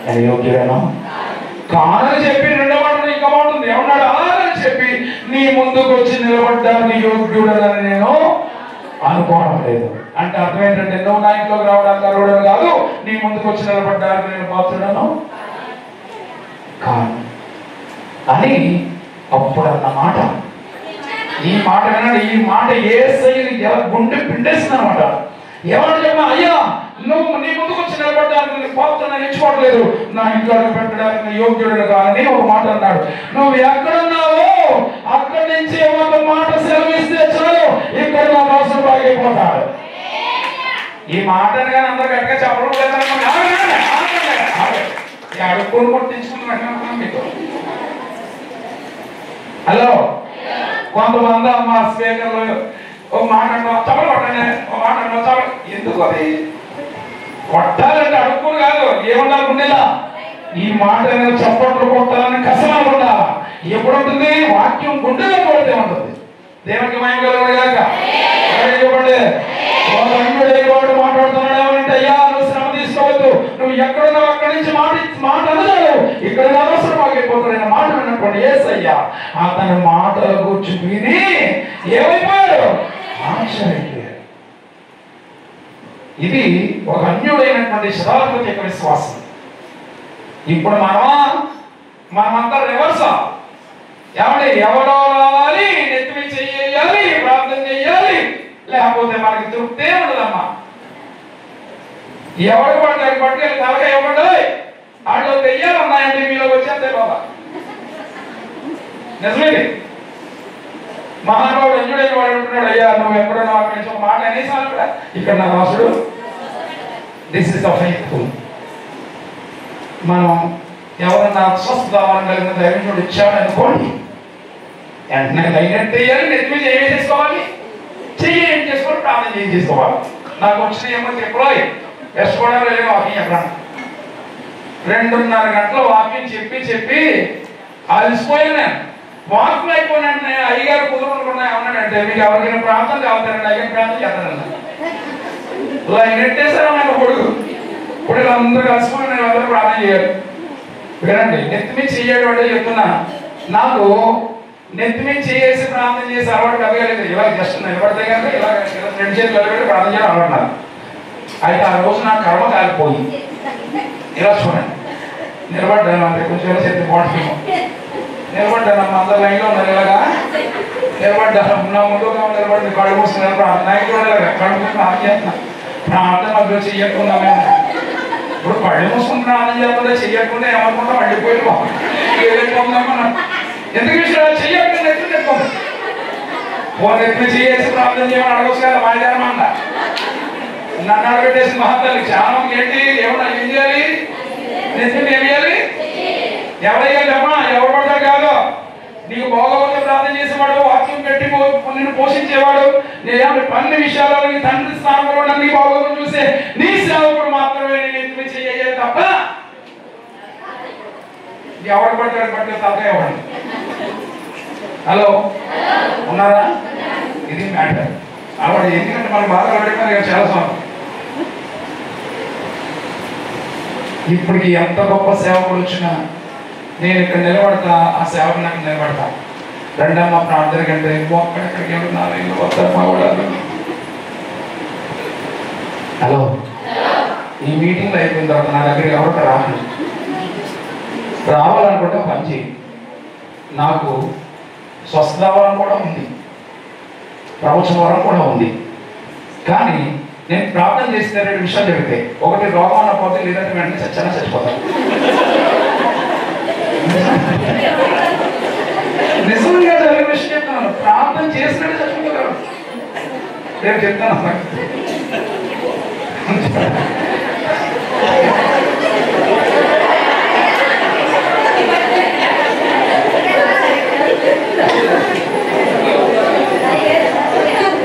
నేను యోగ్యుడను కానని చెప్పి రెండో మాట ఇంకా బాగుంటుంది. ఏమన్నాడు? అని చెప్పి నీ ముందుకు వచ్చి నిలబడ్డానికి యోగ్యుడని నేను అనుకోవడం లేదు. అంటే అర్థం ఏంటంటే నువ్వు నా ఇంట్లోకి రావడానికి అర్హుడని కాదు, నీ ముందుకు వచ్చి నిలబడ్డానికి నేను పాత్రుడను కాను అని అప్పుడు అన్నమాట. ఈ మాట వినండి, ఈ మాట యేసయ్యని ఎలా గుండె పిండేసింది అనమాట. ఏమని చెప్పా? అయ్యా నువ్వు నీ ముందుకు వచ్చి నిలబడ్డానికి నేను పాత్రను ఎంచుకోవట్లేదు, నా ఇంట్లో పెట్టడానికి యోగ్యుడు కాదని ఒక మాట అన్నాడు. నువ్వు ఎక్కడున్నావో అక్కడి నుంచి ఒక మాట సెలవిస్తే చాలు, ఇక్కడ నా అవసరం బాగైపోతాడు. ఈ మాటను కానీ అందరూ గట్టిగా చెప్పడం లేదనుకోండి, అడుక్కొని కొట్టించుకుంటున్నాను మీకు. హలో, కొంతమంది అమ్మ స్పీకర్లు ఒక మాట అంటావు చప్పలు కొట్టండి, ఒక మాట అంటావు చప్పలు. ఎందుకు అది కొట్టాలంటే అడుక్కొని కాదు, ఏమన్నా ఉండేలా ఈ మాట చప్పట్లు కొట్టాలని కసనాలు ఉండాలా. ఎప్పుడు ఉంటుంది? వాక్యం గుండెలో కొడితే ఉంటుంది. దేవునికి మహిమ కలుగుగాక. వాడు మాట్లాడుతున్నాడు ఏమంటే, అయ్యా నువ్వు శ్రమ తీసుకోవద్దు, నువ్వు ఎక్కడున్నావు అక్కడి నుంచి మాట అనగాడు, ఇక్కడ అవసరం ఆగిపోతాడు. మాట విన్నప్పుడు యేసయ్యా అతని మాటల గురించి విని ఏమైపోయాడు? ఆశ్చర్యపోయాడు. ఇది ఒక అన్యుడైనటువంటి శతాధిపతి యొక్క విశ్వాసం. ఇప్పుడు మనమంతా రివర్సా? ఏమంటే ఎవరో రావాలి, నెత్తిమి చెయ్యాలి, ప్రార్థన చెయ్యాలి, లేకపోతే మనకి తృప్తే ఉండదమ్మా. ఎవరు పడ్డారు పట్టుకెళ్ళి తలక ఇవ్వబడ్డాయి వాటిలో తెయ్యాలి ఉన్నాయండి, మీలో వచ్చేస్తే బాబా నిజమేది. మహానుభావుడు అంజుడైన వాడు ఉంటున్నాడు, అయ్యా నువ్వు ఎప్పుడైనా అక్కడి నుంచి ఒక మాట అనేసాను కూడా, ఇక్కడ నా రాసుడు దిస్ ఇస్ ద ఫెయిత్ఫుల్. మనం ఎవరన్నా స్వస్థ కలిగిన దైవజనుడు ఇచ్చాడు అనుకోండి, వెంటనే లైనట్టు వేయాలి, నెత్తి మీద ఏం చేసుకోవాలి, చెయ్యి ఏం చేసుకోవాలి, ప్రార్థన ఏం చేసుకోవాలి. నాకు వచ్చిన ఏమో చెప్పాలి వెస్ట్ గోదావరి వాకింగ్ చెప్పడం 2.5 గంటల వాకింగ్ చెప్పి అలసిపోయాను. వాకింగ్ అయిపోయినట్టు నేను అయ్యగారు కుదురుకున్నా ఏమన్నాడంటే, మీకు ఎవరికైనా ప్రార్థన కావుతారండి, అయ్యగారు ప్రార్థన చేస్తానండి. ఇలా నెట్టేసారా నాకు కొడుకు ఇప్పుడు అందరూ కలిసిపోయి నేను అందరూ ప్రార్థన చేయాలి. వినండి, నెత్తి మీద చెయ్యడం అంటే చెప్తున్నా, నాకు నెత్తి మీద చేసి ప్రార్థన చేసి అలవాటు కలగలేదు. ఇలా జస్ట్ నిలబడితే కనుక ఇలా 2 చేతులు నిలబెట్టి ప్రార్థన చేయడం అలవాటు. అయితే ఆ రోజు నా కర్మ కాలిపోయి ఇలా చూడండి నిలబడ్డాను. అంటే కొంచెం చేతి పోవడం నిలబడ్డాను. అందరు లైన్లో ఉన్నారు, ఇలాగా నిలబడ్డాను. నా ముందుగా నిలబడి కళ్ళు మూసుకున్నారు. ప్రార్థన ఇలాగా కళ్ళు మూసుకుని ప్రార్థన చేస్తున్నాను. ప్రార్థన మధ్యలో చెయ్యకుండా ఇప్పుడు కళ్ళు మూసుకుని ప్రార్థన చేయకుండా చెయ్యకుండా ఏమనుకుంటా మళ్ళీపోయి వెళ్ళిపోతున్నామన్నా. ఎందుకు విషయాలు చెయ్యకుండా ఎట్లు చెప్పుకోండి. ఫోన్ ఎట్లు చేసి ప్రార్థన చేయమని అడగచ్చు కదా, మాయదారమంట నన్ను అడగట్టేసి మహత్వాలు చాలా ఏంటి ఏమన్నా ఏం చేయాలి, నిజంగా ఏం చేయాలి, ఎవరయ్యాలి అమ్మా, ఎవరు పడతారు కాదు. నీకు బాగోపోతే ప్రార్థన చేసేవాడు, వాక్యం పెట్టి నిన్ను పోషించేవాడు, నేను అన్ని విషయాల్లో నీ తండ్రి స్థానంలో నన్ను నీ బాగోగులు చూసే నీ సేవకుడు మాత్రమే నేను ఎందుకు చెయ్యాలి తప్ప ఎవరు పడతాడు పట్టే తప్ప ఎవరు. హలో ఉన్నారా? ఇది మ్యాటర్. అలా ఎందుకంటే మనకు బాగా పెట్టుకున్నారు చాలా సార్లు. ఇప్పటికి ఎంత గొప్ప సేవకుడు వచ్చినా నేను ఇక్కడ నిలబడతా, ఆ సేవకు నాకు నిలబడతా. రెండమ్మ ప్రార్థన కంటే ఒక్కడెక్కడికి వెళ్తున్నారు, ఇల్లు వస్తారు మా వాళ్ళు. హలో, ఈ మీటింగ్లో అయిపోయిన తర్వాత నా దగ్గరికి ఎవరికి రావాలనుకుంటే పని చేయి. నాకు స్వస్థత వరం కూడా ఉంది, ప్రవచన వరం కూడా ఉంది. కానీ నేను ప్రార్థన చేస్తే 2 విషయాలు జరిగితే, ఒకటి రోగం అన్న పోతే, లేదంటే వెంటనే చచ్చిపోతాను. నిజంగా జరిగిన విషయం చెప్తున్నాను. ప్రార్థన చేసినట్టు చచ్చిపోతారు. నేను చెప్తాను.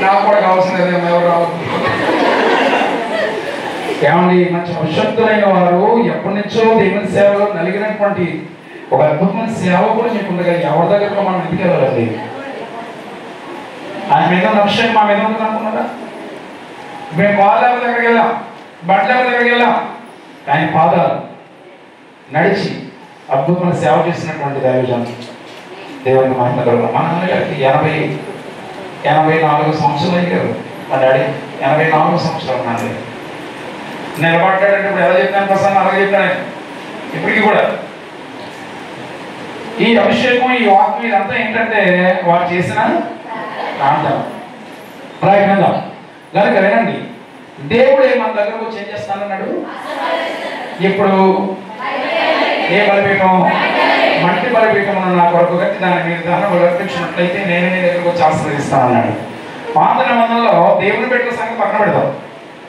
నాకు కూడా కావాల్సింది ఎవరు రావద్దు. ఏమండి, మంచి అభిషక్తులైన వారు ఎప్పటి నుంచో దేవుని సేవలో నలిగినటువంటి ఒక అద్భుతమైన సేవకుడు మీకుండగా ఎవరి దగ్గర మనం ఎందుకు వెళ్ళాలండి? ఆయన మీద ఉన్న అభిషేకం మా మీద ఉంటుంది అనుకున్నారా? మేము పాదాల దగ్గరికి వెళ్ళాం, బట్టల దగ్గరికి వెళ్ళాం, ఆయన పాదాలు నడిచి అద్భుతమైన సేవ చేసినటువంటి దైవజనం దేవునికి మహిమ కలుగును. మా నాన్నగారికి 84 సంవత్సరాలు అయ్యారు. మా డాడీ 84 సంవత్సరాలు. నాన్నగారు నిలబడ్డాడంటే ఇప్పుడు ఎలా చెప్పాను ప్రసన్న, అలాగే చెప్పాను ఇప్పటికీ కూడా. ఈ అభిషేకం, ఈ వాక్యం ఇదంతా ఏంటంటే వారు చేసిన ప్రాంతం ప్రయత్నంగా కనుక వినండి. దేవుడే మన దగ్గరకు వచ్చి ఏం చేస్తానన్నాడు? ఇప్పుడు ఏ బలిపీఠం? మట్టి బలిపీఠం నా కొరకు కట్టి దాని మీద దాన్ని అర్పించినట్లయితే నేనే నీ దగ్గరకు వచ్చి ఆశీర్వదిస్తానన్నాడు. పాత నిబంధనలో దేవుని పెట్టిన సంగతి పక్కన పెడతాం.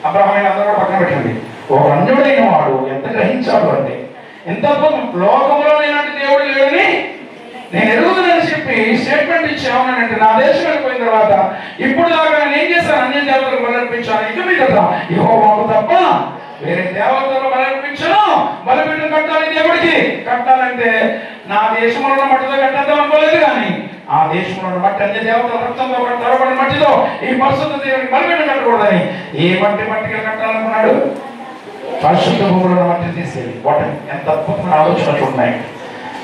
అబ్రహామీని అందరూ కూడా పక్కన పెట్టండి. ఒక అన్యుడైన వాడు ఎంత గ్రహించాడు అంటే, ఎంత లోకంలో నేనంటే దేవుడు లేడని నేను ఎరుగుదనని చెప్పి స్టేట్మెంట్ ఇచ్చామనంటే, నా దేశం వెళ్ళిపోయిన తర్వాత ఇప్పుడు దాకా నేను ఏం చేశాను? అన్య దేవతలకు బలర్పించాను. ఇక మీద యెహోవాకు తప్ప వేరే దేవతలు బలర్పించను. బలిపీఠం కట్టాలి, దేవుడికి కట్టాలంటే నా దేశంలో ఉన్న మట్టితో కట్టేద్దాం అనుకోలేదు. కానీ ఆ దేశంలో ఉన్న మట్టి అన్య దేవతల రక్తంతో తరబడిన మట్టితో ఈ పరిశుద్ధ దేవుడికి బలిపీఠం కట్టకూడదని ఏ మట్టిగా కట్టాలనుకున్నాడు? పరిశుద్ధ భూములో ఉన్న మట్టిని తీసుకెళ్ళి వాటిని. ఎంత అద్భుతమైన ఆలోచనలు ఉన్నాయి.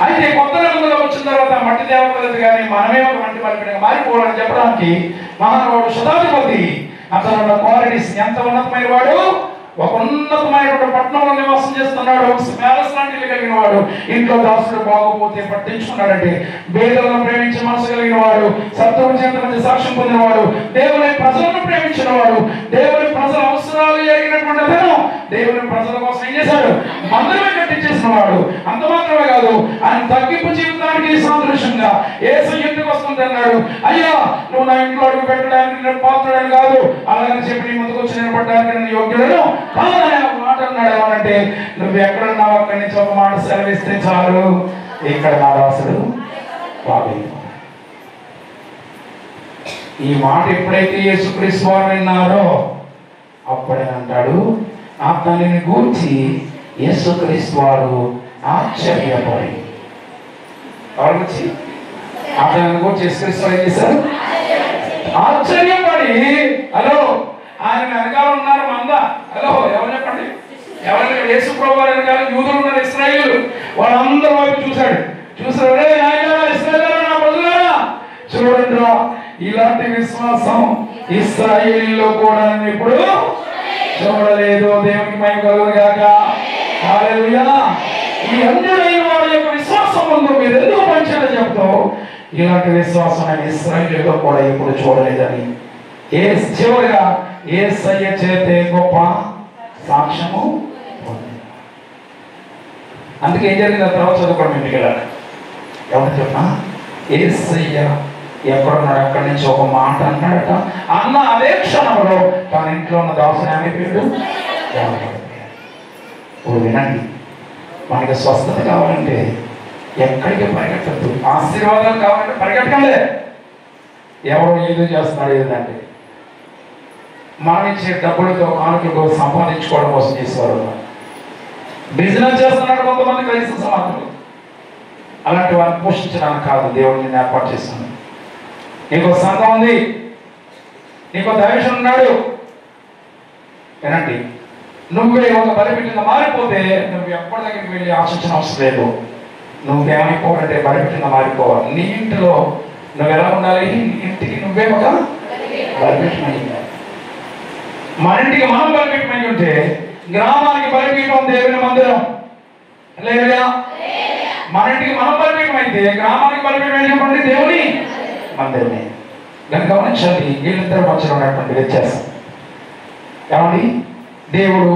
అయితే కొత్త రంగులో వచ్చిన తర్వాత మట్టి దేవతలది కానీ మనమే ఒక మట్టి బలిపీఠంగా మారిపోవాలని చెప్పడానికి మహానుభావుడు శతాధిపతి అతను క్వాలిటీస్ ఎంత ఉన్నతమైన వాడు, ఒక ఉన్నతమైనటువంటి పట్టణంలో నివాసం చేస్తున్నాడు, ప్యాలెస్ లాంటి ఇల్లు కలిగిన వాడు, ఇంట్లో దాసుడు బాగోపోతే పట్టించుకున్నాడంటే, పేదలను ప్రేమించే మనసు కలిగిన వాడు, సత్వం చేత మంచి సాక్ష్యం పొందినవాడు, దేవుని ప్రజలను ప్రేమించిన వాడు, దేవుని ప్రజల అవసరాలు ఎరిగినటువంటి అతను దేవుని ప్రజల కోసం ఏం చేశాడు? మందిరమే కట్టించేసిన వాడు. అంత మాత్రమే కాదు, ఆయన తగ్గింపు జీవితానికి సాదృశ్యంగా యేసు ఇంటికి వస్తుంది అన్నాడు. అయ్యా, నువ్వు నా ఇంట్లో అడుగు పెట్టడానికి నేను పాత్రుడని కాదు, అలాగని చెప్పి నీ ముందుకు వచ్చి నిలబడడానికి నేను యోగ్యుడను కాదని ఒక మాట అన్నాడు. ఏమనంటే, నువ్వు ఎక్కడున్నావు అక్కడి నుంచి ఒక మాట సెలవిస్తే చాలు, ఇక్కడ నా దాసుడు బాగుంది. ఈ మాట ఎప్పుడైతే యేసుక్రీస్తు వారు విన్నారో అప్పుడేనంటాడు, ఆ తల్లిని గూర్చి యేసుక్రీస్తు వారు ఆశ్చర్యపడి, ఎవరి గురించి? ఆ తల్లిని గూర్చి యేసుక్రీస్తు వారు ఏం చేశారు? ఆశ్చర్యపడి, హలో ఆయన వెనకాల ఉన్నారు మంద. హలో ఎవరు చెప్పండి? ఎవరైనా యేసు ప్రభువు వారి వెనకాల యూదులు ఉన్నారు, ఇశ్రాయేలు. వాళ్ళందరూ వైపు చూశాడు. చూసాడు, ఇశ్రాయేలు నా ప్రజలారా చూడండి రా, ఇలాంటి విశ్వాసం ఇశ్రాయేలులో కూడా ఇప్పుడు చూడలేదు. దేవునికి మహిమ కలుగును గాక. హల్లెలూయా. ఈ అన్యుడైన వారి యొక్క విశ్వాసం ముందు మీరు ఎందుకు పంచాలని చెప్తావు? ఇలాంటి విశ్వాసం ఆయన ఇశ్రాయేలులో కూడా ఇప్పుడు చూడలేదని చివరిగా యేసయ్య చేతే గొప్ప సాక్ష్యము. అందుకే ఏం జరిగింది? ఆ తర్వాత చదువుకోవడం ఇంటికి వెళ్ళాలి. ఎవరు చెప్పా? యేసయ్య ఎక్కడున్నాడు అక్కడి నుంచి ఒక మాట అన్నాడట. అన్న అదే క్షణంలో తన ఇంట్లో ఉన్న దాసుని అయిపోయాడు. ఇప్పుడు వినండి, మనకి స్వస్థత కావాలంటే ఎక్కడికి పరిగెట్టద్దు. ఆశీర్వాదాలు కావాలంటే పరిగెట్టలే. ఎవరు ఏదో చేస్తున్నాడు ఏదంటే, మనం ఇచ్చే డబ్బులతో కానుకలతో సంపాదించుకోవడం కోసం చేసేవారు. బిజినెస్ చేస్తున్నాడు కొంతమంది క్రైస్తవ సమాజంలో. అలాంటి వారిని పోషించడానికి కాదు దేవుడిని ఏర్పాటు చేస్తున్నాడు. నీకు సంఘం ఉంది, నీకు దైవజనుడు ఉన్నాడు. వినండి, నువ్వే ఒక బలిపీఠంగా మారిపోతే నువ్వు ఎప్పటి దగ్గరికి వెళ్ళి ఆశించిన అవసరం లేదు. నువ్వేమైపోవాలంటే బలిపీఠంగా మారిపోవాలి. నీ ఇంటిలో నువ్వు ఎలా ఉండాలి? ఇంటికి నువ్వే ఒక బలిపీఠం అయ్యి, మన ఇంటికి మనం బలిపీఠం అయి ఉంటే గ్రామానికి బలిపీఠం దేవుని మందిరం లేదా? మన ఇంటికి మనం బలిపీఠం అయితే గ్రామానికి బలిపీఠం ఏం చెప్పండి? దేవుని మందిరమే. దాన్ని గమనించండి, వీళ్ళిద్దరి మధ్యలో ఉన్నటువంటి వ్యత్యాసం. ఏమండి, దేవుడు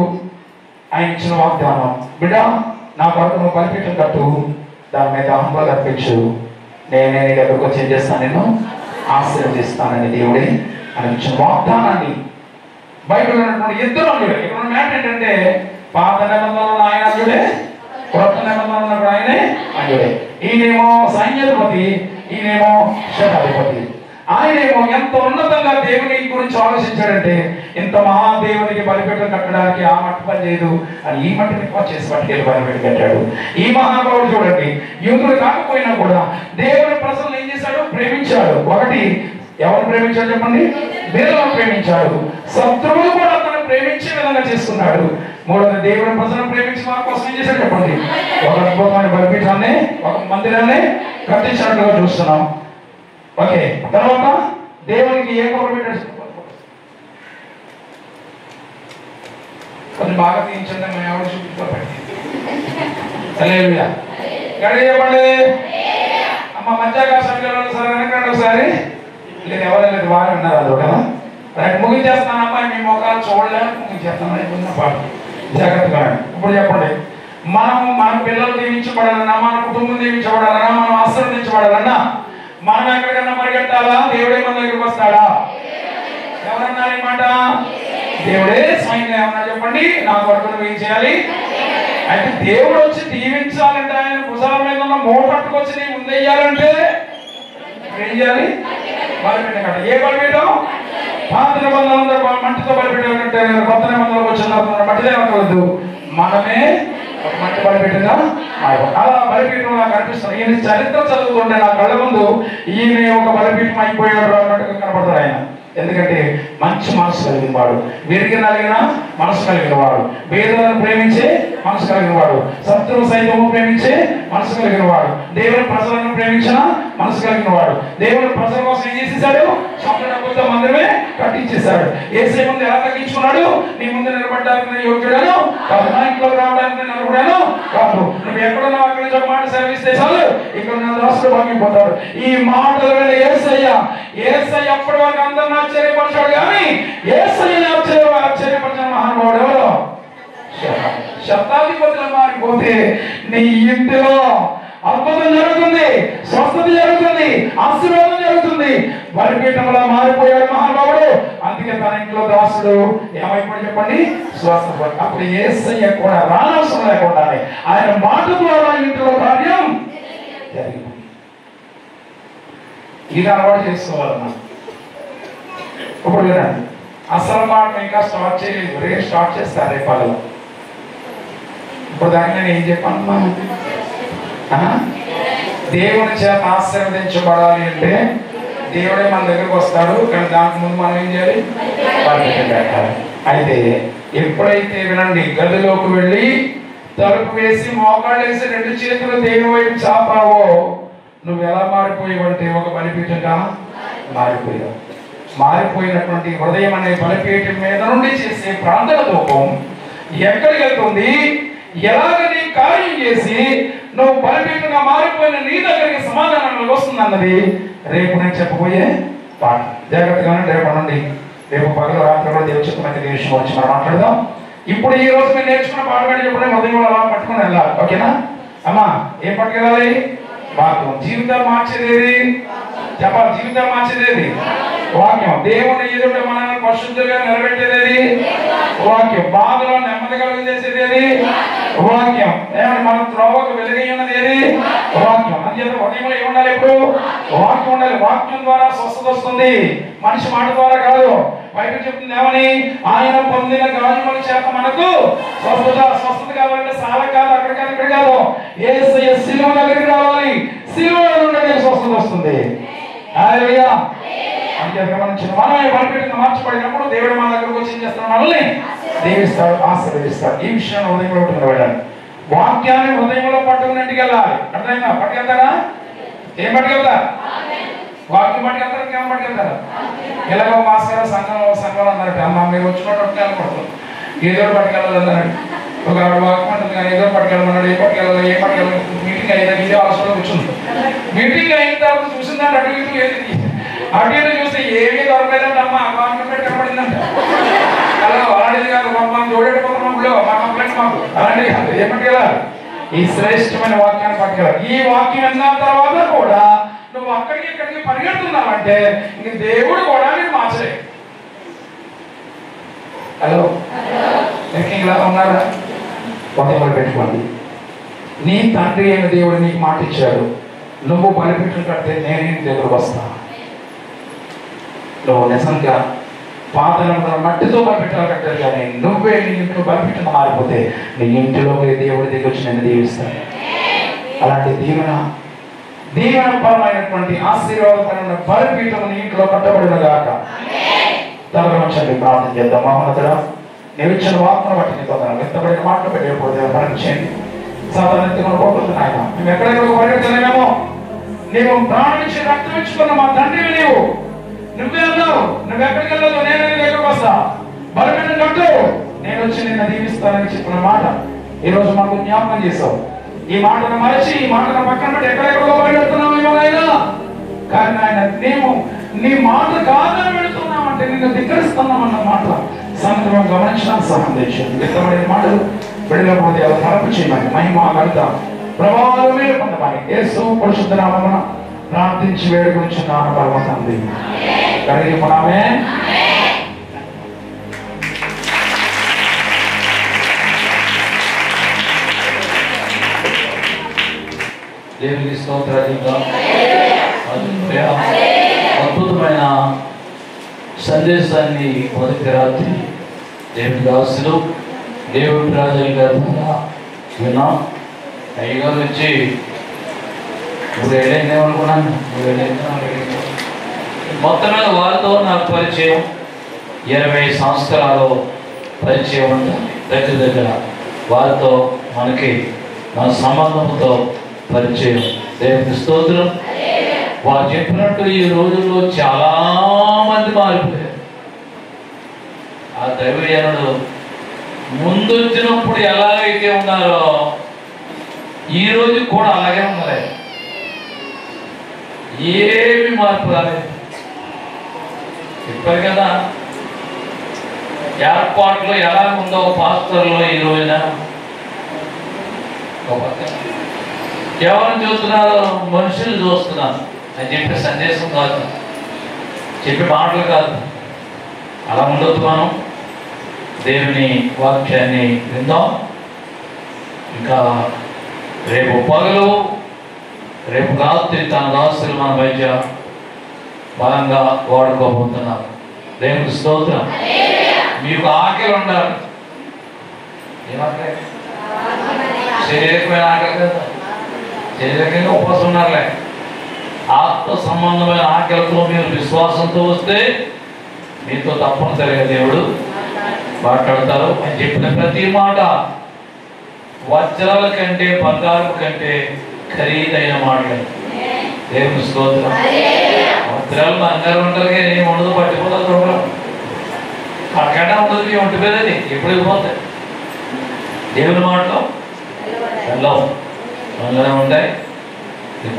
ఆయన ఇచ్చిన వాగ్దానం, బిడ్డ నా కొరకు నువ్వు బలిపీఠం కట్టు, దాని మీద హంబలు అర్పించు, నేనే నీ దగ్గరకు వచ్చి ఏం చేస్తాను, నేను ఆశీర్వదిస్తానని దేవుడే ఆయన ఇచ్చిన వాగ్దానాన్ని బైబిల్ ఉన్నటువంటి ఇద్దరు అల్లుడే. ఇక్కడ ఉన్న మ్యాటర్ ఏంటంటే పాత నిబంధనలు ఆయన అల్లుడే, కొత్త నిబంధనలు ఆయనే అల్లుడే. ఈయనేమో సైన్యాధిపతి, ఈయనేమో శతాధిపతి. ఆయనేమో ఎంత ఉన్నతంగా దేవుని గురించి ఆలోచించాడంటే ఇంత మహాదేవునికి బలిపీఠం కట్టడానికి ఆ మట్టి పని చేయదు అని ఈ మట్టిని చేసి పట్టుకెళ్ళి బలిపీఠం కట్టాడు. ఈ మహానుభావుడు చూడండి, యూదుడు కాకపోయినా కూడా దేవుని ప్రజలను ఏం చేశాడు, ప్రేమించాడు. ఒకటి, ఎవరు ప్రేమించాడు చెప్పండి, దేవుని ప్రేమించాడు. శత్రువులు కూడా అతను ప్రేమించే విధంగా చేసుకున్నాడు. మూడోది, దేవుని ప్రజలను ప్రేమించి మా కోసం ఏం చేశాడు చెప్పండి, ఒక అద్భుతమైన బలిపీఠాన్ని, ఒక మందిరాన్ని కట్టించినట్లుగా చూస్తున్నాం. ఓకే, తర్వాత దేవునికి ఏ కొరకు పెట్టాడు, కొంచెం బాగా తీయించండి, మేము ఎవరు చూపించుకోకండి. చెప్పండి అమ్మ, మధ్యాకాశానికి సరే వెనకండి ఒకసారి. లేదు ఎవరైనా లేదు, వారే ఉన్నారు అది కదా. రైట్, ముగించేస్తాను అమ్మాయి, మీ మొక్కలు చూడలేదు, ముగించేస్తాను పాటు జాగ్రత్తగా. ఇప్పుడు చెప్పండి, మన పిల్లలు దీవించబడాలన్నా, మన కుటుంబం దీవించబడాలన్నా, మనం ఆశీర్వదించబడాలన్నా మనం ఎక్కడికన్నా పరిగెట్టాలా, దేవుడే మన దగ్గరికి వస్తాడా? ఎవరన్నారు ఈ మాట? దేవుడే స్వయంగా ఏమన్నా చెప్పండి, నా కొరకు నువ్వు ఏం చేయాలి? అయితే దేవుడు వచ్చి దీవించాలంటే ఆయన భుజాల మీద ఉన్న మోపట్టుకొచ్చి నీ ముందెయ్యాలంటే ఏం చేయాలి? బలిపీఠం కట్ట. ఏ బలిపీఠం? పాత నిబంధనలు మట్టితో బలిపీఠం కంటే కొత్త నిబంధనలకు వచ్చిన మట్టిదే ఉండవద్దు, మనమే ఒక మట్టి బలిపీఠంగా అలా బలిపీఠంలా కనిపిస్తుంది. ఈయన చరిత్ర చదువుతుంటే నా కళ్ళ ముందు ఈయన ఒక బలిపీఠం అయిపోయాడు అన్నట్టుగా కనపడతాడు ఆయన. ఎందుకంటే మంచి మనసు కలిగిన వాడు, విరిగి నలిగిన మనసు కలిగిన వాడు, పేదలను ప్రేమించే మనసు కలిగిన వాడు, శత్రువు సైతము ప్రేమించే మనసు కలిగిన వాడు, దేవుని ప్రజలను ప్రేమించిన మనసు కలిగిన వాడు. దేవుని ప్రజల కోసం ఏం చేసేసాడు? సొంత డబ్బులతో మందిరమే కట్టించేశాడు. యేసయ్య ముందు ఎలా తగ్గించుకున్నాడు? నీ ముందు నిలబడడానికి నేను యోగ్యుడను కాదు, నా ఇంట్లోకి రావడానికి నేను అనుకున్నాను కాదు, నువ్వు ఎక్కడున్నావు అక్కడి నుంచి ఒక మాట సెలవిస్తే చాలు, ఇక్కడ నా దాసుడు భాగ్యపోతాడు. ఈ మాటలు విన్న యేసయ్య అప్పటి వరకు అందరిని ఆశ్చర్యపరిచాడు, కానీ యేసయ్యని ఆశ్చర్యపరిచిన మహానుభావుడు ఎవరు? శతాధిపతులు మారిపోతే నీ ఇంటిలో అద్భుతం జరుగుతుంది, స్వస్థత జరుగుతుంది, ఆశీర్వాదం జరుగుతుంది. బలిపీఠంలో మారిపోయాడు మహానుభావుడు. అందుకే తన ఇంట్లో దాసుడు ఏమైపోయి చెప్పండి, స్వస్థత. అప్పుడు యేసయ్య కూడా రానవసరం లేకుండానే ఆయన మాట ద్వారా ఇంట్లో కార్యం జరిగింది. ఇది అలవాటు చేసుకోవాలన్నా. ఇప్పుడు వినండి, అసలు మాట ఇంకా స్టార్ట్ చేయలేదు, రేపు స్టార్ట్ చేస్తారు రేపాలు. ఇప్పుడు దాన్ని నేను ఏం చెప్పాను? దేవుని చేత ఆశీర్వదించబడాలి అంటే దేవుడే మన దగ్గరకు వస్తాడు, కానీ దానికి ముందు మనం ఏం చేయాలి? బలిపీఠం కట్టాలి. అయితే ఎప్పుడైతే వినండి, గదిలోకి వెళ్ళి తలుపు వేసి మోకాళ్ళు వేసి రెండు చేతులు దేవుని వైపు చాపావో నువ్వు ఎలా మారిపోయావంటే ఒక బలిపీఠంగా మారిపోయావు. మారిపోయినటువంటి హృదయం అనే బలిపీఠం మీద నుండి చేసే ప్రార్థన ధూపం ఎక్కడికి వెళ్తుంది? ఎలాగ నీ కార్యం చేసి నువ్వు బలిపీఠంగా మారిపోయిన నీ దగ్గరికి సమాధానం వస్తుంది అన్నది రేపు నేను చెప్పబోయే పాట. జాగ్రత్తగా రేపు నుండి, రేపు పగలు రాత్రి కూడా దేవుడు చెప్పిన విషయం వచ్చి మనం మాట్లాడదాం. ఇప్పుడు ఈ రోజు మీరు నేర్చుకున్న పాట కంటే చెప్పడం హృదయం అలా పట్టుకుని వెళ్ళాలి. ఓకేనా అమ్మా? ఏం పట్టుకెళ్ళాలి? వాక్యం. జీవితాలు మార్చేదేది చెప్పాలి, జీవితాలు మార్చేదేది వాక్యం. దేవుని ఎదుట మనల్ని పరిశుద్ధులుగా నిలబెట్టేది వాక్యం. బాధలో నెమ్మది కలుగజేసేది వాక్యం. ఏమంటే మన త్రోవకు వెలుగైనది ఏది? వాక్యం. అందుచేత హృదయంలో ఏముండాలి? ఇప్పుడు వాక్యం ఉండాలి. వాక్యం ద్వారా స్వస్థత వస్తుంది, మనిషి మాట ద్వారా కాదు. బయట చెప్తుంది ఏమని? ఆయన పొందిన గాయముల చేత మనకు స్వస్థత. స్వస్థత కావాలంటే సాల కాదు, అక్కడ కాదు, ఇక్కడ కాదు, యేసయ్య శిలువ దగ్గరికి రావాలి. శిలువ నుండి స్వస్థత వస్తుంది. హల్లెలూయా. అందుచేత గమనించిన మనం బలిపీఠంగా మార్చబడినప్పుడు దేవుడు మన దగ్గరకు వచ్చి ఏం చేస్తాడు? మనల్ని దీవిస్తాడు, ఆశీర్వదిస్తాడు. ఈ విషయాన్ని హృదయంలో పట్టుకుని వెళ్ళాలి. వాక్యాన్ని హృదయంలో పట్టుకుని ఇంటికి వెళ్ళాలి. అర్థమైందా? పట్టుకెళ్తారా? ఏం పట్టుకెళ్తారు? వాక్యం పట్టుకెళ్తారు, ఇంకేం పట్టుకెళ్తారు? ఎలాగో మాస్టర్ సంఘంలో అన్నారట, అమ్మ మీరు వచ్చినట్టు వెళ్ళకూడదు, ఏదో పట్టుకెళ్ళాలన్నాడు. ఒక వాక్యం ఉంటుంది కానీ ఏదో పట్టుకెళ్ళమన్నాడు. ఏ పట్టుకెళ్ళాలి, ఏ పట్టుకెళ్ళాలి? మీటింగ్ అయినా ఇదే ఆలోచనలో కూర్చుంది. మీటింగ్ అయిన తర్వాత చూసిందంటే అటు ఇటు ఏది అటు ఇటు చూస్తే ఏమీ దొరకలేదంట. అమ్మ కాంప్లిమెంట్ కనబడిందంట. అలా అలాంటిది కాదు, మనం చూడకపోతున్నాం మా కంప్లైంట్ మాకు అలాంటిది కాదు. ఏమంటే కదా ఈ శ్రేష్టమైన వాక్యాన్ని పట్టుకెళ్ళాలి. ఈ వాక్యం విన్న తర్వాత కూడా నువ్వు అక్కడికి ఇక్కడికి పరిగెడుతున్నావంటే ఇంక దేవుడు కూడా మీరు మార్చలే. హలో, ఇలా ఉన్నారా? మొదలు పెట్టుకోండి. నీ తండ్రి అయిన దేవుడు నీకు మాట ఇచ్చాడు, నువ్వు బలిపెట్టు కడితే నేనే దగ్గరకు వస్తా. నువ్వు నిజంగా పాత మట్టితో బలిపెట్టాలి కట్టారు, కానీ నువ్వే నీ ఇంట్లో బలిపెట్టిన మారిపోతే నీ ఇంటిలోకి దేవుడి దగ్గర వచ్చి నేను దీవిస్తాను. అలాంటి దీవెన పరమైనటువంటి ఆశీర్వాదపరమైన బలిపీఠం నీ ఇంట్లో కట్టబడిన గాక. తరగండి, ప్రార్థన చేద్దాం. మహోన్నతుడా, నేను ఇచ్చిన వార్తను బట్టి నీ తొందరగా ఎంతబడిన మాటలు పెట్టకపోతే మరణించండి. సాధారణ పోతున్నాయన మేము ఎక్కడెక్కడ పరిగెడుతున్నామేమో, నీవు ప్రాణం ఇచ్చి రక్తం ఇచ్చుకున్న మా తండ్రివి నీవు. నువ్వే అన్నావు, నువ్వు ఎక్కడికి వెళ్ళదు నేను దగ్గరకు వస్తా, బలమైన కట్టు, నేను వచ్చి నిన్ను దీవిస్తానని చెప్పిన మాట ఈరోజు మాకు జ్ఞాపకం చేసావు. ఈ మాటను మరచి ఈ మాటను పక్కన పెట్టి ఎక్కడెక్కడో పరిగెడుతున్నామేమో ఆయన, కానీ ఆయన నీవు నీ మాట కాదని పెడుతున్నామంటే నిన్ను ధిక్కరిస్తున్నామన్న మాట సందర్భం గమనించడానికి సహాయం తెచ్చింది. ఎంతబడిన మాటలు విడలేకపోతే అలా తలపు చేయమని మహిమ ఘనత ప్రభావం మీద పొందమని యేసు పరిశుద్ధ నామమున ప్రార్థించి వేడుకొనిచున్నాను పరమ తండ్రి. కడిగిపోనామే. దేవునికి స్తోత్రాలు. అద్భుతమైన సందేశాన్ని మొదటి రాత్రి దేవుని దాసులు దేవుడి రాజయ్య గారి ద్వారా విన్నాం. అయ్యగారు వచ్చి ఇప్పుడు ఏడైందేమనుకున్నాను. మొత్తం మీద వారితో నాకు పరిచయం 20 సంవత్సరాలు పరిచయం ఉంటుంది. దగ్గర వారితో మనకి మన సంబంధంతో పరిచయం. దేవుని స్తోత్రం. వారు చెప్పినట్టు ఈ రోజుల్లో చాలా మంది మారిపోయారు. ఆ దైవజనుడు ముందు వచ్చినప్పుడు ఎలాగైతే ఉన్నారో ఈ రోజు కూడా అలాగే ఉన్నారు. ఏమి మార్పు రాలేదు. చెప్పారు కదా ఏర్పాట్లు ఎలా ఉందో పాస్టర్లో ఈ రోజున ఎవరిని చూస్తున్నారు? మనుషులు చూస్తున్నారు అని చెప్పే సందేశం కాదు, చెప్పే మాటలు కాదు. అలా ఉండొద్దు. మనం దేవుని వాక్యాన్ని విందాం. ఇంకా రేపు పగలు రేపు రాత్రి తన దాసులు మన మధ్య బలంగా వాడుకోబోతున్నారు. దేవునికి స్తోత్రం. మీకు ఆకలి ఉండాలి. ఏమాకలి? శరీరకమైన ఆకలి కదా. శరీరకంగా ఉపవాసం ఉన్నారులే. ఆత్మ సంబంధమైన ఆకలితో మీరు విశ్వాసంతో వస్తే మీతో తప్పనిసరిగా దేవుడు మాట్లాడతారు అని చెప్పిన ప్రతి మాట వజ్రాల కంటే బంగారం కంటే ఖరీదైన మాటలు. దేవుని స్తోత్రం. వజ్రాలు బంగారం ఉంటారు కానీ ఏమి ఉండదు, పట్టిపోతుంది. అక్కడ ఉండదు, మీ ఒంటి మీద ఎప్పుడు వెళ్ళిపోతాయి. దేవుని మాటలు వెళ్ళవు, అందులోనే ఉంటాయి.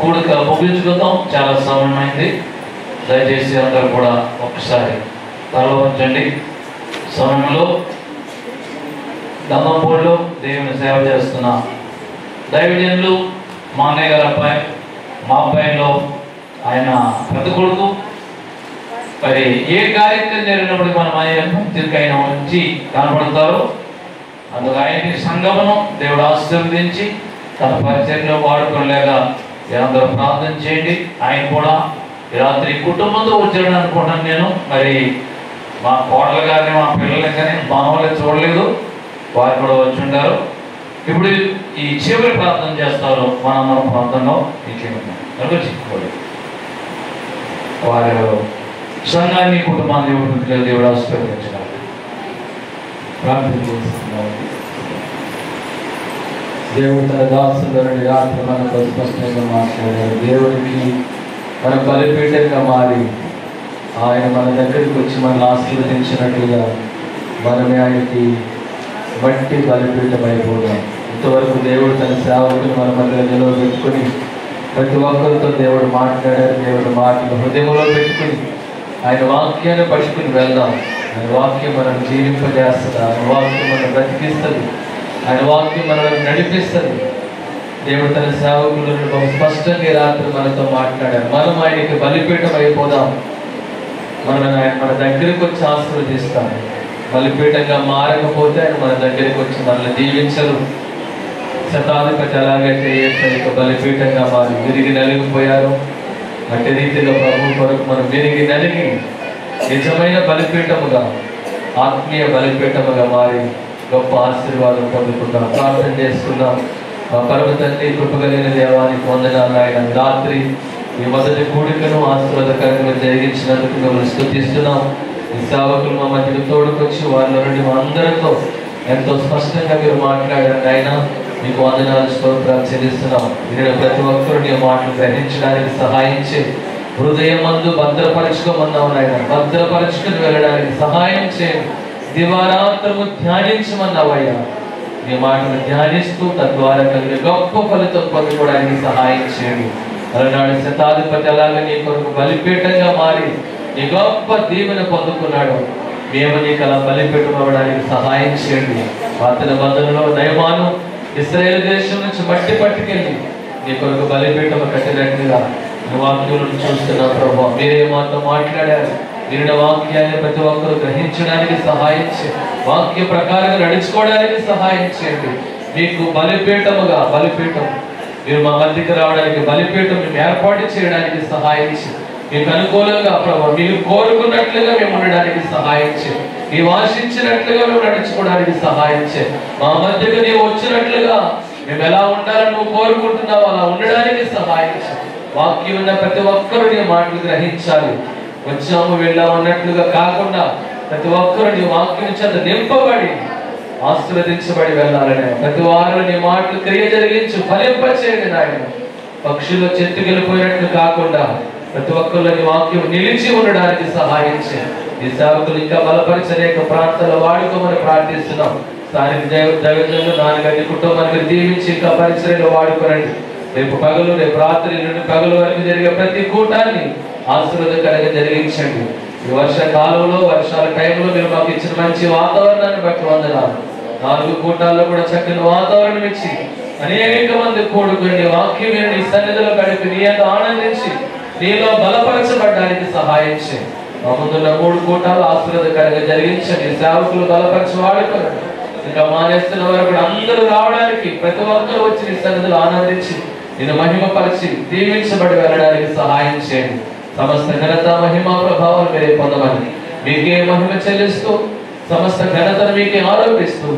కూడిక ముగించుకుందాం. చాలా సమయమైంది. దయచేసి అందరూ కూడా ఒక్కసారి తల వంచండి. సమయంలో దమ్మంపూడిలో దేవుని సేవ చేస్తున్న దైవజనులు మా అన్నయ్య గారి అబ్బాయి, మా అబ్బాయిలో ఆయన పెద్ద కొడుకు. మరి ఏ కార్యక్రమం జరిగినప్పుడు మనం ఆయన ఉంచి కనపడతారో అందుకు ఆయన్ని సంగమను దేవుడు ఆశీర్వదించి తన పరిచయంలో వాడుకోలేక అందరూ ప్రార్థన చేయండి. ఆయన కూడా ఈ రాత్రి కుటుంబంతో వచ్చాడని అనుకుంటాను నేను. మరి మా కోడలు గారిని మా పిల్లలు కానీ మనవల్ని చూడలేదు, వారు కూడా వచ్చి ఉంటారు. ఇప్పుడు ఈ చివరి ప్రార్థన చేస్తారు. మనందరం ప్రార్థనలో ఇంకేమన్నా వారు సంఘాన్ని కుటుంబాన్ని దేవుడు ఆశీర్వదించారు. ప్రార్థన చేస్తున్నారు. దేవుడు తన దాసులని రాత్రి మనకు స్పష్టంగా మాట్లాడారు. దేవుడికి మన బలిపీఠంగా మారి ఆయన మన దగ్గరికి వచ్చి మనల్ని ఆశీర్వదించినట్లుగా మనమే ఆయనకి బట్టి బలిపీఠం అయిపోదాం. ఇంతవరకు దేవుడు తన సేవకుని మన మధ్య నిలవబెట్టుకుని ప్రతి ఒక్కరితో దేవుడు మాట్లాడారు. దేవుడు మాటలు హృదయంలో పెట్టుకుని ఆయన వాక్యాన్ని పట్టుకుని వెళ్దాం. ఆయన వాక్యం మనం జీవింపజేస్తుంది. ఆయన వాక్యం మనం బ్రతికిస్తుంది. ఆయన వాక్యం మనల్ని నడిపిస్తుంది. దేవుడు తన సేవకులను బహు స్పష్టంగా రాత్రి మనతో మాట్లాడారు. మనం ఆయనకి బలిపీఠం అయిపోదాం. ఆయన మన దగ్గరికి వచ్చి ఆశీర్వదిస్తాడు. బలిపీఠంగా మారకపోతే ఆయన మన దగ్గరికి వచ్చి మనల్ని దీవించరు. శతాధిపతి ఎలాగైతే ఏసైకి బలిపీఠంగా మారి విరిగి నలిగిపోయారు, అట్టి రీతిలో ప్రభు కొరకు మనం విరిగి నలిగి నిజమైన బలిపీఠముగా, ఆత్మీయ బలిపీఠముగా మారి గొప్ప ఆశీర్వాదం పొందుకుందాం. ప్రార్థన చేసుకుందాం. మా పరమ తండ్రి, కృపగలిగిన దేవానికి వందనాలు. ఆయన రాత్రి ఈ మొదటి కూడికను ఆశీర్వాదకరంగా జరిగించినందుకు మిమ్మల్ని స్తుతిస్తున్నాం. ఈ సేవకులు మా మధ్యకు తోడుకొచ్చి వారిలో నుండి మా అందరితో ఎంతో స్పష్టంగా మీరు మాట్లాడారు. ఆయన మీకు వందనాలు, స్తోత్రాలు చెల్లిస్తున్నాం. మీరు ప్రతి ఒక్కరు నీ మాటలు గ్రహించడానికి సహాయం చేయండి. హృదయం మందు భద్రపరచుకోమన్నావు నాయన, భద్రపరచుకుని వెళ్ళడానికి సహాయం చేయండి. దివారాత్రము ధ్యానించమన్నావు అయ్యా. నీ మాటను ధ్యానిస్తూ తద్వారా కలిగే గొప్ప ఫలితం పొందుకోవడానికి సహాయం చేయండి. అలనాడు శతాధిపతి అలాగే నీ కొరకు బలిపీఠంగా మారి నీ గొప్ప దీవెన పొందుకున్నాడు. మేము నీకు అలా బలిపీఠం అవ్వడానికి సహాయం చేయండి. పాత బంధంలో నయమాను ఇశ్రాయేలు దేశం నుంచి మట్టి పట్టుకెళ్ళి నీ కొరకు బలిపీఠం కట్టినట్లుగా వాక్యాలను చూస్తున్నాం. ప్రభు మీరే మాతో మాట్లాడారు. మీరు వాక్యాన్ని ప్రతి ఒక్కరు గ్రహించడానికి సహాయం చేయండి. వాక్య ప్రకారంగా నడుచుకోవడానికి సహాయం చేయండి. మీకు బలిపీఠముగా, బలిపీఠం మీరు మా మధ్యకి రావడానికి బలిపీఠం మేము ఏర్పాటు చేయడానికి సహాయం చేయండి. మీకు అనుకూలంగా ప్రభు మీరు కోరుకున్నట్లుగా మేము ఉండడానికి సహాయం చేయండి. నీవు ఆశించినట్లుగా మేము నడుచుకోవడానికి సహాయం చేయండి. మా మధ్యకు నీవు వచ్చినట్లుగా మేము ఎలా ఉండాలని నువ్వు కోరుకుంటున్నావు అలా ఉండడానికి సహాయం చేయండి. వాక్యం ఉన్న ప్రతి ఒక్కరు నీ మాటలు గ్రహించాలి. వచ్చాము వెళ్ళాము అన్నట్లుగా కాకుండా ప్రతి ఒక్కరు నీ వాక్యం చేత నింపబడి ఆశీర్వదించబడి వెళ్ళాలని ప్రతి వారు నీ మాటలు క్రియ జరిగించు, ఫలింపచేయండి నాయన. పక్షులు చెట్టుకెళ్ళిపోయినట్లు కాకుండా ప్రతి ఒక్కరు నీ వాక్యం నిలిచి ఉండడానికి సహాయం చేయండి. ఈ సేవకులు ఇంకా బలపరిచి అనేక ప్రాంతాల్లో వాడుకోమని ప్రార్థిస్తున్నాం. స్థానిక దైవజనులు నాన్నగారి కుటుంబానికి దీవించి ఇంకా పరిచర్యలో వాడుకోనండి. రేపు పగలు, రేపు రాత్రి నుండి పగలు వరకు జరిగే ప్రతి కూటాన్ని ఆశీర్వాదకరంగా జరిగించండి. ఈ వర్షాకాలంలో, వర్షాల టైంలో మీరు మాకు ఇచ్చిన మంచి వాతావరణాన్ని బట్టి వందనాలు. 4 కూటాల్లో కూడా చక్కని వాతావరణం ఇచ్చి అనేక మంది కూడుకుని వాక్యం నీ సన్నిధిలో గడిపి నీ యొక్క ఆనందించి నీలో బలపరచబడడానికి సహాయం చేయండి. మా ముందున్న 3 కూటాలు ఆశీర్వాదకరంగా జరిగించండి. సేవకులు బలపరచి వాడుకోండి. ఇంకా మానేస్తున్న వారు కూడా అందరూ రావడానికి, ప్రతి ఒక్కరు వచ్చి నీ సన్నిధిలో ఆనందించి నేను మహిమపరిచి దీవించబడి వెళ్ళడానికి సహాయం చేయండి. సమస్త ఘనత, మహిమ, ప్రభావాలు మీరే పొందమని మీకే మహిమ చెల్లిస్తూ సమస్త ఘనతను మీకే ఆరోపిస్తూ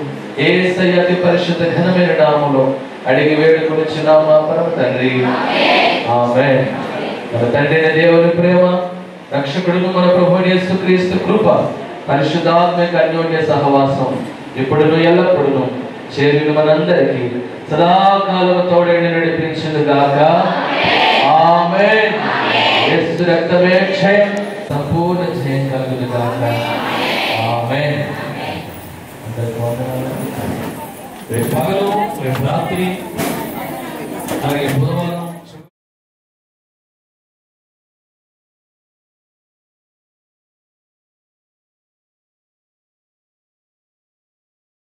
యేసయ్య అతి పరిశుద్ధ ఘనమైన నామములో అడిగి వేడుకొనుచున్నాము మా పరమ తండ్రి, ఆమేన్. మన తండ్రి అయిన దేవుని ప్రేమ, రక్షకుడును మన ప్రభువైన యేసుక్రీస్తు కృప, పరిశుద్ధాత్మిక అన్యోన్య సహవాసం ఇప్పుడును ఎల్లప్పుడును చేరిన మనందరికీ సదాకాలము తోడైన నడిపించును గాక. ఆమేన్. యేసు రక్తమే క్షయం, సంపూర్ణ జయం కలుగును గాక. ఆమేన్. అందరికీ వందనాలు. రేపు పగలు, రేపు రాత్రి, అలాగే బుధవారం